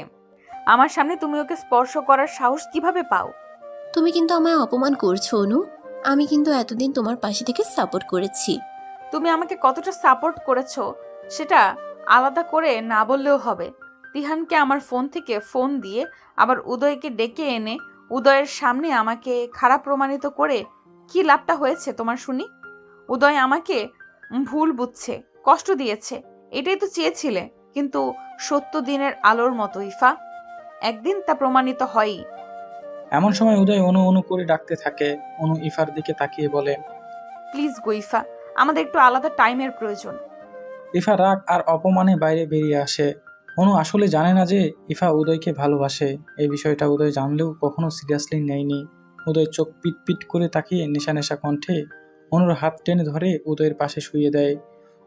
আমার সামনে তুমি ওকে স্পর্শ করার সাহস কিভাবে পাও? তুমি কিন্তু আমায় অপমান করছো অনু। আমি কিন্তু এতদিন তোমার পাশে থেকে সাপোর্ট করেছি। তুমি আমাকে কতটা সাপোর্ট করেছো সেটা আলাদা করে না বললেও হবে। তিহানকে আমার ফোন থেকে ফোন দিয়ে আবার উদয়কে ডেকে এনে উদয়ের সামনে আমাকে খারাপ প্রমাণিত করে কি লাভটা হয়েছে তোমার শুনি? উদয় আমাকে ভুল বুঝছে, কষ্ট দিয়েছে, এটাই তো চেয়েছিলে। কিন্তু সত্য দিনের আলোর মতো ইফা, একদিন তা প্রমাণিত হয়ই। এমন সময় উদয় অনু অনু করে ডাকতে থাকে। অনু ইফার দিকে তাকিয়ে বলে, প্লিজ গো ইফা, আমাদের একটু আলাদা টাইমের প্রয়োজন। ইফা রাগ আর অপমানে বাইরে বেরিয়ে আসে। অনু আসলে জানে না যে ইফা উদয়কে ভালোবাসে। এই বিষয়টা উদয় জানলেও কখনো সিরিয়াসলি নেয়নি। উদয় চোখ পিট পিট করে তাকিয়ে নেশা নেশা কণ্ঠে অনুর হাত টেনে ধরে উদয়ের পাশে শুইয়ে দেয়।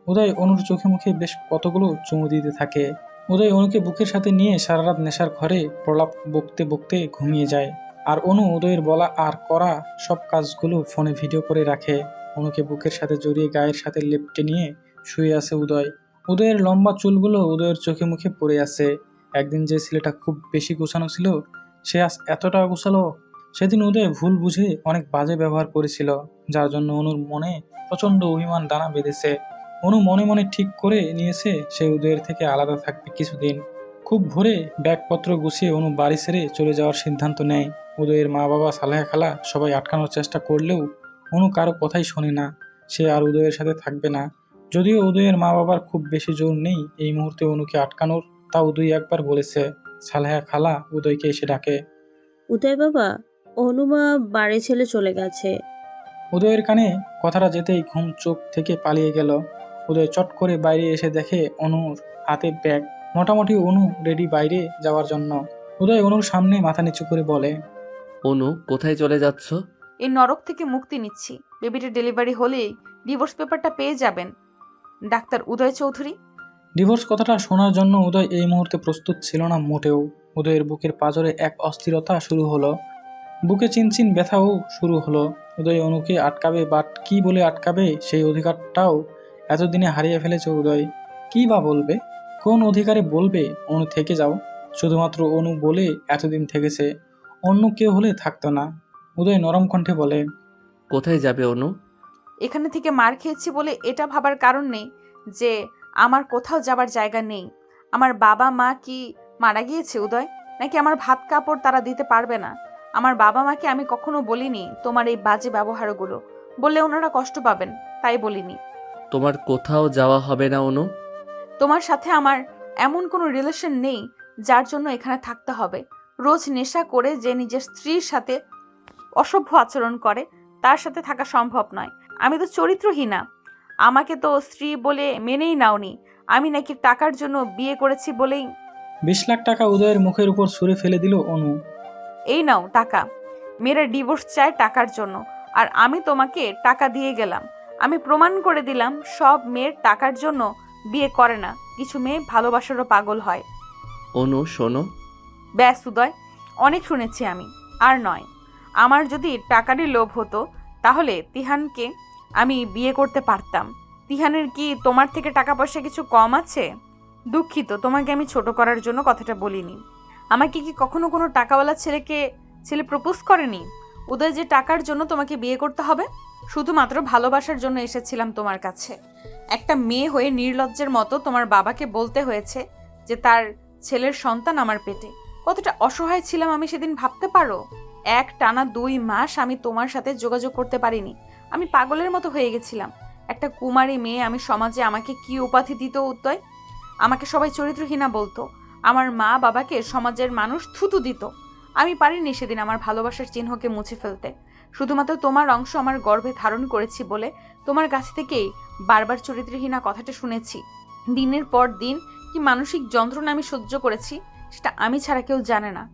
উদয় অনুর চোখে মুখে বেশ কতগুলো চুমু দিতে থাকে। উদয় অনুকে বুকের সাথে নিয়ে সারা রাত নেশার ঘরে প্রলাপ বকতে বকতে ঘুমিয়ে যায়। আর অনু উদয়ের বলা আর করা সব কাজগুলো ফোনে ভিডিও করে রাখে। অনুকে বুকের সাথে জড়িয়ে গায়ের সাথে লেপটে নিয়ে শুয়ে আছে উদয়। উদয়ের লম্বা চুলগুলো উদয়ের চোখে মুখে পড়ে আছে। একদিন যে ছেলেটা খুব বেশি গোছানো ছিল, সে আজ এতটা গোছালো। সেদিন উদয় ভুল বুঝে অনেক বাজে ব্যবহার করেছিল, যার জন্য অনুর মনে প্রচণ্ড অভিমান দানা বেঁধেছে। অনু মনে মনে ঠিক করে নিয়েছে সে উদয়ের থেকে আলাদা থাকবে কিছুদিন। খুব ভোরে ব্যাগপত্র গুছিয়ে অনু বাড়ি ছেড়ে চলে যাওয়ার সিদ্ধান্ত নেয়। উদয়ের মা বাবা, সালেহা খালা সবাই আটকানোর চেষ্টা করলেও অনু কারো কথাই শোনে না। সে আর উদয়ের সাথে থাকবে না। যদিও উদয়ের মা বাবার খুব বেশি জোর নেই এই মুহূর্তে অনুকে আটকানোর, তা উদয় একবার বলেছে। সালেহা খালা উদয়কে এসে ডাকে, উদয় বাবা, অনুমা বাড়ি ছেড়ে চলে গেছে। উদয়ের কানে কথাটা যেতেই ঘুম চোখ থেকে পালিয়ে গেল। উদয় চট করে বাইরে এসে দেখে অনুর হাতে ব্যাগ। মোটামুটি অনু রেডি বাইরে যাওয়ার জন্য। উদয় অনুর সামনে মাথা নিচু করে বলে, অনু, কোথায় চলে যাচ্ছ? এই নরক থেকে মুক্তি নিচ্ছি। বেবিটা ডেলিভারি হলেই ডিভোর্স পেপারটা পেয়ে যাবেন ডাক্তার উদয় চৌধুরী। ডিভোর্স কথাটা শোনার জন্য উদয় এই মুহূর্তে প্রস্তুত ছিল না মোটেও। উদয়ের বুকের পাঁজরে এক অস্থিরতা শুরু হলো। বুকে চিনচিন ব্যথাও শুরু হলো। উদয় অনুকে আটকাবে, বাট কি বলে আটকাবে সেই অধিকারটাও এতদিনে হারিয়ে ফেলেছে উদয়। কি বা বলবে, কোন অধিকারে বলবে অনু থেকে যাও? শুধুমাত্র অনু বলে এতদিন থেকেছে, অন্য কেউ হলে থাকতো না। উদয় নরম কণ্ঠে বলে, কোথায় যাবে অনু? এখানে থেকে মার খেয়েছি বলে এটা ভাবার কারণ নেই যে আমার কোথাও যাবার জায়গা নেই। আমার বাবা মা কি মারা গিয়েছে উদয়? নাকি আমার ভাত কাপড় তারা দিতে পারবে না? আমার বাবা মাকে আমি কখনো বলিনি তোমার এই বাজে ব্যবহারগুলো, বললে ওনারা কষ্ট পাবেন, তাই বলিনি। তোমার কোথাও যাওয়া হবে না অনু। তোমার সাথে আমার এমন কোনো রিলেশন নেই যার জন্য এখানে থাকতে হবে। রোজ নেশা করে যে নিজের স্ত্রীর সাথে অসভ্য আচরণ করে তার সাথে থাকা সম্ভব নয়। আমি তো চরিত্রহীনা, আমাকে তো স্ত্রী বলে মেনেই নাওনি। আমি নাকি টাকার জন্য বিয়ে করেছি বলেই 20 লাখ টাকা উদয়ের মুখের উপর ছুঁড়ে ফেলে দিল অনু। এই নাও টাকা। মেয়েরা ডিভোর্স চায় টাকার জন্য, আর আমি তোমাকে টাকা দিয়ে গেলাম। আমি প্রমাণ করে দিলাম সব মেয়ের টাকার জন্য বিয়ে করে না, কিছু মেয়ে ভালোবাসারও পাগল হয়। অনু শোনো। ব্যাস উদয়, অনেক শুনেছি আমি, আর নয়। আমার যদি টাকারই লোভ হতো তাহলে তিহানকে আমি বিয়ে করতে পারতাম। তিহানের কি তোমার থেকে টাকা পয়সা কিছু কম আছে? দুঃখিত, তোমাকে আমি ছোট করার জন্য কথাটা বলিনি। আমাকে কি কখনো কোনো টাকাওয়ালা ছেলে প্রপোজ করেনি? উদয় যে টাকার জন্য তোমাকে বিয়ে করতে হবে? শুধুমাত্র ভালোবাসার জন্য এসেছিলাম তোমার কাছে। একটা মেয়ে হয়ে নির্লজ্জের মতো তোমার বাবাকে বলতে হয়েছে যে তার ছেলের সন্তান আমার পেটে। কতটা অসহায় ছিলাম আমি সেদিন ভাবতে পারো? এক টানা 2 মাস আমি তোমার সাথে যোগাযোগ করতে পারিনি। আমি পাগলের মতো হয়ে গেছিলাম। একটা কুমারী মেয়ে, আমি সমাজে আমাকে কি উপাধি দিত উদয়? আমাকে সবাই চরিত্রহীনা বলতো। আমার মা বাবাকে সমাজের মানুষ থুতু দিত। আমি পারিনি সেদিন আমার ভালোবাসার চিহ্নকে মুছে ফেলতে। শুধুমাত্র তোমার অংশ আমার গর্ভে ধারণ করেছি বলে তোমার কাছ থেকেই বারবার চরিত্রহীনা কথাটা শুনেছি। দিনের পর দিন কি মানসিক যন্ত্রণা আমি সহ্য করেছি সেটা আমি ছাড়া কেউ জানে না।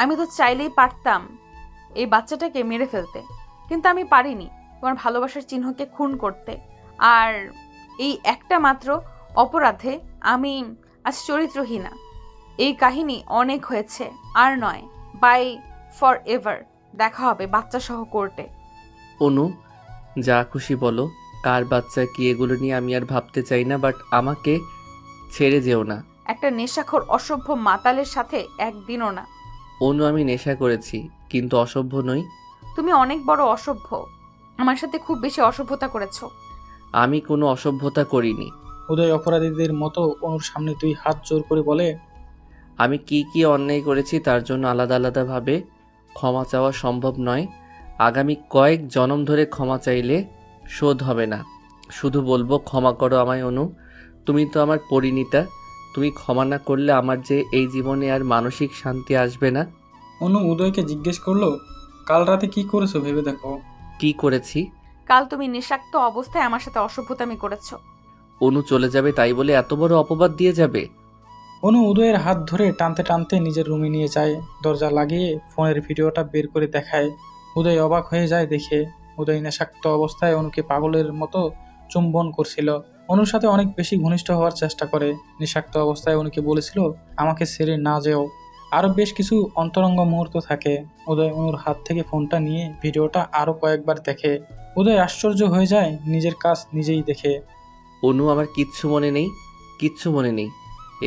আমি তো চাইলেই পারতাম এই বাচ্চাটাকে মেরে ফেলতে, কিন্তু আমি পারিনি তোমার ভালোবাসার চিহ্নকে খুন করতে। আর এই একটা মাত্র অপরাধে আমি আজ চরিত্রহীনা। এই কাহিনী অনেক হয়েছে, আর নয়। Bye forever. দেখা হবে বাচ্চা সহ কোর্টে। অনু যা খুশি বলো, কার বাচ্চা কি এগুলো নিয়ে আমি আর ভাবতে চাই না, বাট আমাকে ছেড়ে যেও না। একটা নেশাখোর অসভ্য মাতালের সাথে একদিনও না। অনু আমি নেশা করেছি কিন্তু অসভ্য নই। তুমি অনেক বড় অসভ্য, আমার সাথে খুব বেশি অসভ্যতা করেছো। আমি কোনো অসভ্যতা করিনি। উদয় অপরাধীদের মতো অনুর সামনে 2 হাত জোর করে বলে, আমি কি কি অন্যায় করেছি তার জন্য আলাদা আলাদাভাবে ক্ষমা চাওয়া সম্ভব নয়। আগামী কয়েক জনম ধরে ক্ষমা চাইলে শোধ হবে না। শুধু বলবো ক্ষমা করো আমায় অনু, তুমি তো আমার পরিণীতা। তুমি ক্ষমা না করলে আমার যে এই জীবনে আর মানসিক শান্তি আসবে না। অনু উদয়কে জিজ্ঞেস করলো, কাল রাতে কি করেছো ভেবে দেখো। কি করেছি? কাল তুমি নেশাক্ত অবস্থায় আমার সাথে অসভ্যতামি করেছো। অনু চলে যাবে তাই বলে এত বড় অপবাদ দিয়ে যাবে? অনু উদয়ের হাত ধরে টানতে টানতে নিজের রুমে নিয়ে যায়। দরজা লাগিয়ে ফোনের ভিডিওটা বের করে দেখায়। উদয় অবাক হয়ে যায় দেখে উদয় নেশাক্ত অবস্থায় অনুকে পাগলের মতো চুম্বন করছিল। অনুর সাথে অনেক বেশি ঘনিষ্ঠ হওয়ার চেষ্টা করে। নেশাক্ত অবস্থায় অনুকে বলেছিল, আমাকে ছেড়ে না যেও। আরও বেশ কিছু অন্তরঙ্গ মুহূর্ত থাকে। উদয় অনুর হাত থেকে ফোনটা নিয়ে ভিডিওটা আরও কয়েকবার দেখে। উদয় আশ্চর্য হয়ে যায় নিজের কাজ নিজেই দেখে। অনু আমার কিচ্ছু মনে নেই, কিচ্ছু মনে নেই।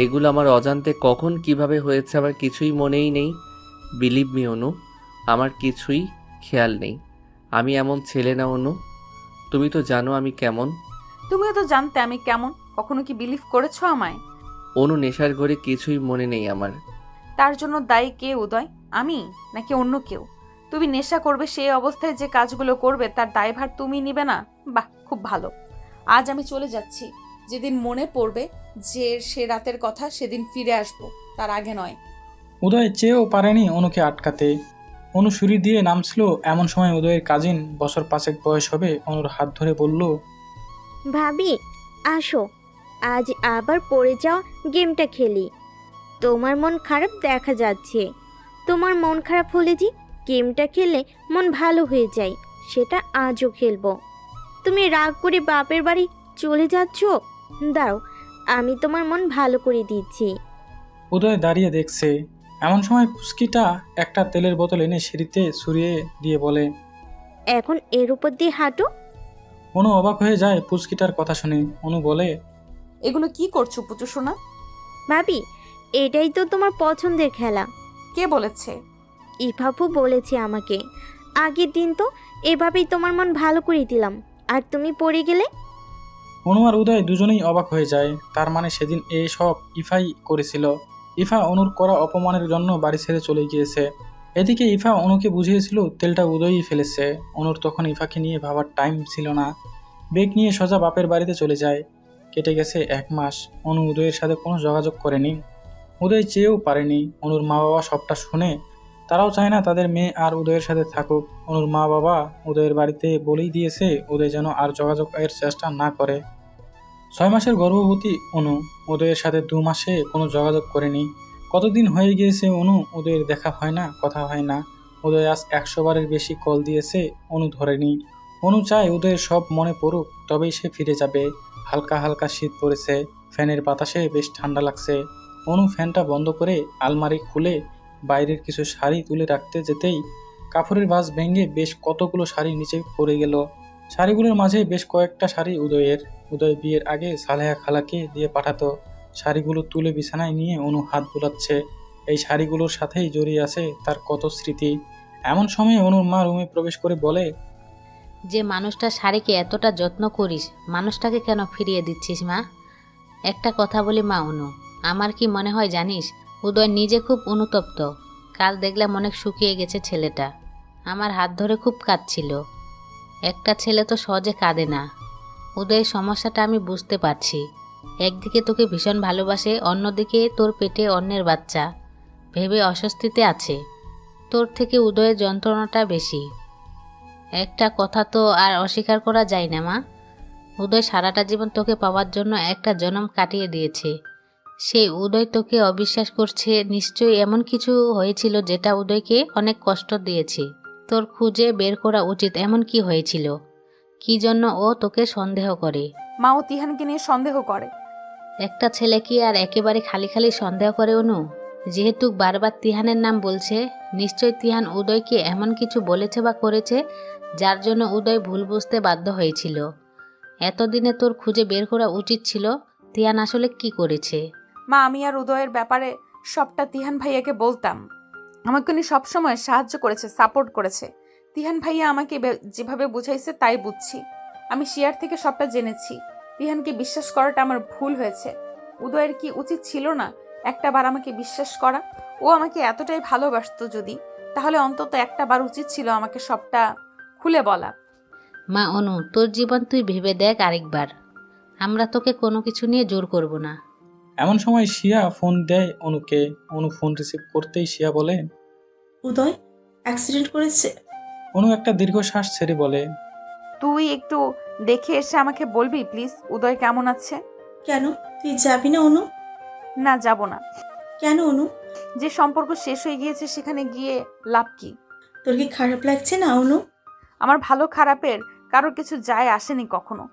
এগুলো আমার অজান্তে কখন কিভাবে হয়েছে আমার কিছুই মনেই নেই। বিলিভ মি অনু, আমার কিছুই খেয়াল নেই। আমি এমন ছেলে না অনু, তুমি তো জানো আমি কেমন। তুমিও তো জানতে আমি কেমন, কখনো কি বিলিভ করেছো আমায়? অনু নেশার ঘরে কিছুই মনে নেই আমার। তার জন্য দায়ী কে উদয়? আমি নাকি অন্য কেউ? তুমি নেশা করবে সেই অবস্থায় যে কাজগুলো করবে তার দায়ভার তুমি নিবে না? বাহ, খুব ভালো। আজ আমি চলে যাচ্ছি। যেদিন মনে পড়বে যে সে রাতের কথা সেদিন ফিরে আসবো, তার আগে নয়। উদয় চেয়েও পারেনি অনুকে আটকাতে। অনু সিঁড়ি দিয়ে নামছিল এমন সময় উদয়ের কাজিন, বছর 5 বয়স হবে, অনুর হাত ধরে বলল, ভাবি আসো, আজ আবার পড়ে যাওয়া গেমটা খেলি। তোমার মন খারাপ দেখা যাচ্ছে। তোমার মন খারাপ হলে যে গেমটা খেললে মন ভালো হয়ে যায়, সেটা আজও খেলবো। তুমি রাগ করে বাপের বাড়ি চলে যাচ্ছ? দাও, আমি তোমার মন ভালো করে দিচ্ছি। উদয় দাঁড়িয়ে দেখছে। এমন সময় পুস্কিটা একটা তেলের বোতল এনে সিঁড়িতে ছড়িয়ে দিয়ে বলে, এখন এর উপর দিয়ে হাঁটো। অনু অবাক হয়ে যায় পুচকিটার কথা শুনে। অনু বলে, এগুলো কি করছো পুচু সোনা? ভাবি, এটাই তো তোমার পছন্দের খেলা। কে বলেছে? ইফাফু বলেছে আমাকে। আগের দিন তো এভাবেই তোমার মন ভালো করে দিলাম, আর তুমি পড়ে গেলে। অনু আর উদয় দুজনেই অবাক হয়ে যায়। তার মানে সেদিন সব ইফাই করেছিল। ইফা অনুর করা অপমানের জন্য বাড়ি ছেড়ে চলে গিয়েছে। এদিকে ইফা অনুকে বুঝিয়েছিল তেলটা উদয়ই ফেলেছে। অনুর তখন ইফাকে নিয়ে ভাবার টাইম ছিল না। বেগ নিয়ে সোজা বাপের বাড়িতে চলে যায়। কেটে গেছে 1 মাস। অনু উদয়ের সাথে কোনো যোগাযোগ করেনি। উদয় চেয়েও পারেনি। অনুর মা বাবা সবটা শুনে তারাও চায় না তাদের মেয়ে আর উদয়ের সাথে থাকুক। অনুর মা বাবা উদয়ের বাড়িতে বলেই দিয়েছে উদয় যেন আর যোগাযোগের চেষ্টা না করে। 6 মাসের গর্ভবতী অনু উদয়ের সাথে 2 মাসে কোনো যোগাযোগ করেনি। কতদিন হয়ে গিয়েছে অনু উদয়ের দেখা হয় না, কথা হয় না। উদয় আজ 100 বারের বেশি কল দিয়েছে, অনু ধরেনি। অনু চায় উদয়ের সব মনে পড়ুক, তবেই সে ফিরে যাবে। হালকা হালকা শীত পড়েছে, ফ্যানের বাতাসে বেশ ঠান্ডা লাগছে। অনু ফ্যানটা বন্ধ করে আলমারি খুলে বাইরের কিছু শাড়ি তুলে রাখতে যেতেই কাপড়ের ভাঁজ ভেঙে বেশ কতগুলো শাড়ি নিচে পড়ে গেল। শাড়িগুলোর মাঝে বেশ কয়েকটা শাড়ি উদয়ের। উদয় বিয়ের আগে সালেহা খালাকে দিয়ে পাঠাতো। শাড়িগুলো তুলে বিছানায় নিয়ে অনু হাত বুলাচ্ছে। এই শাড়িগুলোর সাথেই জড়িয়ে আছে তার কত স্মৃতি। এমন সময় অনুর মা রুমে প্রবেশ করে বলে, যে মানুষটা শাড়িকে এতটা যত্ন করিস, মানুষটাকে কেন ফিরিয়ে দিচ্ছিস মা? একটা কথা বলি মা অনু, আমার কি মনে হয় জানিস, উদয় নিজে খুব অনুতপ্ত। কাল দেখলাম অনেক শুকিয়ে গেছে ছেলেটা। আমার হাত ধরে খুব কাঁদছিল। একটা ছেলে তো সহজে কাঁদে না। উদয়ের সমস্যাটা আমি বুঝতে পারছি। একদিকে তোকে ভীষণ ভালোবাসে, অন্যদিকে তোর পেটে অন্যের বাচ্চা ভেবে অস্বস্তিতে আছে। তোর থেকে উদয়ের যন্ত্রণাটা বেশি। একটা কথা তো আর অস্বীকার করা যায় না মা, উদয় সারাটা জীবন তোকে পাওয়ার জন্য একটা জনম কাটিয়ে দিয়েছে। সেই উদয় তোকে অবিশ্বাস করছে, নিশ্চয়ই এমন কিছু হয়েছিল যেটা উদয়কে অনেক কষ্ট দিয়েছে। তোর খুঁজে বের করা উচিত এমন কি হয়েছিল, কি জন্য ও তোকে সন্দেহ করে। মা ও তিহানকে নিয়ে সন্দেহ করে। একটা ছেলে কি আর একেবারে খালি খালি সন্দেহ করে অনু? যেহেতু বারবার তিহানের নাম বলছে, নিশ্চয় তিহান উদয়কে এমন কিছু বলেছে বা করেছে যার জন্য উদয় ভুল বুঝতে বাধ্য হয়েছিল। এতদিনে তোর খুঁজে বের করা উচিত ছিল তিহান আসলে কি করেছে। মা, আমি আর উদয়ের ব্যাপারে সবটা তিহান ভাইয়াকে বলতাম। আমাকে উনি সবসময় সাহায্য করেছে, সাপোর্ট করেছে। তিহান ভাইয়া আমাকে যেভাবে বুঝাইছে তাই বুঝছি। আমি শিয়ার থেকে সবটা জেনেছি। তিহানকে বিশ্বাস করাটা আমার ভুল হয়েছে। উদয়ের কি উচিত ছিল না একটা বার আমাকে বিশ্বাস করা? ও আমাকে এতটাই ভালোবাসতো যদি, তাহলে অন্তত একটা বার উচিত ছিল আমাকে সবটা খুলে বলা। মা অনু, তোর জীবন তুই ভেবে দেখ আরেকবার। আমরা তোকে কোনো কিছু নিয়ে জোর করব না। এমন সময় শিয়া ফোন দেয় অনুকে। অনু ফোন রিসিভ করতেই শিয়া বলে, উদয় অ্যাক্সিডেন্ট করেছে। অনু একটা দীর্ঘশ্বাস ছেড়ে বলে, তুই একটু দেখে এসে আমাকে বলবি প্লিজ উদয় কেমন আছে? কেন, তুই যাবি না অনু? না, যাব না। কেন অনু? যে সম্পর্ক শেষ হয়ে গিয়েছে সেখানে গিয়ে লাভ কি? তোর কি খারাপ লাগছে না অনু? আমার ভালো খারাপের কারোর কিছু যায় আসেনি কখনো।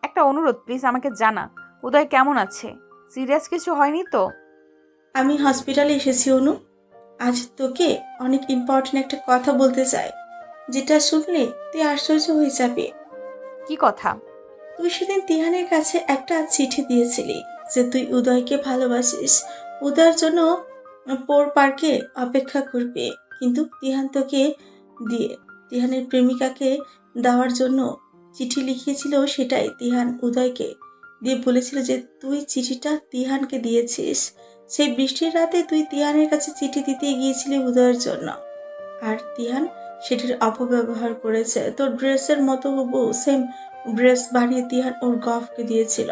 একটা অনুরোধ, প্লিজ আমাকে জানা উদয় কেমন আছে। সিরিয়াস কিছু হয়নি তো? আমি হসপিটালে এসেছি অনু। আজ তোকে অনেক ইম্পর্টেন্ট একটা কথা বলতে চাই, যেটা শুনলে তুই আশ্চর্য হয়ে যাবে। কি কথা? তুই সেদিন তিহানের কাছে একটা চিঠি দিয়েছিলি যে তুই উদয়কে ভালোবাসিস, উদয়ের জন্য পোর পার্কে অপেক্ষা করবে। কিন্তু তিহান তোকে দিয়ে তিহানের প্রেমিকাকে দেওয়ার জন্য চিঠি লিখিয়েছিল। সেটাই তিহান উদয়কে দিয়ে বলেছিল যে তুই চিঠিটা তিহানকে দিয়েছিস। সেই বৃষ্টির রাতে তুই তিহানের কাছে চিঠি দিতে গিয়েছিলি উদয়ের জন্য, আর তিহান সেটির অপব্যবহার করেছে। তোর ড্রেসের মতো সেম ড্রেস বানিয়ে তিহান ওর গফকে দিয়েছিল,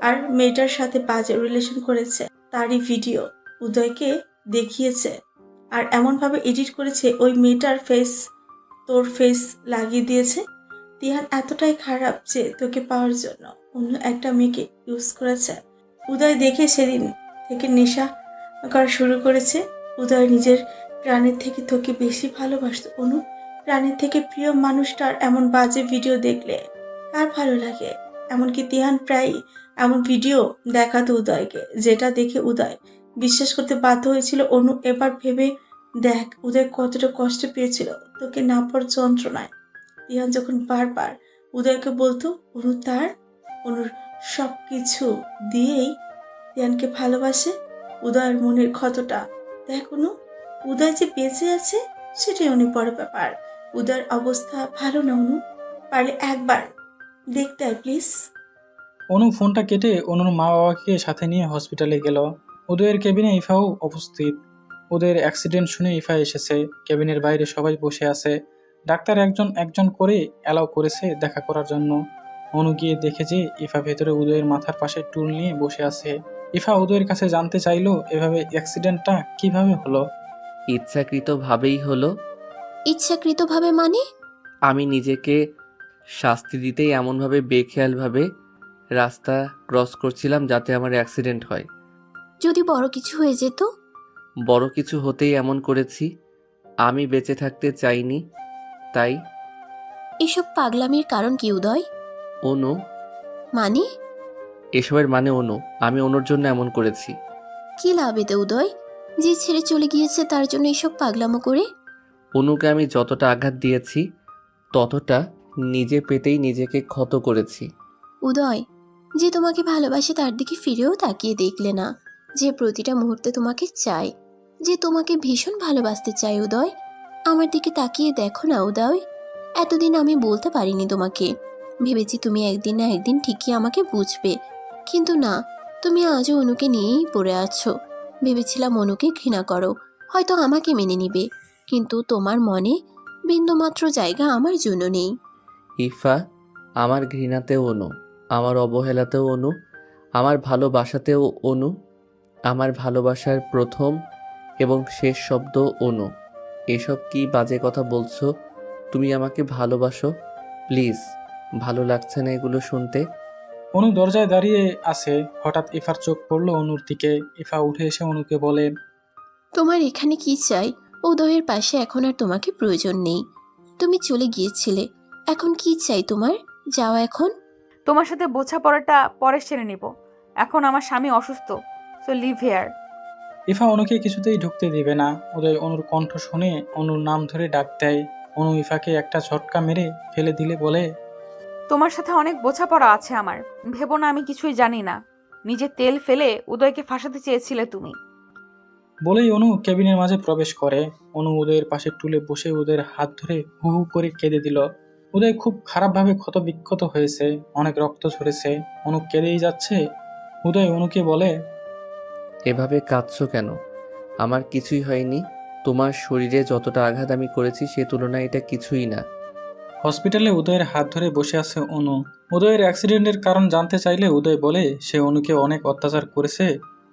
আর মেয়েটার সাথে বাজে রিলেশন করেছে। তারই ভিডিও উদয়কে দেখিয়েছে, আর এমনভাবে এডিট করেছে ওই মেয়েটার ফেস তোর ফেস লাগিয়ে দিয়েছে। তিহান এতটাই খারাপ যে তোকে পাওয়ার জন্য অন্য একটা মেয়েকে ইউজ করেছে। উদয় দেখে সেদিন থেকে নেশা করা শুরু করেছে। উদয় নিজের প্রাণের থেকে তোকে বেশি ভালোবাসতো অনু। প্রাণের থেকে প্রিয় মানুষটার এমন বাজে ভিডিও দেখলে কার ভালো লাগে? এমনকি তিহান প্রায় এমন ভিডিও দেখাতো উদয়কে, যেটা দেখে উদয় বিশ্বাস করতে বাধ্য হয়েছিল। অনু, এবার ভেবে দেখ উদয় কতটা কষ্ট পেয়েছিল তোকে না পাওয়ার যন্ত্রণায়। তিহান যখন বারবার উদয়কে বলতো অনু তার, অনুর সব কিছু দিয়েই তিহানকে ভালোবাসে, উদয়ের মনের ক্ষতটা দেখ অনু, উদয় যে বেঁচে আছে সেটাই অনেক বড় ব্যাপার। উদয়ের অবস্থা ভালো না অনু, পারলে একবার দেখতে আয় প্লিজ। অনু ফোনটা কেটে অনুর মা বাবাকে সাথে নিয়ে হসপিটালে গেল। উদয়ের কেবিনে ইফাও উপস্থিত। উদয়ের অ্যাক্সিডেন্ট শুনে ইফা এসেছে। কেবিনের বাইরে সবাই বসে আছে। ডাক্তার একজন একজন করে অ্যালাউ করেছে দেখা করার জন্য। অনু গিয়ে দেখে যে ইফা ভেতরে উদয়ের মাথার পাশে টুল নিয়ে বসে আছে। ইফা উদয়ের কাছে জানতে চাইলো এভাবে অ্যাক্সিডেন্টটা কিভাবে হলো। ইচ্ছাকৃতভাবেই হলো। ইচ্ছাকৃতভাবে মানে? আমি নিজেকে শাস্তি দিতেই এমনভাবে বেখেয়ালভাবে রাস্তা ক্রস করছিলাম যাতে আমার অ্যাক্সিডেন্ট হয়। যদি বড় কিছু হয়ে যেত? বড় কিছু হতেই এমন করেছি। আমি বেঁচে থাকতে চাইনি, তাই। এসব পাগলামির কারণ কি উদয়? অনু। মানে? এসবের মানে অনু, আমি অনুর জন্য এমন করেছি। কি লাভ এতে উদয়, যে ছেড়ে চলে গিয়েছে তার জন্য এসব পাগলামো করে? অনুকে আমি যতটা আঘাত দিয়েছি ততটা নিজে পেতেই নিজেকে ক্ষত করেছি। উদয়, যে তোমাকে ভালোবাসে তার দিকে ফিরেও তাকিয়ে দেখলে না, যে প্রতিটা মুহূর্তে তোমাকে চায়, যে তোমাকে ভীষণ ভালোবাসতে চায় উদয়, আমার দিকে তাকিয়ে দেখো না উদয়। এতদিন আমি বলতে পারিনি তোমাকে, ভেবেছি তুমি একদিন না একদিন ঠিকই আমাকে বুঝবে, কিন্তু না, তুমি আজও অনুকে নিয়েই পড়ে আছো। ভেবেছিলাম অনুকে ঘৃণা করো, হয়তো আমাকে মেনে নিবে, কিন্তু তোমার মনে বিন্দুমাত্র জায়গা আমার জন্য নেই। ইফা, আমার ঘৃণাতেও অনু, আমার অবহেলাতেও অনু, আমার ভালোবাসাতেও অনু, আমার ভালোবাসার প্রথম এবং শেষ শব্দ অনু। এসব কি বাজে কথা বলছো? তুমি আমাকে ভালোবাসো? প্লিজ, ভালো লাগছে না এগুলো শুনতে। অনু দরজায় দাঁড়িয়ে আছে। হঠাৎ ইফার চোখ পড়লো অনুর দিকে। ইফা উঠে এসে অনুকে বলে, তোমার এখানে কি চাই? উদয়ের পাশে এখন আর তোমাকে প্রয়োজন নেই, তুমি চলে গিয়েছিলে, এখন কি চাই তোমার? যাও এখন। তোমার সাথে বোঝাপড়াটা পরে সেরে নিব, এখন আমার স্বামী অসুস্থ, সো লিভ হেয়ার। ইফা অনুকে কিছুতেই ঢুকতে দিবে না। উদয় অনুর কণ্ঠ শুনে অনুর নাম ধরে ডাক দেয়। অনু ইফাকে একটা ঝটকা মেরে ফেলে দিলে বলে, তোমার সাথে অনেক বোঝাপড়া আছে আমার, ভেবো না আমি কিছুই জানি না। নিজে তেল ফেলে উদয়কে ফাঁসাতে চেয়েছিলে তুমি। বলেই অনু কেবিনের মাঝে প্রবেশ করে। অনু উদয়ের পাশে টুলে বসে উদয়ের হাত ধরে হু হু করে কেঁদে দিল। উদয় খুব খারাপভাবে ক্ষত বিক্ষত হয়েছে, অনেক রক্ত ঝরেছে। অনু কেঁদেই যাচ্ছে। উদয় অনুকে বলে, এভাবে কাঁদছো কেন? আমার কিছুই হয়নি। তোমার শরীরে যতটা আঘাত আমি করেছি সে তুলনায় এটা কিছুই না। হসপিটালে উদয়ের হাত ধরে বসে আছে অনু। উদয়ের অ্যাক্সিডেন্টের কারণ জানতে চাইলে উদয় বলে সে অনুকে অনেক অত্যাচার করেছে,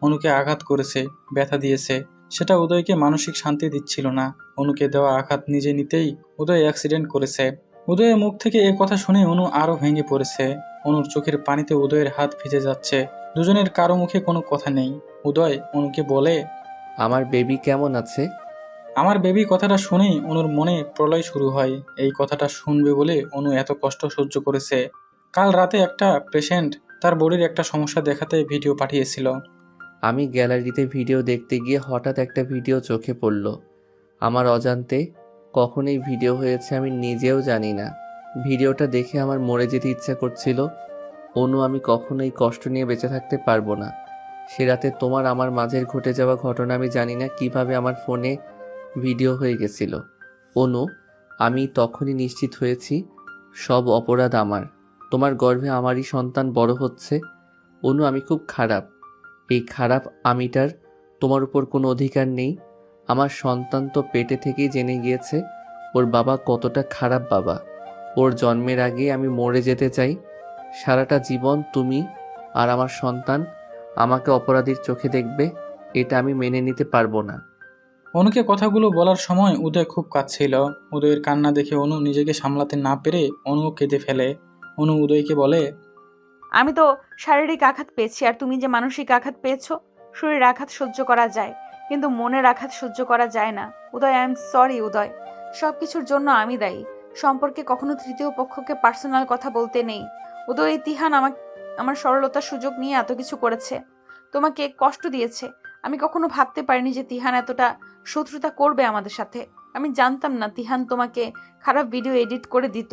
অনুকে আঘাত করেছে, ব্যথা দিয়েছে। সেটা উদয়কে মানসিক শান্তি দিচ্ছিল না। অনুকে দেওয়া আঘাত নিজে নিতেই উদয় অ্যাক্সিডেন্ট করেছে। উদয়ের মুখ থেকে এ কথা শুনে অনু আরো ভেঙে পড়েছে। অনুর চোখের পানিতে উদয়ের হাত ভিজে যাচ্ছে। দুজনের কারো মুখে কোনো কথা নেই। উদয় অনুকে বলে, আমার বেবি কেমন আছে? আমার বেবি কথাটা শুনেই অনুর মনে প্রলয় শুরু হয়। এই কথাটা শুনবে বলে অনু এত কষ্ট সহ্য করেছে। কাল রাতে একটা পেশেন্ট তার বডির একটা সমস্যা দেখাতে ভিডিও পাঠিয়েছিল। আমি গ্যালারিতে ভিডিও দেখতে গিয়ে হঠাৎ একটা ভিডিও চোখে পড়ল। আমার অজান্তে কখন এই ভিডিও হয়েছে আমি নিজেও জানি না। ভিডিওটা দেখে আমার মরে যেতে ইচ্ছা করছিল। অনু, আমি কখনোই কষ্ট নিয়ে বেঁচে থাকতে পারবো না। সে রাতে তোমার আমার মাঝের ঘটে যাওয়া ঘটনা আমি জানি না কিভাবে আমার ফোনে ভিডিও হয়ে গেছিল। অনু, আমি তখনই নিশ্চিত হয়েছি সব অপরাধ আমার। তোমার গর্ভে আমারই সন্তান বড় হচ্ছে। অনু, আমি খুব খারাপ। এই খারাপ আমিটার তোমার উপর কোনো অধিকার নেই। আমার সন্তান তো পেটে থেকেই জেনে গিয়েছে ওর বাবা কতটা খারাপ বাবা। ওর জন্মের আগে আমি মরে যেতে চাই। সারাটা জীবন তুমি আর আমার সন্তান আমাকে অপরাধীর চোখে দেখবে, এটা আমি মেনে নিতে পারবো না। অনুকে কথাগুলো বলার সময় উদয় খুব কাঁদছিল। উদয়ের কান্না দেখে অনু নিজেকে সামলাতে না পেরে অনুও কেঁদে ফেলে। অনু উদয়কে বলে, আমি তো শারীরিক আঘাত পেয়েছি, আর তুমি যে মানসিক আঘাত পেয়েছো। শরীরের আঘাত সহ্য করা যায়, কিন্তু মনের আঘাত সহ্য করা যায় না। উদয়, আই এম সরি উদয়, সব কিছুর জন্য আমি দায়ী। সম্পর্কে কখনো তৃতীয় পক্ষকে পার্সোনাল কথা বলতে নেই। উদয়, তিহান আমার সরলতার সুযোগ নিয়ে এত কিছু করেছে, তোমাকে কষ্ট দিয়েছে। আমি কখনো ভাবতে পারিনি যে তিহান এতটা শত্রুতা করবে আমাদের সাথে। আমি জানতাম না তিহান তোমাকে খারাপ ভিডিও এডিট করে দিত।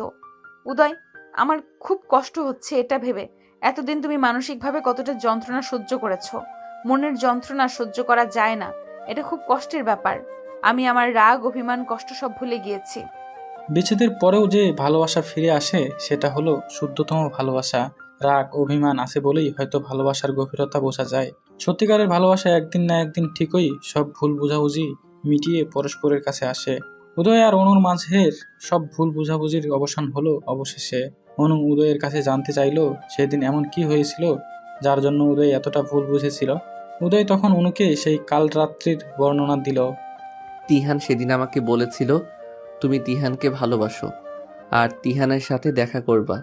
উদয়, আমার খুব কষ্ট হচ্ছে এটা ভেবে। এতদিন তুমি মানসিকভাবে কতটা যন্ত্রণা সহ্য করেছো। মনের যন্ত্রণা সহ্য করা যায় না, এটা খুব কষ্টের ব্যাপার। আমি আমার রাগ, অভিমান, কষ্ট সব ভুলে গিয়েছি। বিচ্ছেদের পরেও যে ভালোবাসা ফিরে আসে সেটা হলো শুদ্ধতম ভালোবাসা। রাগ অভিমান আছে বলেই হয়তো ভালোবাসার গভীরতা বোঝা যায়। সত্যিকারের ভালোবাসা একদিন না একদিন ঠিকই সব ভুল বুঝাবুঝি মিটিয়ে পরস্পরের কাছে আসে। উদয় আর অনুর মাঝের সব ভুল বুঝাবুঝির অবসান হলো অবশেষে। অনু উদয়ের কাছে জানতে চাইলো সেদিন এমন কি হয়েছিল যার জন্য উদয় এতটা ভুল বুঝেছিল। উদয় তখন অনুকে সেই কাল রাত্রির বর্ণনা দিল। তিহান সেদিন আমাকে বলেছিল তুমি তিহানকে ভালোবাসো আর তিহানের সাথে দেখা করবা।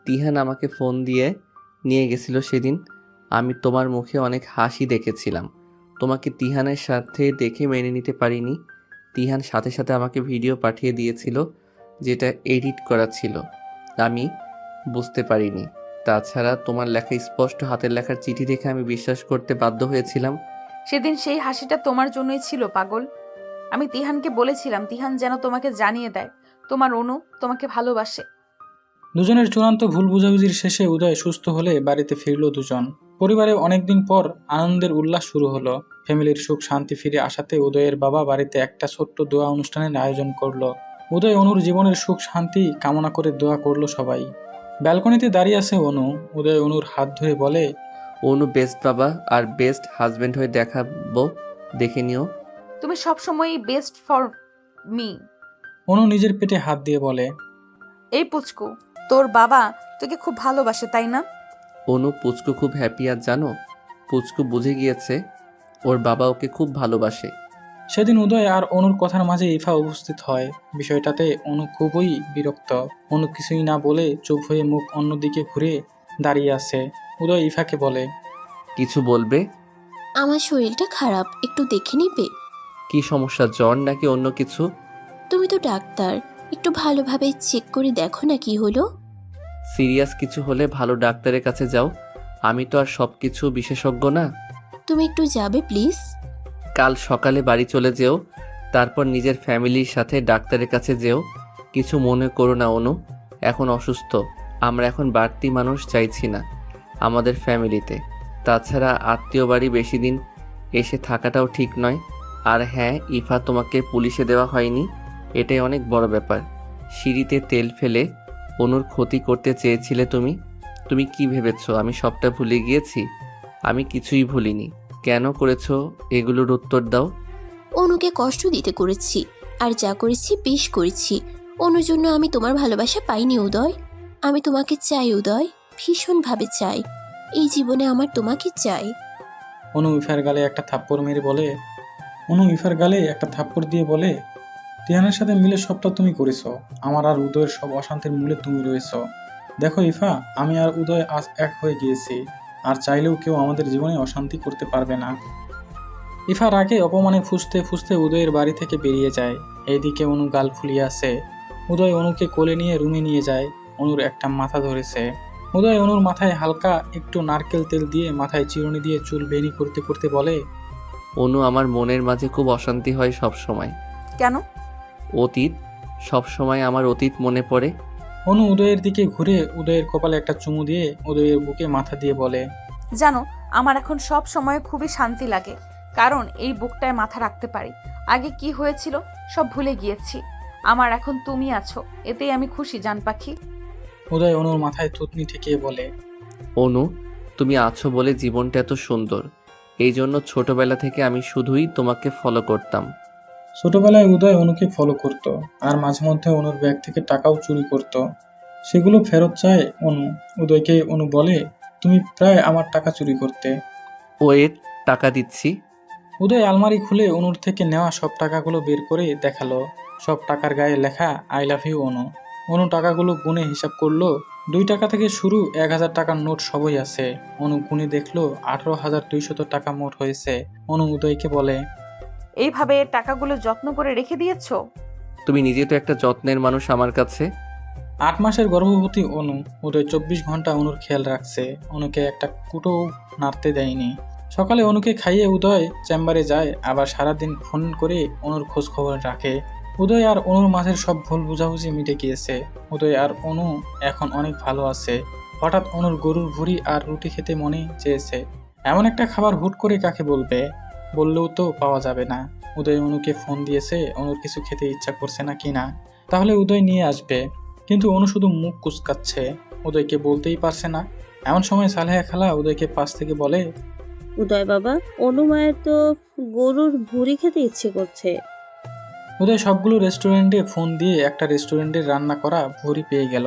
তিহান আমাকে ফোন দিয়ে নিয়ে গেছিল সেদিন। আমি তোমার মুখে অনেক হাসি দেখেছিলাম। তোমাকে তিহানের সাথে দেখে মেনে নিতে পারিনি। তিহান সাথে সাথে আমাকে ভিডিও পাঠিয়ে দিয়েছিল যেটা এডিট করা ছিল, আমি বুঝতে পারিনি। তাছাড়া তোমার লেখা স্পষ্ট হাতের লেখার চিঠি দেখে আমি বিশ্বাস করতে বাধ্য হয়েছিলাম। সেদিন সেই হাসিটা তোমার জন্যই ছিল পাগল। আমি তিহানকে বলেছিলাম তিহান যেন তোমাকে জানিয়ে দেয় তোমার অনু তোমাকে ভালোবাসে। দুজনের চূড়ান্ত ভুল বুঝাবুঝির শেষে উদয় সুস্থ হলে বাড়িতে ফিরল দুজন। পরিবারে অনেকদিন পর আনন্দের উল্লাস শুরু হলো। ফ্যামিলির সুখ শান্তি ফিরে আসাতে উদয়ের বাবা বাড়িতে একটা ছোট্ট দোয়া অনুষ্ঠানের আয়োজন করলো। উদয় অনুর জীবনের সুখ শান্তি কামনা করে দোয়া করলো সবাই। ব্যালকনিতে দাঁড়িয়ে আছে অনু। উদয় অনুর হাত ধরে বলে, অনু বেস্ট বাবা আর বেস্ট হাজবেন্ড হয়ে দেখাবো, দেখে নিও। তুমি সবসময়ই বেস্ট ফর মি। অনু নিজের পেটে হাত দিয়ে বলে, এই পুচকু, তোর বাবা তোকে খুব ভালোবাসে তাই না? অনু, পুচকু খুব হ্যাপি। আর জানো, পুচকু বুঝে গিয়েছে ওর বাবা ওকে খুব ভালোবাসে। সেদিন উদয় আর অনুর কথার মাঝে ইফা উপস্থিত হয়। বিষয়টাতে অনু খুবই বিরক্ত। অনু কিছুই না বলে চুপ হয়ে মুখ অন্যদিকে ঘুরে দাঁড়িয়ে আছে। উদয় ইফাকে বলে, কিছু বলবে? আমার শরীরটা খারাপ, একটু দেখে নিবে? কি সমস্যা, জ্বর নাকি অন্য কিছু? তুমি তো ডাক্তার, একটু ভালোভাবে চেক করে দেখো না কি হলো। সিরিয়াস কিছু হলে ভালো ডাক্তারের কাছে যাও। আমি তো আর সব কিছু বিশেষজ্ঞ না। তুমি একটু যাবে প্লিজ? কাল সকালে বাড়ি চলে যেও, তারপর নিজের ফ্যামিলির সাথে ডাক্তারের কাছে যেও। কিছু মনে করো না অনু, এখন অসুস্থ। আমরা এখন বাড়তি মানুষ চাইছি না আমাদের ফ্যামিলিতে। তাছাড়া আত্মীয় বাড়ি বেশি দিন এসে থাকাটাও ঠিক নয়। আর হ্যাঁ, ইফা, তোমাকে পুলিশে দেওয়া হয়নি, এটাই অনেক বড় ব্যাপার। সিঁড়িতে তেল ফেলে অনুর ক্ষতি করতে চেয়েছিলে তুমি। তুমি কি ভেবেছো আমি সবটা ভুলে গিয়েছি? আমি কিছুই ভুলিনি। কেন করেছো এগুলোর উত্তর দাও। অনুকে কষ্ট দিতে করেছি, আর যা করেছি বেশ করেছি। অনুর জন্য আমি তোমার ভালোবাসা পাইনি উদয়। আমি তোমাকে চাই উদয়, ভীষণভাবে চাই। এই জীবনে আমার তোমাকে চাই। অনু ইফার গালে একটা থাপ্পড় মেরে বলে, অনু ইফার গালে একটা থাপ্পড় দিয়ে বলে, তিহানের সাথে মিলে সবটা তুমি করেছো। আমার আর উদয়ের সব অশান্তির মূলে তুমি রয়েছো। দেখো ইফা, আমি আর উদয় আজ এক হয়ে গিয়েছি। আর চাইলেও কেউ আমাদের জীবনে অশান্তি করতে পারবে না। ইফা রাগে অপমানে ফুঁসতে ফুঁসতে উদয়ের বাড়ি থেকে বেরিয়ে যায়। এইদিকে অনু গাল ফুলিয়ে আসে। উদয় অনুকে কোলে নিয়ে রুমে নিয়ে যায়। অনুর একটা মাথা ধরেছে। উদয় অনুর মাথায় হালকা একটু নারকেল তেল দিয়ে মাথায় চিরুনি দিয়ে চুল বেনি করতে করতে বলে, অনু, আমার মনের মাঝে খুব অশান্তি হয় সব সময়। কেন? অতীত, সব সময় আমার অতীত মনে পড়ে। অনু উদয়ের দিকে ঘুরে উদয়ের কপালে একটা চুমু দিয়ে উদয়ের বুকে মাথা দিয়ে বলে, জানো, আমার এখন সব সময় খুবই শান্তি লাগে, কারণ এই বুকটায় মাথা রাখতে পারি। আগে কি হয়েছিল সব ভুলে গিয়েছি। আমার এখন তুমি আছো, এতেই আমি খুশি জান পাখি। উদয় অনুর মাথায় থুতনি ঠেকিয়ে বলে, অনু, তুমি আছো বলে জীবনটা এত সুন্দর। এই জন্য ছোটবেলা থেকে আমি শুধুই তোমাকে ফলো করতাম। ছোটবেলায় উদয় অনুকে ফলো করত, আর মাঝে মধ্যে অনুর ব্যাগ থেকে টাকাও চুরি করত। সেগুলো ফেরত চায় অনু। উদয়কে অনু বলে, তুমি প্রায় আমার টাকা চুরি করতে। ওয়েট, টাকা দিচ্ছি। উদয় আলমারি খুলে অনুর থেকে নেওয়া সব টাকাগুলো বের করে দেখালো। সব টাকার গায়ে লেখা আই লাভ ইউ অনু। অনু টাকাগুলো গুনে হিসাব করলো। 2 টাকা থেকে শুরু 1000 টাকার নোট সবই আছে। অনু গুনে দেখলো 18,200 টাকা মোট হয়েছে। অনু উদয়কে বলে, এইভাবে টাকাগুলো যত্ন করে রেখে দিয়েছো? তুমি নিজে তো একটা যত্নের মানুষ আমার কাছে। 8 মাসের গর্ভবতী অনু। উদয় 24 ঘন্টা অনুর খেয়াল রাখছে। অনুকে একটা কুটো নাড়তে দেয়নি। সকালে অনুকে খাইয়ে উদয় চেম্বারে যায়, আবার সারাদিন ফোন করে অনুর খোঁজ খবর রাখে। উদয় আর অনুর মাঝের সব ভুল বোঝাবুঝি মিটে গিয়েছে। উদয় আর অনু এখন অনেক ভালো আছে। হঠাৎ অনুর গরুর ভুঁড়ি আর রুটি খেতে মনে চেয়েছে। এমন একটা খাবার হুট করে কাকে বলবে, বললেও তো পাওয়া যাবে না। উদয় অনুকে ফোন দিয়েছে অনুর কিছু খেতে ইচ্ছা করছে না কিনা, তাহলে উদয় নিয়ে আসবে। কিন্তু অনু শুধু মুখ কুচকাচ্ছে, উদয়কে বলতেই পারছে না। এমন সময় সালেহা খালা উদয়কে পাশ থেকে বলে, উদয় বাবা, অনুমায়ের তো গরুর ভুঁড়ি খেতে ইচ্ছে করছে। উদয় সবগুলো রেস্টুরেন্টে ফোন দিয়ে একটা রেস্টুরেন্টের রান্না করা ভুঁড়ি পেয়ে গেল।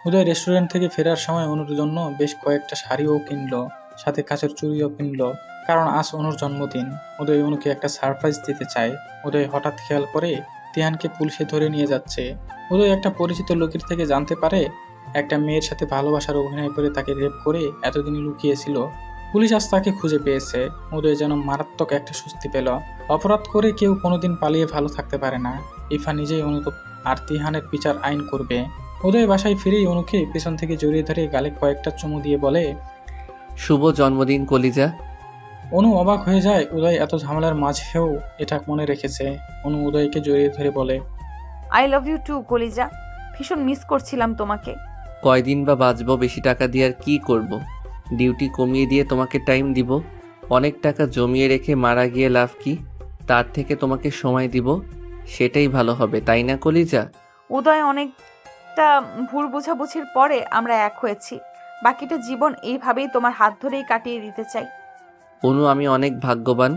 উদয় রেস্টুরেন্ট থেকে ফেরার সময় অনুর জন্য বেশ কয়েকটা শাড়িও কিনলো, সাথে কাচের চুড়িও কিনলো, কারণ আজ অনুর জন্মদিন। উদয় অনুকে একটা সারপ্রাইজ দিতে চায়। উদয় হঠাৎ খেয়াল করে তিহানকে পুলিশে ধরে নিয়ে যাচ্ছে। উদয় একটা পরিচিত লোকের থেকে জানতে পারে একটা মেয়ের সাথে ভালোবাসার অভিনয় করে তাকে রেপ করে এতদিন লুকিয়েছিল। পুলিশ আজ তাকে খুঁজে পেয়েছে। উদয় যেন মারাত্মক একটা স্বস্তি পেল। অপরাধ করে কেউ কোনোদিন পালিয়ে ভালো থাকতে পারে না। ইফা নিজেই অনুকে আর তিহানের বিচার আইন করবে। উদয় বাসায় ফিরেই অনুকে পেছন থেকে জড়িয়ে ধরে গালে কয়েকটা চুমু দিয়ে বলে, শুভ জন্মদিন কলিজা। অনু অবাক হয়ে যায় উদয় এত ঝামেলার মাঝেও এটা মনে রেখেছে। অনু উদয়কে জড়িয়ে ধরে বলে, আই লাভ ইউ টু কলিজা, ভীষণ মিস করছিলাম তোমাকে। কয়দিন বা বাঁচবো, বেশি টাকা দিয়ে আর কি করব? ডিউটি কমিয়ে দিয়ে তোমাকে টাইম দিব। অনেক টাকা জমিয়ে রেখে মারা গিয়ে লাভ কি? তার থেকে তোমাকে সময় দিব, সেটাই ভালো হবে, তাই না কলিজা? উদয়, অনেকটা ভুল বোঝাবুঝির পরে আমরা এক হয়েছি। বাকিটা জীবন এইভাবেই তোমার হাত ধরেই কাটিয়ে দিতে চাই। অনু, আমি অনেক ভাগ্যবান।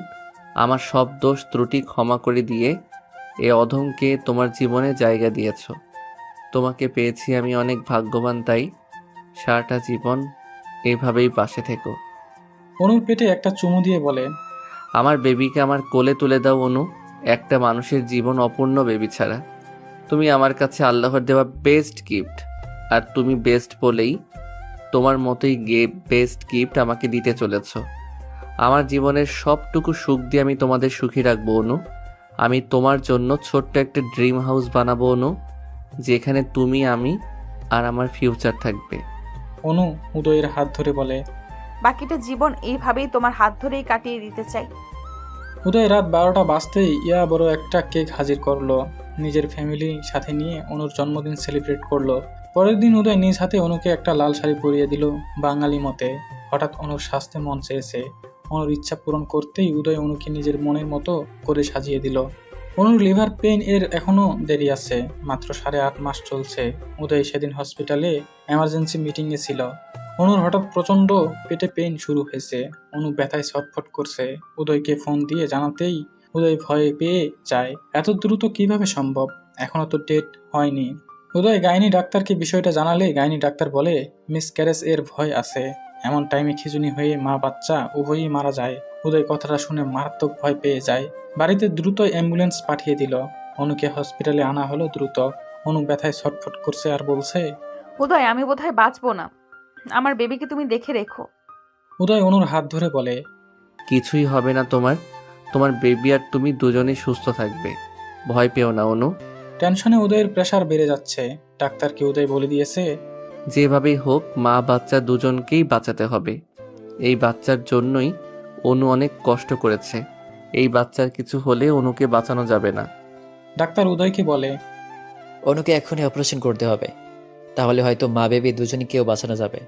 আমার সব দোষ ত্রুটি ক্ষমা করে দিয়ে এ অধমকে তোমার জীবনে জায়গা দিয়েছ। তোমাকে পেয়েছি আমি অনেক ভাগ্যবান, তাই সারাটা জীবন এভাবেই পাশে থেকো। অনুর পেটে একটা চুমু দিয়ে বলে, আমার বেবিকে আমার কোলে তুলে দাও অনু। একটা মানুষের জীবন অপূর্ণ বেবি ছাড়া। তুমি আমার কাছে আল্লাহর দেওয়া বেস্ট গিফট, আর তুমি বেস্ট বলেই তোমার মতোই বেস্ট গিফট আমাকে দিতে চলেছ। আমার জীবনের সবটুকু সুখ দিয়ে আমি তোমাদের সুখী রাখবো অনু। আমি তোমার জন্য ছোট্ট একটা ড্রিম হাউস বানাবো অনু, যেখানে তুমি, আমি আর আমার ফিউচার থাকবে। অনু উদয়ের হাত ধরে বলে, বাকিটা জীবন এইভাবেই তোমার হাত ধরেই কাটিয়ে দিতে চাই। উদয় রাত 12টা বাজতেই ইয়া বড় একটা কেক হাজির করলো। নিজের ফ্যামিলি সাথে নিয়ে অনুর জন্মদিন সেলিব্রেট করলো। পরের দিন উদয় নিজ হাতে অনুকে একটা লাল শাড়ি পরিয়ে দিল বাঙালি মতে। হঠাৎ অনুর সাজতে মন চেয়েছে। অনুর ইচ্ছা পূরণ করতেই উদয় অনুকে নিজের মনের মতো করে সাজিয়ে দিল। অনুর লিভার পেইন এর এখনো দেরি আছে, মাত্র 8.5 মাস চলছে। উদয় সেদিন হসপিটালে এমার্জেন্সি মিটিংয়ে ছিল। অনুর হঠাৎ প্রচণ্ড পেটে পেইন শুরু হয়েছে। অনু ব্যথায় ছটফট করছে। উদয়কে ফোন দিয়ে জানাতেই উদয় ভয়ে পেয়ে যায়। এত দ্রুত কিভাবে সম্ভব? এখনো তো ডেট হয়নি। উদয় গাইনি ডাক্তারকে বিষয়টা জানালে গাইনি ডাক্তার বলে মিসক্যারেজ এর ভয় আছে। এমন টাইমে খিঁচুনি হয়ে মা বাচ্চা উভয়ই মারা যায়। উদয় কথাটা শুনে মারাত্মক ভয় পেয়ে যায়। বাড়িতে দ্রুত অ্যাম্বুলেন্স পাঠিয়ে দিল। অনুকে হসপিটালে আনা হলো দ্রুত। অনু ব্যথায় ছটফট করছে আর বলছে, উদয়, আমি বোধহয় বাঁচবো না, আমার বেবিকে তুমি দেখে রেখো। উদয় অনুর হাত ধরে বলে, কিছুই হবে না তোমার। তোমার বেবি আর তুমি দুজনেই সুস্থ থাকবে, ভয় পেও না অনু। টেনশনে উদয়ের প্রেসার বেড়ে যাচ্ছে। ডাক্তারকে উদয় বলে দিয়েছে, যেভাবেই হোক মা বাচ্চা দুজনকেই বাঁচাতে হবে। এই বাচ্চার জন্যই অনু অনেক কষ্ট করেছে। এই বাচ্চার কিছু হলে অনুকে বাঁচানো যাবে না। ডাক্তার উদয়কে বলে, অনুকে এখনই অপারেশন করতে হবে, তাহলে হয়তো মা বেবি দুজনকেও বাঁচানো যাবে।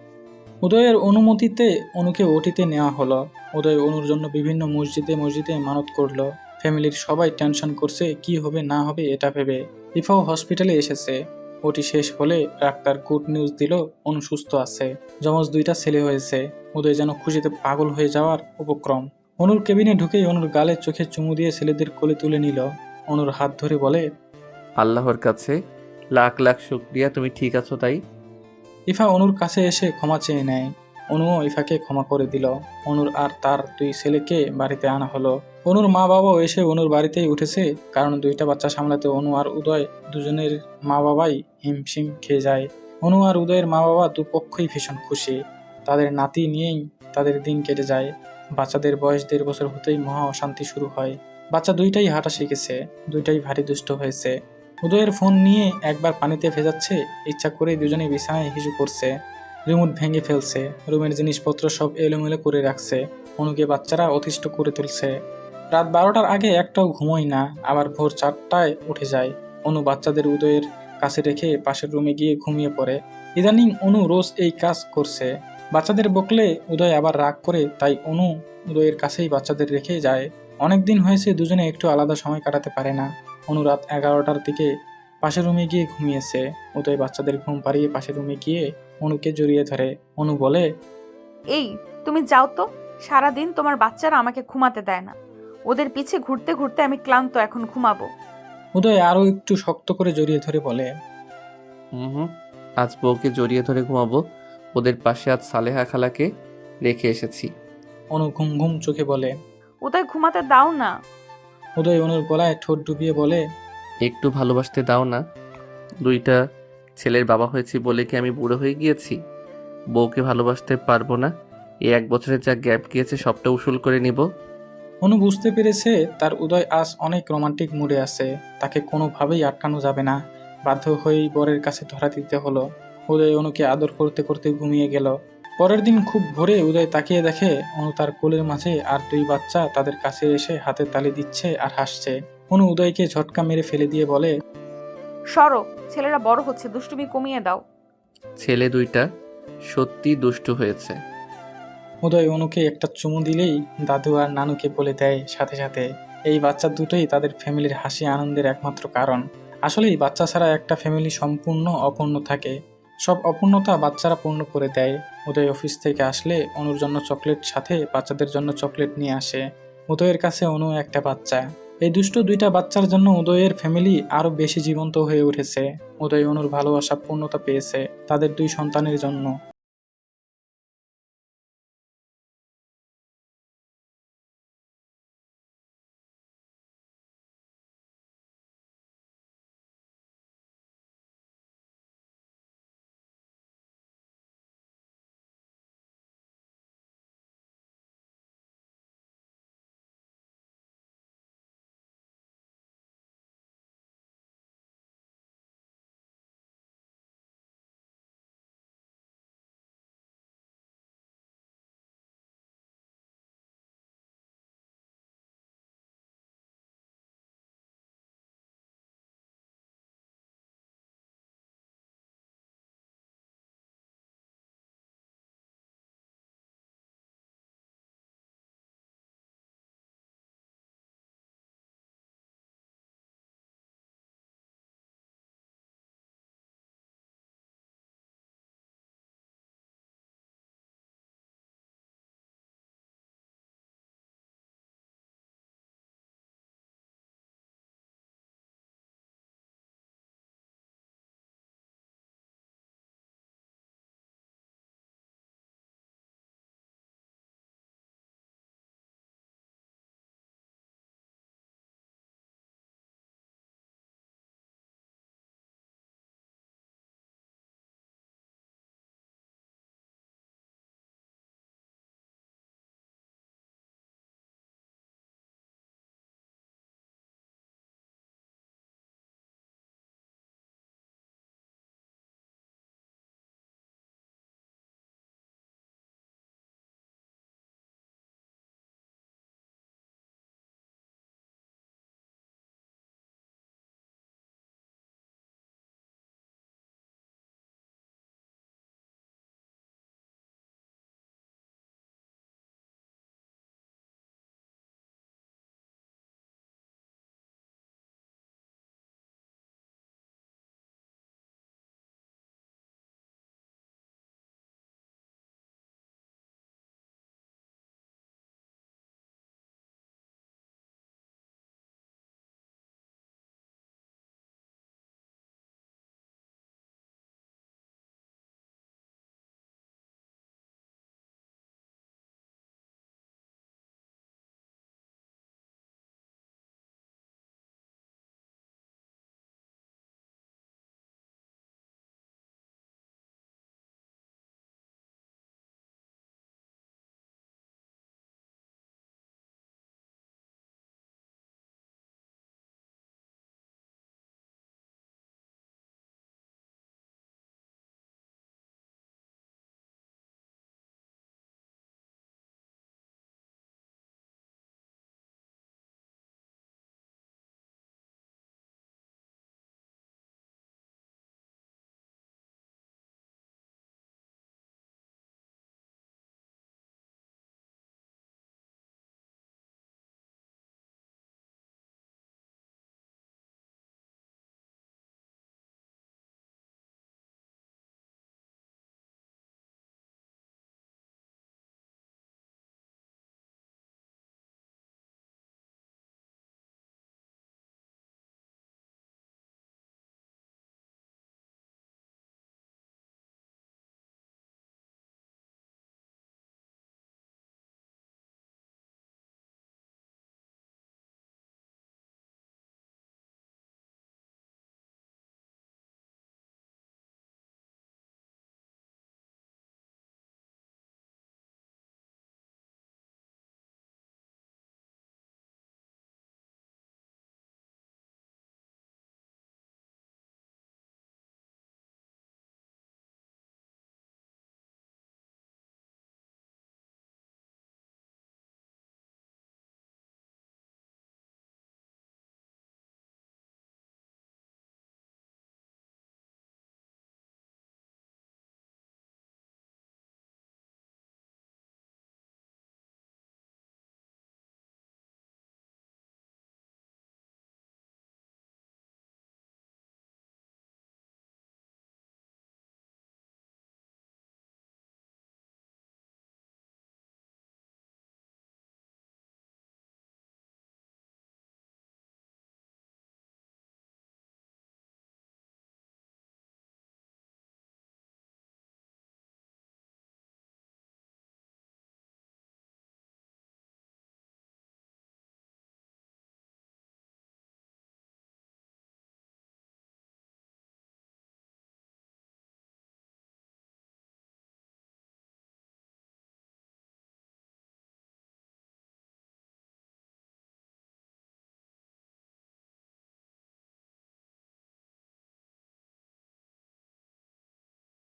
উদয়ের অনুমতিতে অনুকে ওটিতে নেওয়া হলো। উদয় অনুর জন্য বিভিন্ন মসজিদে মানত করলো। ফ্যামিলির সবাই টেনশন করছে কি হবে না হবে এটা ভেবে। ইফাও হসপিটালে এসেছে। ওটি শেষ হলে ডাক্তার গুড নিউজ দিল, অনু সুস্থ আছে। যমজ 2টা ছেলে হয়েছে। উদয় যেন খুশিতে পাগল হয়ে যাওয়ার উপক্রম। অনুর কেবিনে ঢুকেই অনুর গালে চোখে চুমু দিয়ে ছেলেদের কোলে তুলে নিল। অনুর হাত ধরে বলে, আল্লাহর কাছে লাখ লাখ শুকরিয়া, তুমি ঠিক আছো তাই। ইফা অনুর কাছে এসে ক্ষমা চেয়ে নেয়। অনুও ইফাকে ক্ষমা করে দিল। অনুর আর তার 2 ছেলেকে বাড়িতে আনা হলো। অনুর মা বাবাও এসে অনুর বাড়িতেই উঠেছে, কারণ 2টা বাচ্চা সামলাতে অনু আর উদয় দুজনের মা বাবাই হিমশিম খেয়ে যায়। অনু আর উদয়ের মা বাবা দুপক্ষই ভীষণ খুশি। তাদের নাতি নিয়েই তাদের দিন কেটে যায়। বাচ্চাদের বয়স 1.5 বছর হতেই মহা অশান্তি শুরু হয়। বাচ্চা 2টাই হাঁটা শিখেছে, 2টাই ভারী দুষ্ট হয়েছে। উদয়ের ফোন নিয়ে একবার পানিতে ভেজাচ্ছে, ইচ্ছা করে দুজনে বিছানায় হিসু করছে। রিমোট ভেঙে ফেলছে, রুমের জিনিসপত্র সব এলোমেলো করে রাখছে। অনুকে বাচ্চারা অতিষ্ঠ করে তুলছে। রাত 12টার আগে একটাও ঘুমোয় না, আবার ভোর 4টায় উঠে যায়। অনু বাচ্চাদের উদয়ের কাছে রেখে পাশের রুমে গিয়ে ঘুমিয়ে পড়ে। ইদানিং অনু রোজ এই কাজ করছে। বাচ্চাদের বকলে উদয় আবার রাগ করে, তাই অনু উদয়ের কাছেই বাচ্চাদের রেখে যায়। অনেক দিন হয়েছে দুজনে একটু আলাদা সময় কাটাতে পারে না। অনু রাত 11টার দিকে পাশের রুমে গিয়ে ঘুমিয়েছে। উদয় বাচ্চাদের ঘুম পাড়িয়ে পাশের রুমে গিয়ে অনুকে জড়িয়ে ধরে। অনু বলে, এই তুমি যাও তো, সারাদিন তোমার বাচ্চারা আমাকে ঘুমাতে দেয় না। ওদের পিছে ঘুরতে ঘুরতে আমি ক্লান্ত, এখন ঘুমাবো। উদয় আরও একটু শক্ত করে জড়িয়ে ধরে বলে, হুম, আজ বউকে জড়িয়ে ধরে ঘুমাবো। ওদের পাশে আজ সালেহা খালাকে রেখে এসেছি। অনু ঘুম ঘুম চোখে বলে, ওদের ঘুমাতে দাও না। উদয় অনুর গলায় ঠোঁট ডুবিয়ে বলে, একটু ভালোবাসতে দাও না। দুইটা ছেলের বাবা হয়েছি বলে কি আমি বুড়ো হয়ে গিয়েছি? বউকে ভালোবাসতে পারবো না? এই 1 বছরে যা গ্যাপ গিয়েছে সবটা উসুল করে নিব। অনু বুঝতে পেরেছে তার উদয় আজ অনেক রোমান্টিক মুডে আছে, তাকে কোনোভাবেই আটকানো যাবে না। বাধ্য হয়েই বরের কাছে ধরা দিতে হলো। উদয় অনুকে আদর করতে করতে ঘুমিয়ে গেল। পরের দিন খুব ভোরে উদয় তাকিয়ে দেখে অনু তার কোলের মাঝে আর 2 বাচ্চা তাদের কাছে এসে হাতে তালি দিচ্ছে আর হাসছে। অনু উদয়কে ঝটকা মেরে ফেলে দিয়ে বলে, সরো, ছেলেরা বড় হচ্ছে, দুষ্টুমি কমিয়ে দাও। ছেলে দুইটা সত্যি দুষ্টু হয়েছে। উদয় অনুকে একটা চুমু দিলেই দাদু আর নানুকে বলে দেয় সাথে সাথে। এই বাচ্চা দুটোই তাদের ফ্যামিলির হাসি আনন্দের একমাত্র কারণ। আসলে এই বাচ্চা ছাড়া একটা ফ্যামিলি সম্পূর্ণ অপূর্ণ থাকে। সব অপূর্ণতা বাচ্চারা পূর্ণ করে দেয়। উদয় অফিস থেকে আসলে অনুর জন্য চকলেট সাথে বাচ্চাদের জন্য চকলেট নিয়ে আসে। উদয়ের কাছে অনু একটা বাচ্চা। এই দুষ্ট 2টা বাচ্চার জন্য উদয়ের ফ্যামিলি আরো বেশি জীবন্ত হয়ে উঠেছে। উদয় অনুর ভালোবাসা পূর্ণতা পেয়েছে তাদের 2 সন্তানের জন্য।